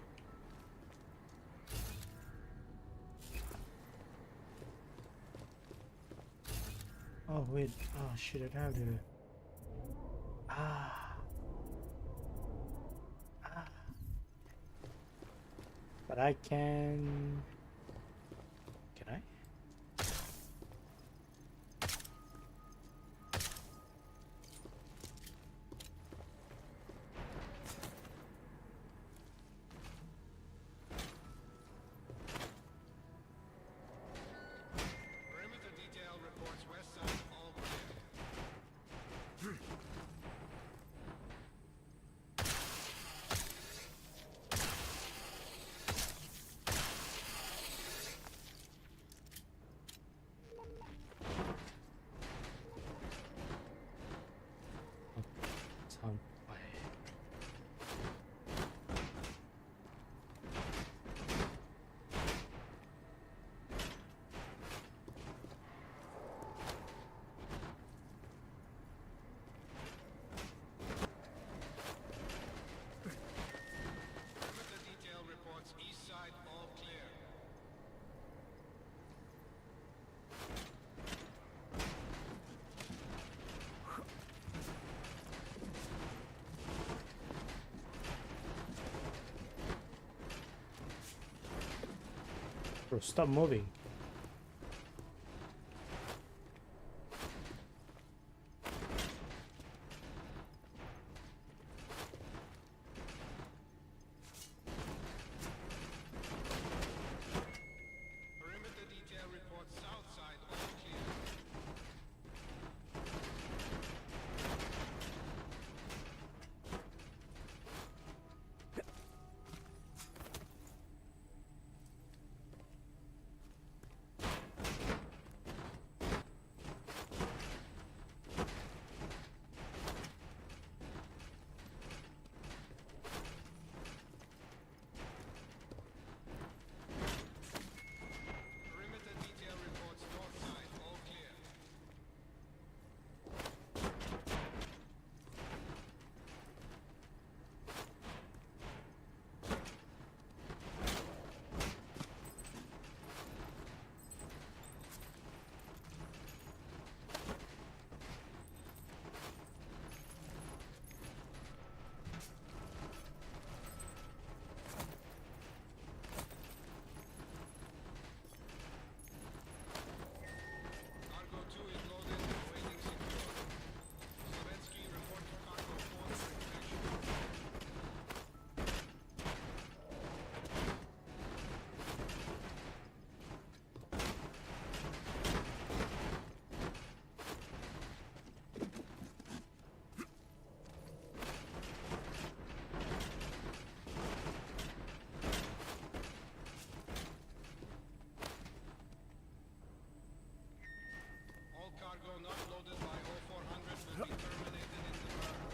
S1: Oh wait, oh shit, I have to... But I can... Bro, stop moving.
S4: Perimeter detail reports south side, all clear. Perimeter detail reports north side, all clear. Cargo 2 is loaded and waiting secure. Slovensky, report to Cargo 4 for inspection. All cargo not loaded by 0400 will be terminated in the berth.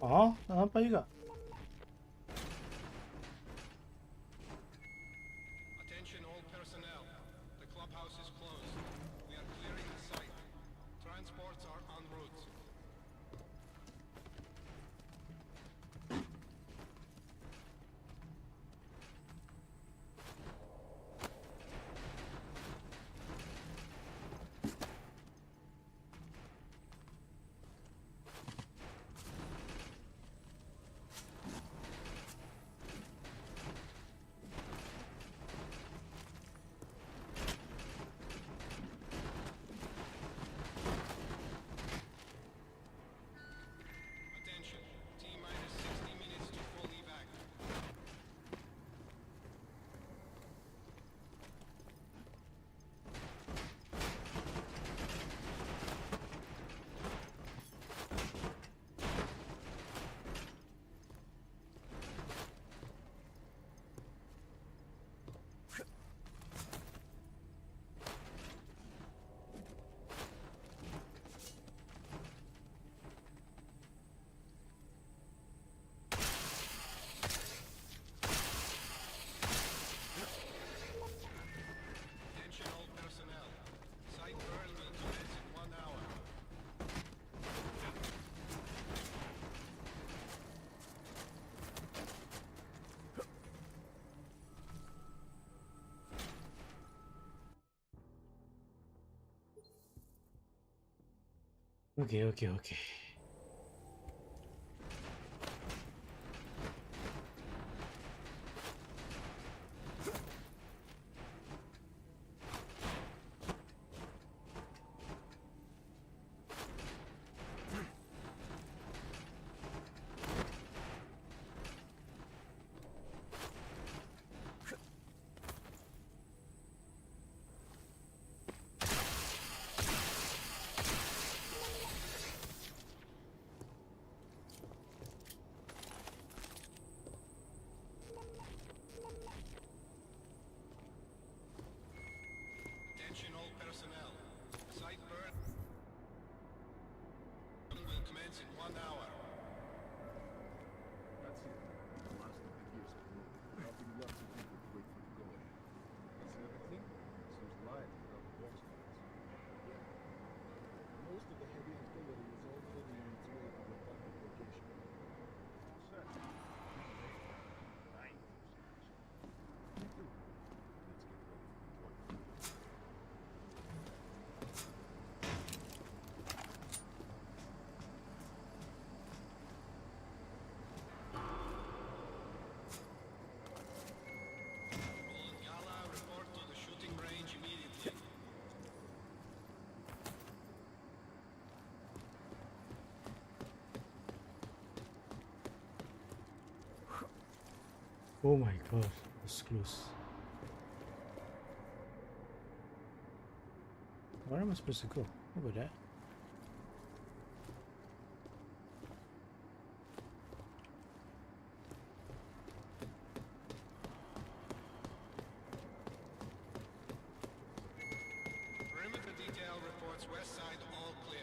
S1: Ah, apa juga?
S4: Attention all personnel. The clubhouse is closed. We are clearing the site. Transports are en route. Attention. T-minus 60 minutes to full evac. Attention all personnel. Site burn will commence in 1 hour.
S1: Okay. Oh my god, it's close. Where am I supposed to go? Over there.
S4: Perimeter detail reports west side all clear.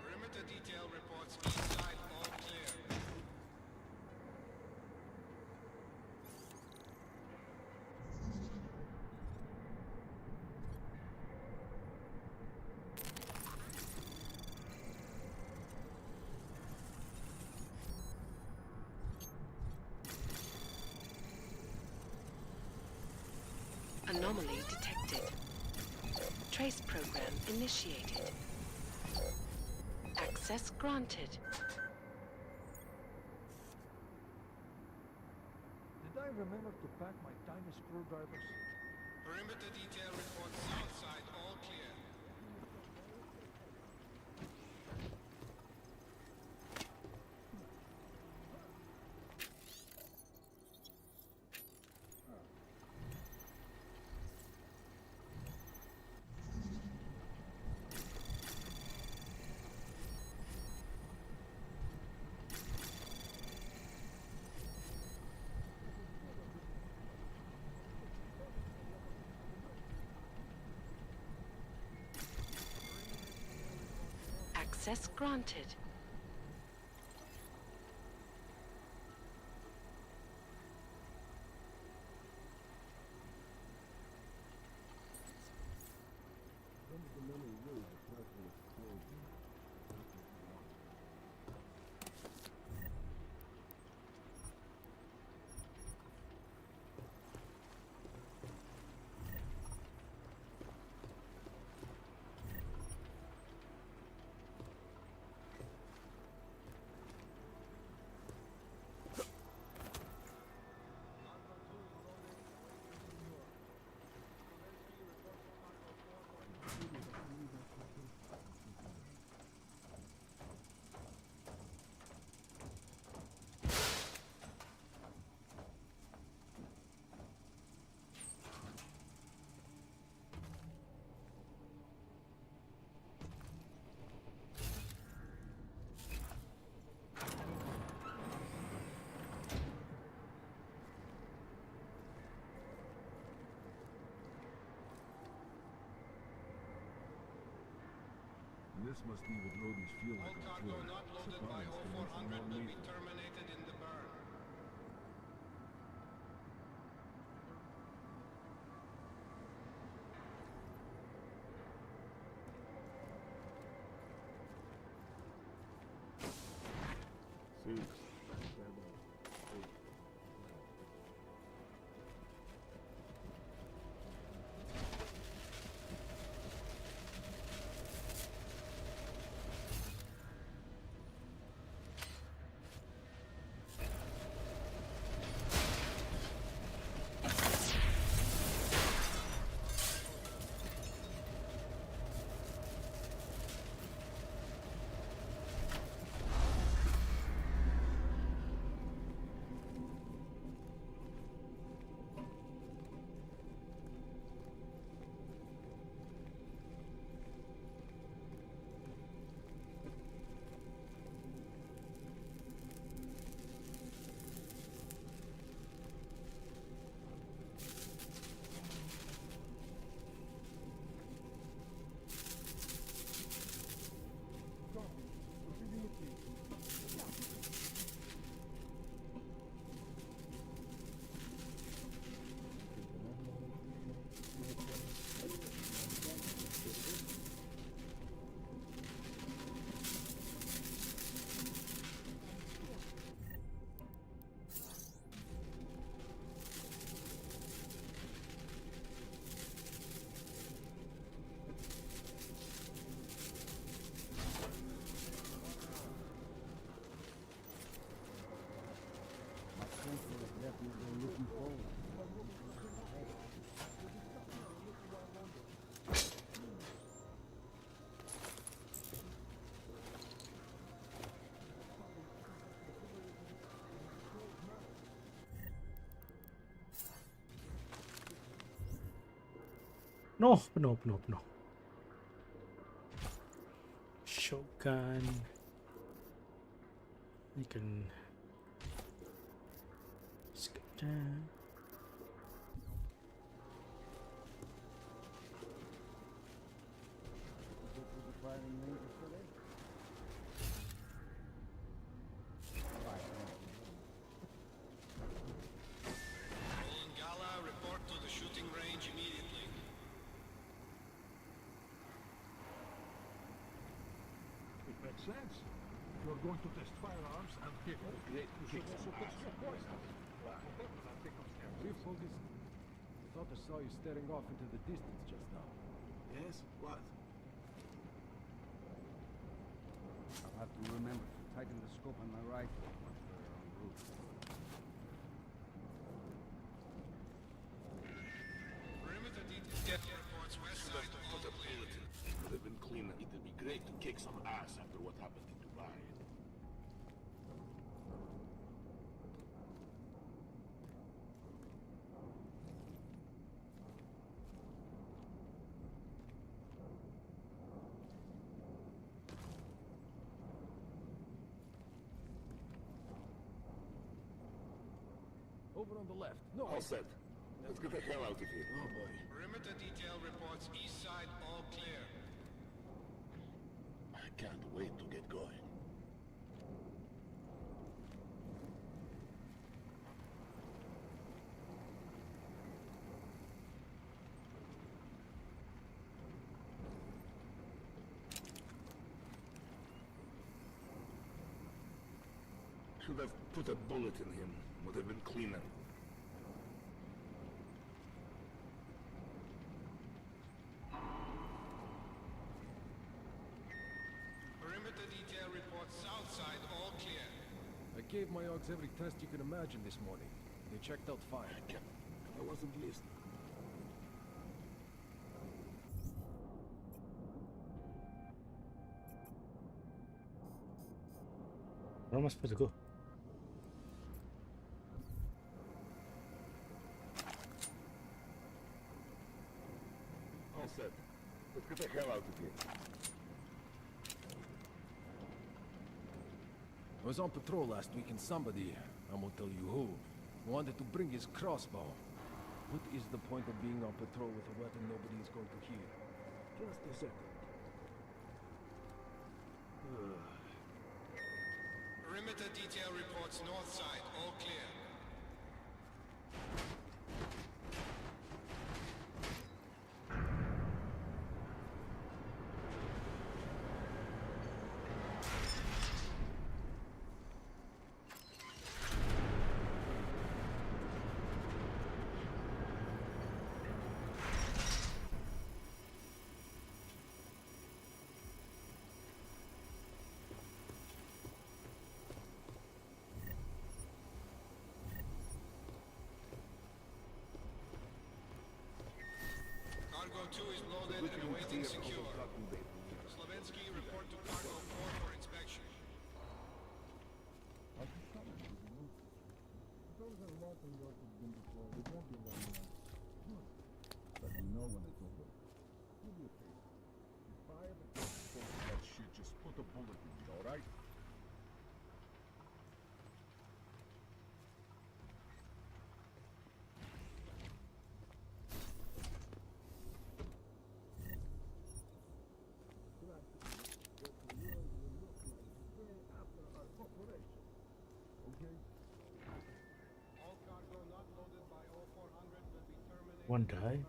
S4: Perimeter detail reports east side all clear.
S20: Anomaly detected. Trace program initiated. Access granted.
S14: Did I remember to pack my tiny screwdrivers?
S4: Perimeter detail reports south side all clear.
S20: Access granted.
S9: This must be what roadies feel
S4: All
S9: like on
S4: cargo
S9: tour.
S4: not loaded by
S9: Supplies coming from
S4: 0400 will be
S9: Malaysia.
S4: terminated in the burn.
S1: No, no, no, no. Shotgun. You can skip down.
S4: Gala, report to the shooting range immediately.
S9: It makes sense. You're going to test firearms and kick. Great. You should also test your poison.
S12: Chief, hold this. I thought I saw you staring off into the distance just now.
S9: Yes? What?
S18: I'll have to remember to tighten the scope on my rifle once we're en route.
S4: Perimeter detail reports west side all clear.
S9: Would have been cleaner. It'd be great to kick some ass after what happened in Dubai.
S12: Over on the left. No,
S9: All set. Let's get the hell out of here. Oh boy.
S4: Perimeter detail reports east side all clear.
S9: I can't wait to get going. Should have put a bullet in him. Would have been cleaner.
S4: Perimeter detail reports south side all clear.
S12: I gave my Augs every test you can imagine this morning. They checked out fine.
S9: I wasn't listening.
S1: Where am I supposed to go?
S9: All set. Let's get the hell out of here.
S12: I was on patrol last week and somebody, I won't tell you who, wanted to bring his crossbow. What is the point of being on patrol with a weapon nobody is going to hear?
S9: Just a second.
S4: Perimeter detail reports north side all clear. Cargo 2 is loaded and awaiting secure. Slovensky, report to Cargo 4 for inspection.
S9: But you know when it's over. Do me a favor. If I ever get close to that shit, just put a bullet in me, alright?
S4: All cargo not loaded by 0400 will be terminated.
S1: One die.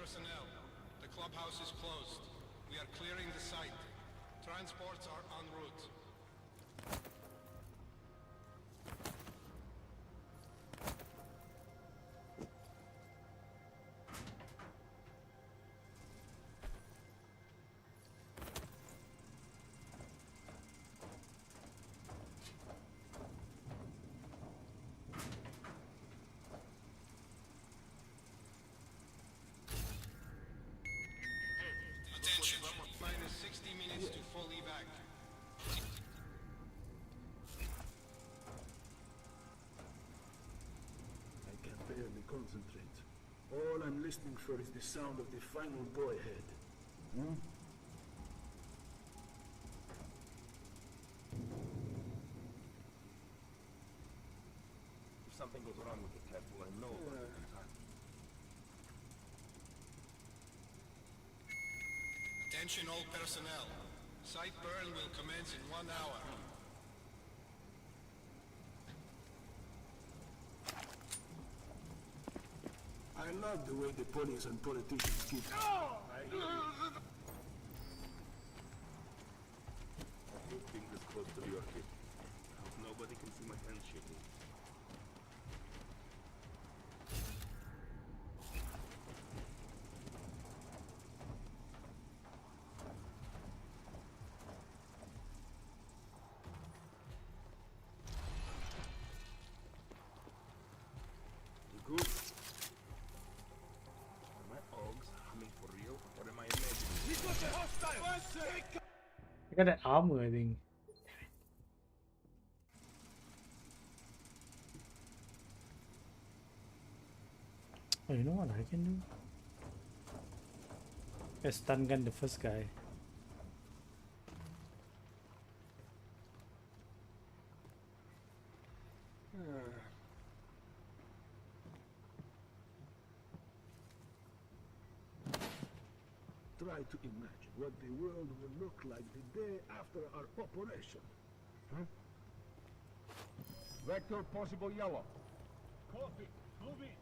S4: personnel. The clubhouse is closed. We are clearing the site. Transports are en route. Attention, minus 60 minutes to full evac.
S6: I can barely concentrate. All I'm listening for is the sound of the final boy head. Hmm?
S12: If something goes wrong with the test, will I know about it in time?
S4: Attention all personnel. Site burn will commence in 1 hour.
S6: I love the way the police and politicians keep...
S12: I keep fingers close to your hip. Hope nobody can see my hands shaking. You good? Are my Ogs humming for real, or am I imagining?
S6: We got a hostile!
S1: I got that armor, I think. Oh, you know what I can do? I stun gun the first guy.
S6: Try to imagine what the world will look like the day after our operation. Huh?
S7: Vector possible yellow.
S6: Copy. Move in.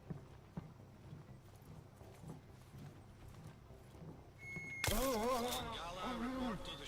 S4: Gala, report to the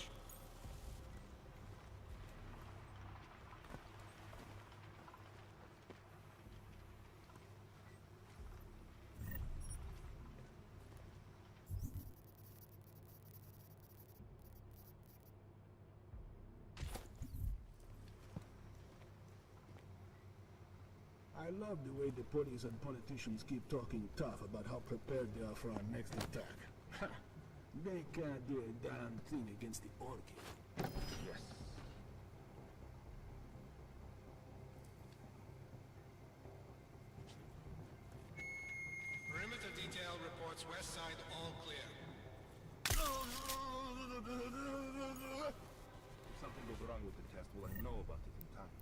S6: I love the way the police and politicians keep talking tough about how prepared they are for our next attack. Ha! They can't do a damn thing against the orchid.
S12: Yes.
S4: perimeter detail reports west side all clear.
S12: If something goes wrong with the test, will I know about it in time?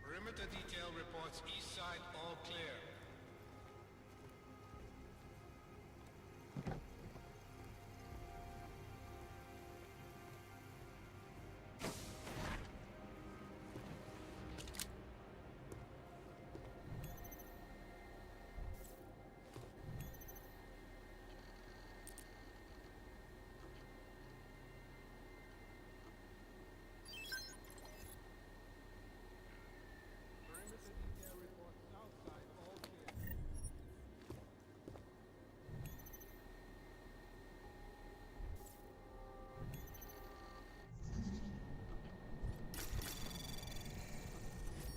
S4: Perimeter detail reports east side all clear.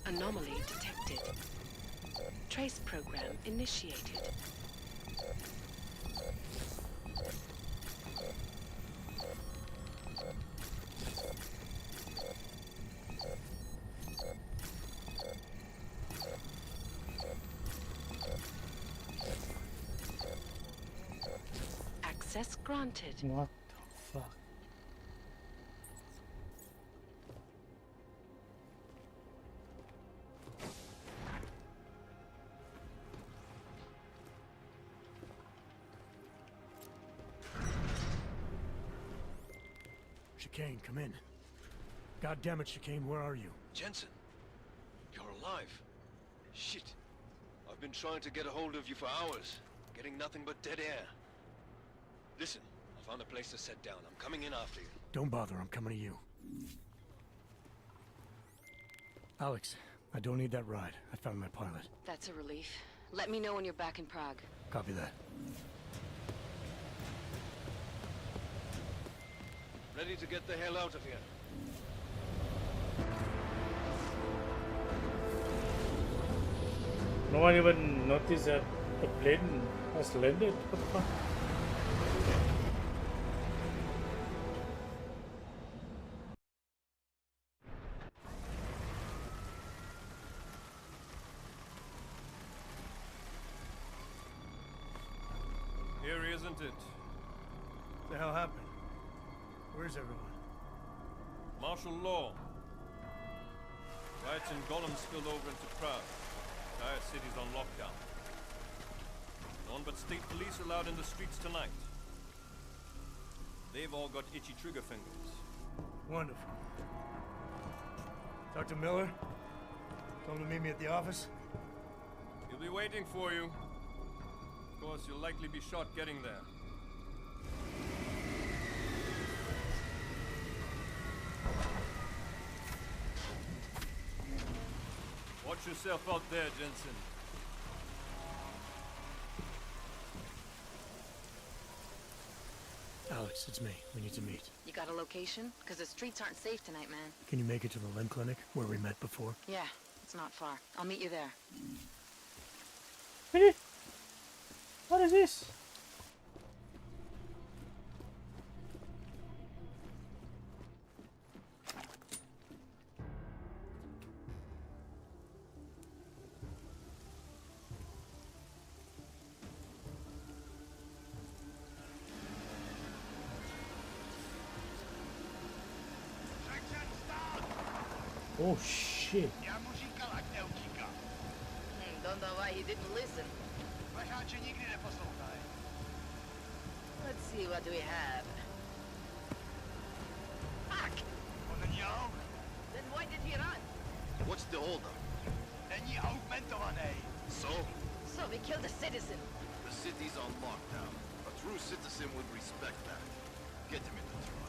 S20: Anomaly detected. Trace program initiated. Access granted.
S1: What the fuck?
S16: Chicane, come in. God damn it, Chicane, where are you?
S3: Jensen, you're alive. Shit. I've been trying to get a hold of you for hours, getting nothing but dead air. Listen, I found a place to set down. I'm coming in after you.
S16: Don't bother, I'm coming to you. Alex, I don't need that ride. I found my pilot.
S20: That's a relief. Let me know when you're back in Prague.
S16: Copy that.
S3: Ready to get the hell out of here.
S1: No one even noticed that the plane has landed. What the fuck?
S2: Here, isn't it?
S16: What the hell happened? Where's everyone?
S2: Martial law. Riots in Gollum spilled over into Prague. The entire city's on lockdown. No one but state police allowed in the streets tonight. They've all got itchy trigger fingers.
S16: Wonderful. Dr. Miller? Told him to meet me at the office?
S2: He'll be waiting for you. Of course, you'll likely be shot getting there. Watch yourself out there, Jensen.
S16: Alex, it's me. We need to meet.
S20: You got a location? Because the streets aren't safe tonight, man.
S16: Can you make it to the limb clinic, where we met before?
S20: Yeah, it's not far. I'll meet you there.
S1: Really? What is this? Oh shit.
S20: Don't know why he didn't listen. Let's see what we have. Fuck! Then why did he run?
S3: What's the holdup? So?
S20: So we killed a citizen.
S3: The city's on lockdown. A true citizen would respect that. Get him in the truck.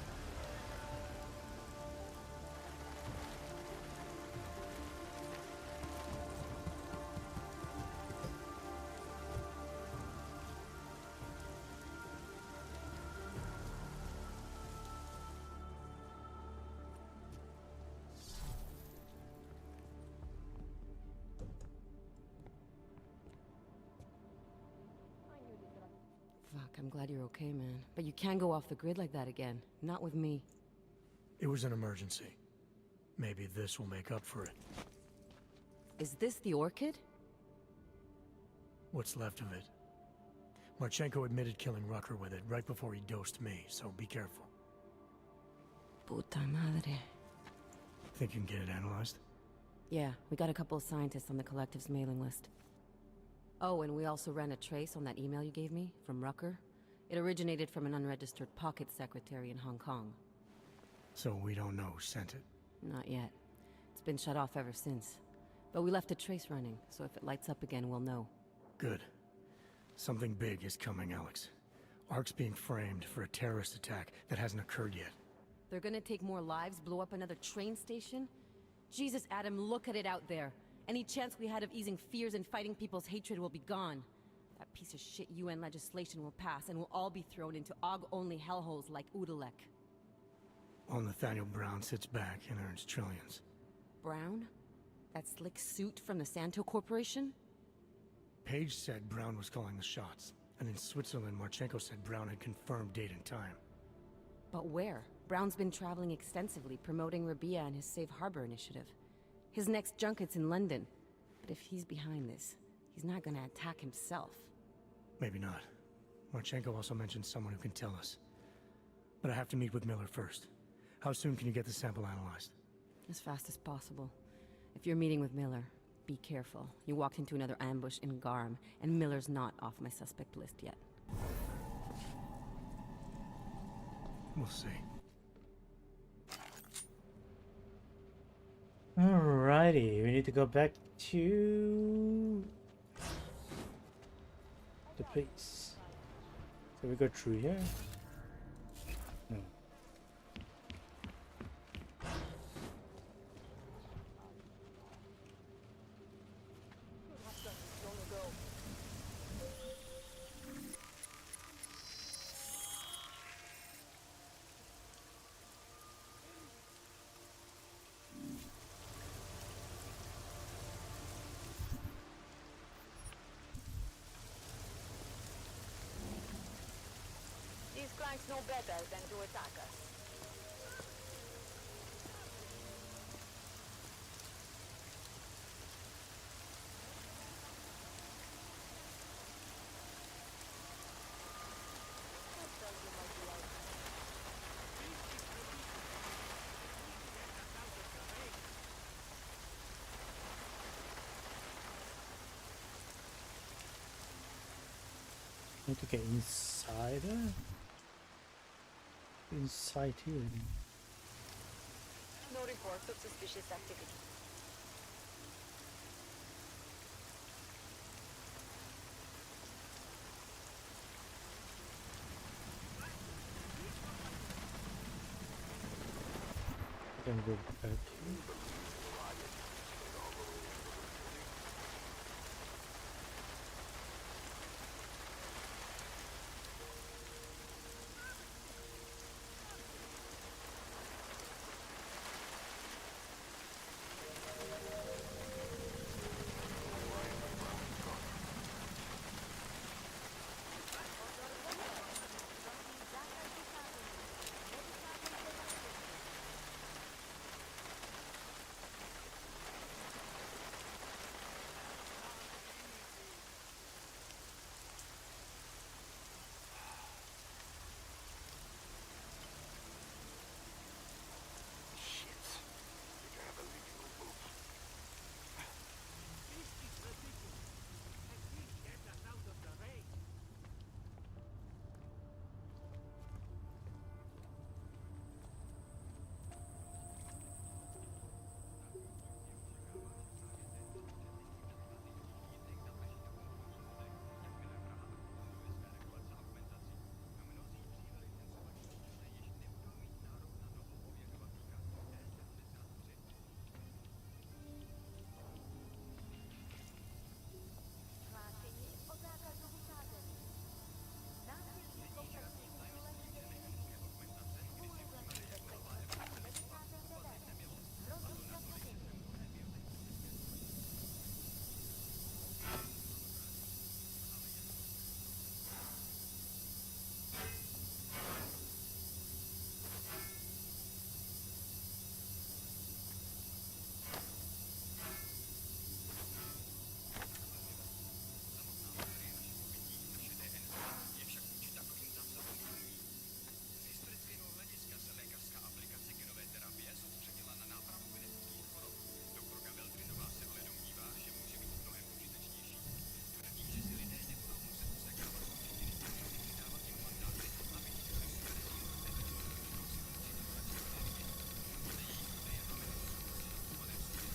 S20: Fuck, I'm glad you're okay, man. But you can't go off the grid like that again. Not with me.
S16: It was an emergency. Maybe this will make up for it.
S20: Is this the orchid?
S16: What's left of it. Marchenko admitted killing Rucker with it right before he dosed me, so be careful.
S20: Puta madre.
S16: Think you can get it analyzed?
S20: Yeah, we got a couple of scientists on the collective's mailing list. Oh, and we also ran a trace on that email you gave me, from Rucker. It originated from an unregistered pocket secretary in Hong Kong.
S16: So we don't know who sent it?
S20: Not yet. It's been shut off ever since. But we left a trace running, so if it lights up again, we'll know.
S16: Good. Something big is coming, Alex. Ark's being framed for a terrorist attack that hasn't occurred yet.
S20: They're gonna take more lives, blow up another train station? Jesus, Adam, look at it out there. Any chance we had of easing fears and fighting people's hatred will be gone. That piece of shit UN legislation will pass, and we'll all be thrown into AUG-only hellholes like Udalek.
S16: While Nathaniel Brown sits back and earns trillions.
S20: Brown? That slick suit from the Santo Corporation?
S16: Page said Brown was calling the shots. And in Switzerland, Marchenko said Brown had confirmed date and time.
S20: But where? Brown's been traveling extensively, promoting Rabia and his Safe Harbor initiative. His next junket's in London. But if he's behind this, he's not gonna attack himself.
S16: Maybe not. Marchenko also mentioned someone who can tell us. But I have to meet with Miller first. How soon can you get the sample analyzed?
S20: As fast as possible. If you're meeting with Miller, be careful. You walked into another ambush in Garm, and Miller's not off my suspect list yet.
S16: We'll see.
S1: Alrighty, we need to go back to the place. So we go through here? No.
S24: These cranks know better than to attack us.
S1: Need to get inside there? Inside here.
S24: No reports of suspicious activity.
S1: Then go back here.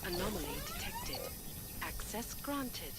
S8: Anomaly detected. Access granted.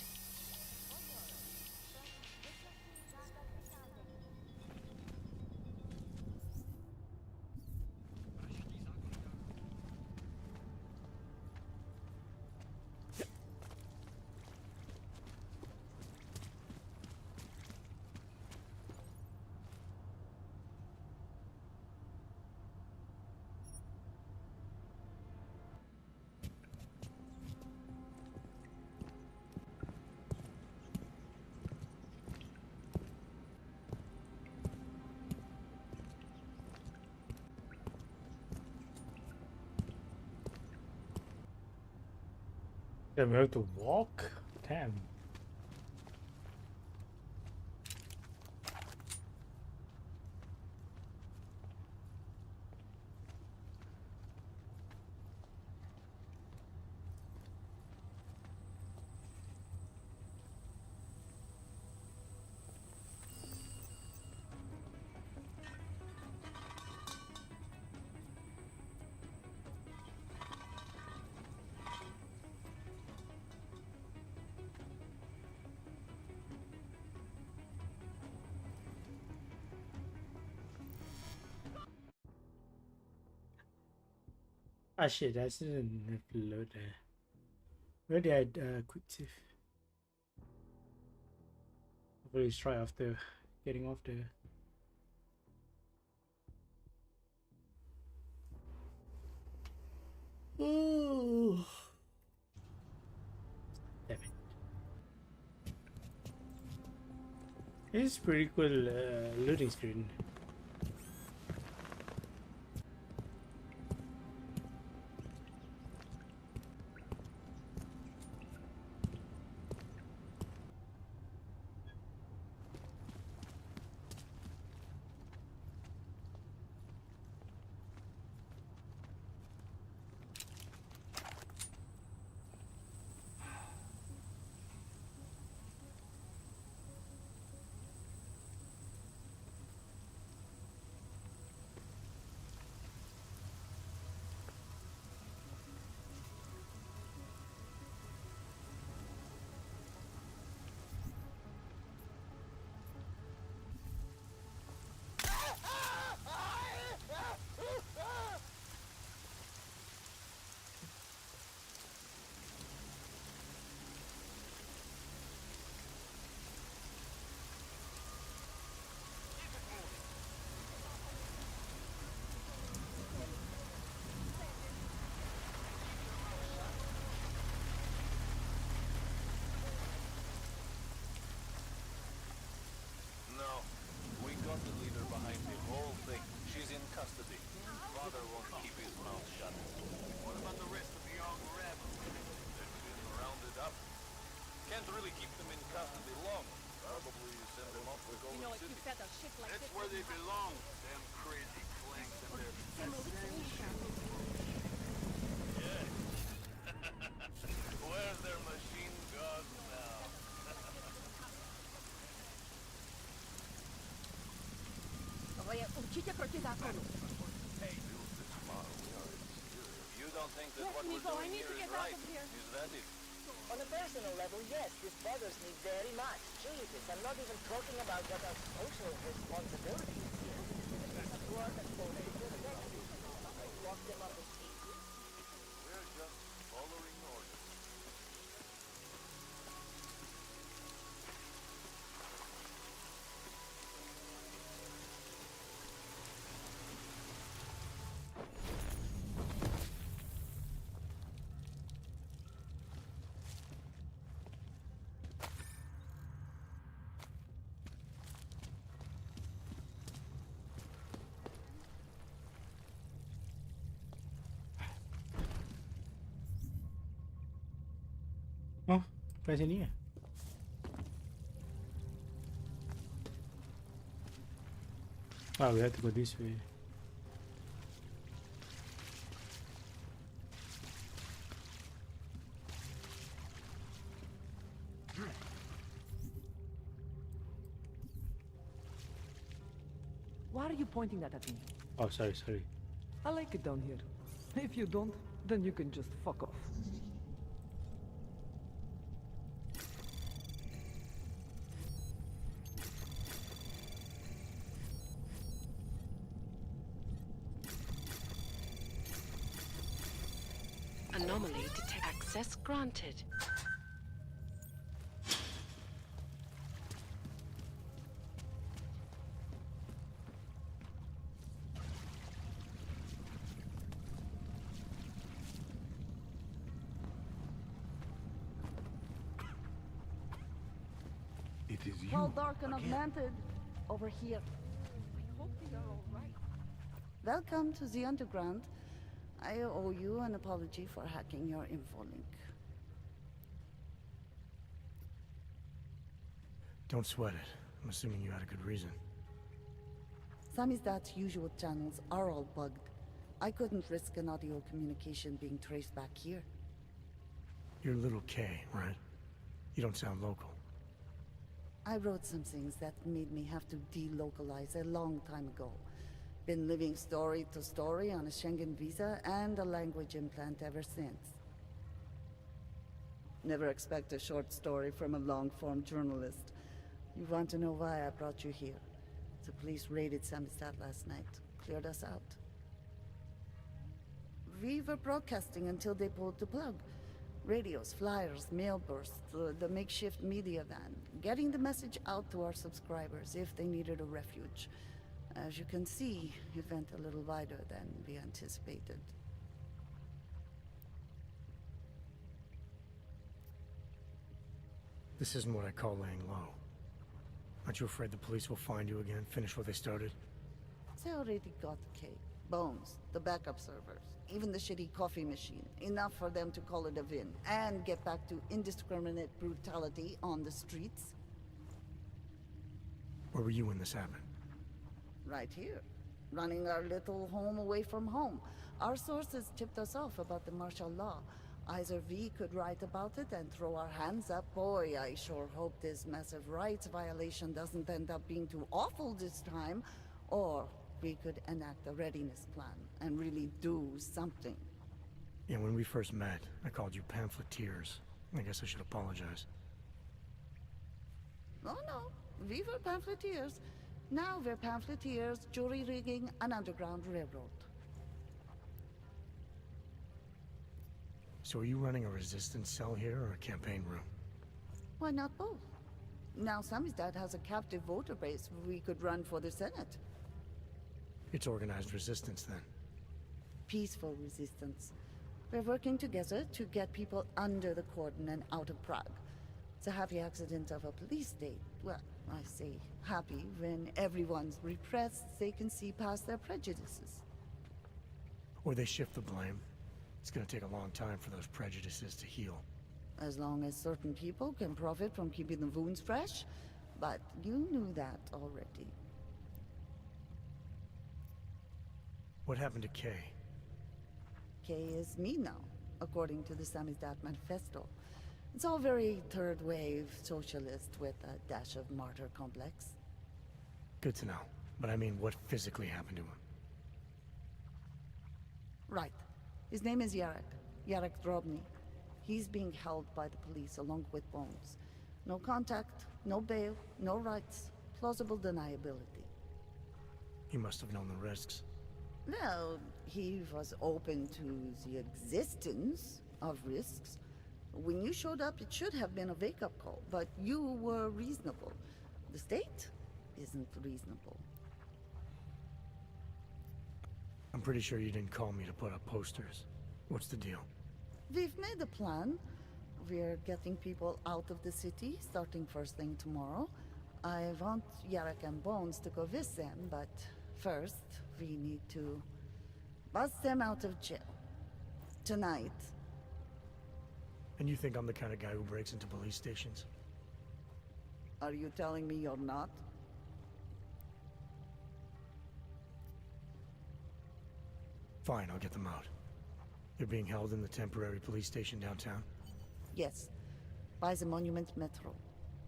S1: Yeah, we have to walk? Damn. Ah shit, I didn't load there. Where did I quick save? Hopefully it's try after getting off there. Oh. Damn it. It's pretty cool loading screen.
S10: No, we got the leader behind the whole thing. She's in custody. Father won't keep his mouth shut. What about the rest of the young rebels? They've been rounded up. Can't really keep them in custody long. Probably send them off to Golden City.
S7: That's where they belong. Them crazy clanks and their...
S10: Yeah. Where's their machine guns now? You don't think that what we're doing here is right? Is that it?
S24: On a personal level, yes, this bothers me very much. Jesus, I'm not even talking about what our social responsibility is here. Work and I lock them up as easy.
S10: We're just following orders.
S1: Oh, sampai sini ya? Ah, we have to go this way.
S13: Why are you pointing that at me?
S1: Oh, sorry.
S13: I like it down here. If you don't, then you can just fuck off.
S8: Anomaly detect. Access granted.
S9: It is you.
S21: Well, dark and
S9: again.
S21: augmented. Over here.
S15: I hope they are all right.
S21: Welcome to the Underground. I owe you an apology for hacking your info link.
S16: Don't sweat it. I'm assuming you had a good reason.
S21: Samizdat's usual channels are all bugged. I couldn't risk an audio communication being traced back here.
S16: You're Little K, right? You don't sound local.
S21: I wrote some things that made me have to delocalize a long time ago. Been living story to story on a Schengen visa and a language implant ever since. Never expect a short story from a long-form journalist. You want to know why I brought you here? The police raided Samizdat last night. Cleared us out. We were broadcasting until they pulled the plug. Radios, flyers, mail bursts, the makeshift media van. Getting the message out to our subscribers if they needed a refuge. As you can see, it went a little wider than we anticipated.
S16: This isn't what I call laying low. Aren't you afraid the police will find you again, finish what they started?
S21: They already got K. Bones, the backup servers, even the shitty coffee machine. Enough for them to call it a win, and get back to indiscriminate brutality on the streets.
S16: Where were you when this happened?
S21: Right here. Running our little home away from home. Our sources tipped us off about the martial law. Either we could write about it and throw our hands up. Boy, I sure hope this massive rights violation doesn't end up being too awful this time. Or we could enact a readiness plan and really do something.
S16: Yeah, when we first met, I called you pamphleteers. I guess I should apologize.
S21: Oh no, we were pamphleteers. Now we're pamphleteers, jury rigging an underground railroad.
S16: So are you running a resistance cell here or a campaign room?
S21: Why not both? Now Samizdat has a captive voter base we could run for the Senate.
S16: It's organized resistance then.
S21: Peaceful resistance. We're working together to get people under the cordon and out of Prague. It's a happy accident of a police state. Well, I say happy when everyone's repressed, they can see past their prejudices.
S16: Or they shift the blame. It's gonna take a long time for those prejudices to heal.
S21: As long as certain people can profit from keeping the wounds fresh. But you knew that already.
S16: What happened to Kay?
S21: Kay is me now, according to the Samizdat Manifesto. It's all very third-wave socialist with a dash of martyr complex.
S16: Good to know. But I mean, what physically happened to him?
S21: Right. His name is Yarek Drobny. He's being held by the police along with Bones. No contact, no bail, no rights, plausible deniability.
S16: He must have known the risks.
S21: Well, he was open to the existence of risks. When you showed up, it should have been a wake-up call, but you were reasonable. The state isn't reasonable.
S16: I'm pretty sure you didn't call me to put up posters. What's the deal?
S21: We've made a plan. We're getting people out of the city, starting first thing tomorrow. I want Yarek and Bones to go with them, but first, we need to bust them out of jail. Tonight.
S16: And you think I'm the kind of guy who breaks into police stations?
S21: Are you telling me you're not?
S16: Fine, I'll get them out. They're being held in the temporary police station downtown?
S21: Yes. By the Monument Metro.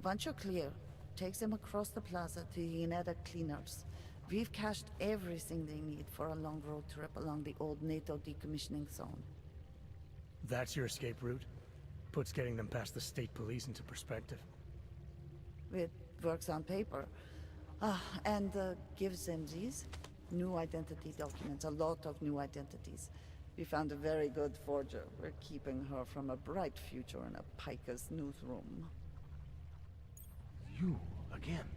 S21: Once you're clear, takes them across the plaza to the Uneda cleaners. We've cached everything they need for a long road trip along the old NATO decommissioning zone.
S16: That's your escape route? Puts getting them past the state police into perspective.
S21: It works on paper. And gives them these new identity documents, a lot of new identities. We found a very good forger. We're keeping her from a bright future in a piker's newsroom.
S12: You, again?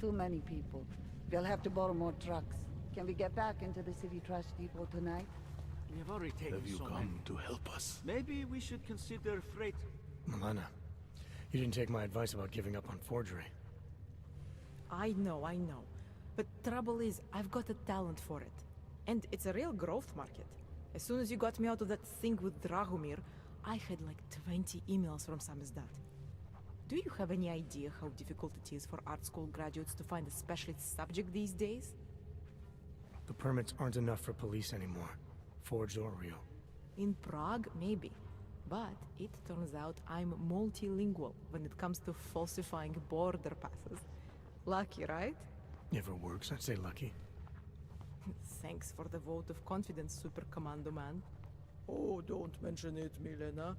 S21: Too many people. We'll have to borrow more trucks. Can we get back into the city trash depot tonight?
S14: We have already taken
S12: Have you
S14: so
S12: come
S14: many.
S12: to help us?
S14: Maybe we should consider freight.
S16: Milena, you didn't take my advice about giving up on forgery.
S5: I know. But trouble is, I've got a talent for it. And it's a real growth market. As soon as you got me out of that thing with Dragomir, I had like 20 emails from Samizdat. Do you have any idea how difficult it is for art school graduates to find a specialist subject these days?
S16: The permits aren't enough for police anymore, forged or real.
S5: In Prague, maybe. But it turns out I'm multilingual when it comes to falsifying border passes. Lucky, right?
S16: If it works, I'd say lucky.
S5: Thanks for the vote of confidence, Super Commando Man. Oh, don't mention it, Milena.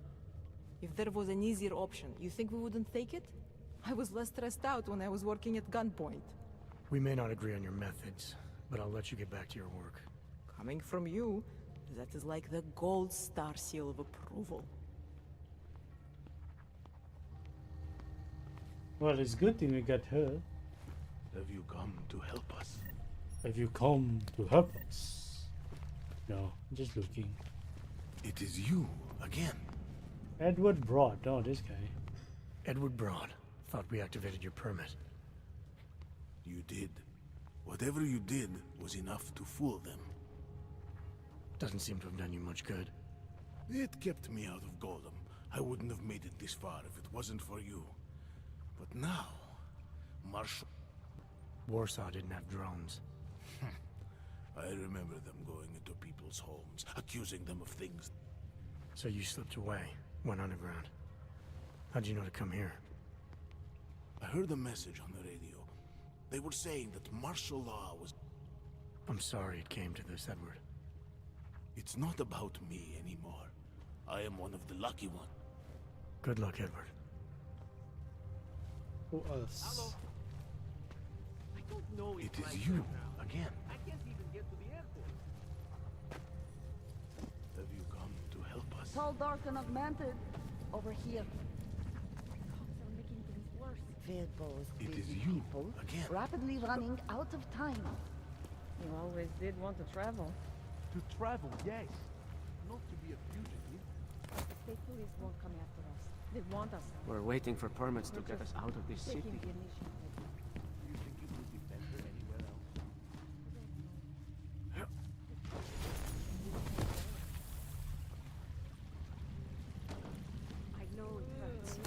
S5: If there was an easier option, you think we wouldn't take it? I was less stressed out when I was working at gunpoint.
S16: We may not agree on your methods, but I'll let you get back to your work.
S5: Coming from you, That is like the gold star seal of approval.
S1: Well, it's good thing we got her.
S9: Have you come to help us?
S1: Have you come to help us? No, just looking.
S9: It is you again.
S1: Edward Broad. Oh, this guy.
S16: Edward Broad. Thought we activated your permit.
S9: You did. Whatever you did was enough to fool them.
S16: Doesn't seem to have done you much good.
S9: It kept me out of Golem. I wouldn't have made it this far if it wasn't for you. But now, Marshal...
S16: Warsaw didn't have drones.
S9: I remember them going into people's homes, accusing them of things.
S16: So you slipped away, went underground. How'd you know to come here?
S9: I heard a message on the radio. They were saying that martial law was...
S16: I'm sorry it came to this, Edward.
S9: It's not about me anymore. I am one of the lucky ones.
S16: Good luck, Edward.
S1: Who else?
S14: Hello. I don't know
S9: It
S14: if
S9: is you again.
S14: I can't even get to the airport.
S9: Have you come to help us?
S21: Tall, dark, and augmented. Over here. Vehicles,
S9: It is
S21: busy
S9: you
S21: people,
S9: again.
S21: rapidly running out of time.
S13: You always did want to travel.
S12: To travel, yes. Not to be a fugitive.
S13: The state police won't come after us. They want us.
S14: We're waiting for permits to get us out of this city.
S13: Taking the initiative.
S12: Do you think it would be better anywhere else?
S15: I know it hurts.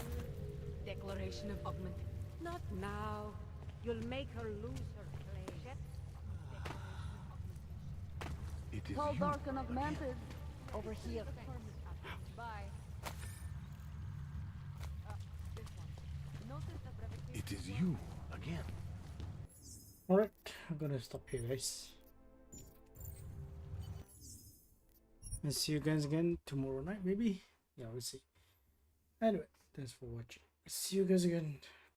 S15: Declaration of Augment. Not now. You'll make her lose her place.
S9: It is
S21: Tall,
S9: you
S21: dark, and
S9: again.
S21: augmented. Over here.
S15: Bye.
S9: It is you again.
S1: Alright, I'm gonna stop here, guys. And see you guys again tomorrow night, maybe? Yeah, we'll see. Anyway, thanks for watching. See you guys again.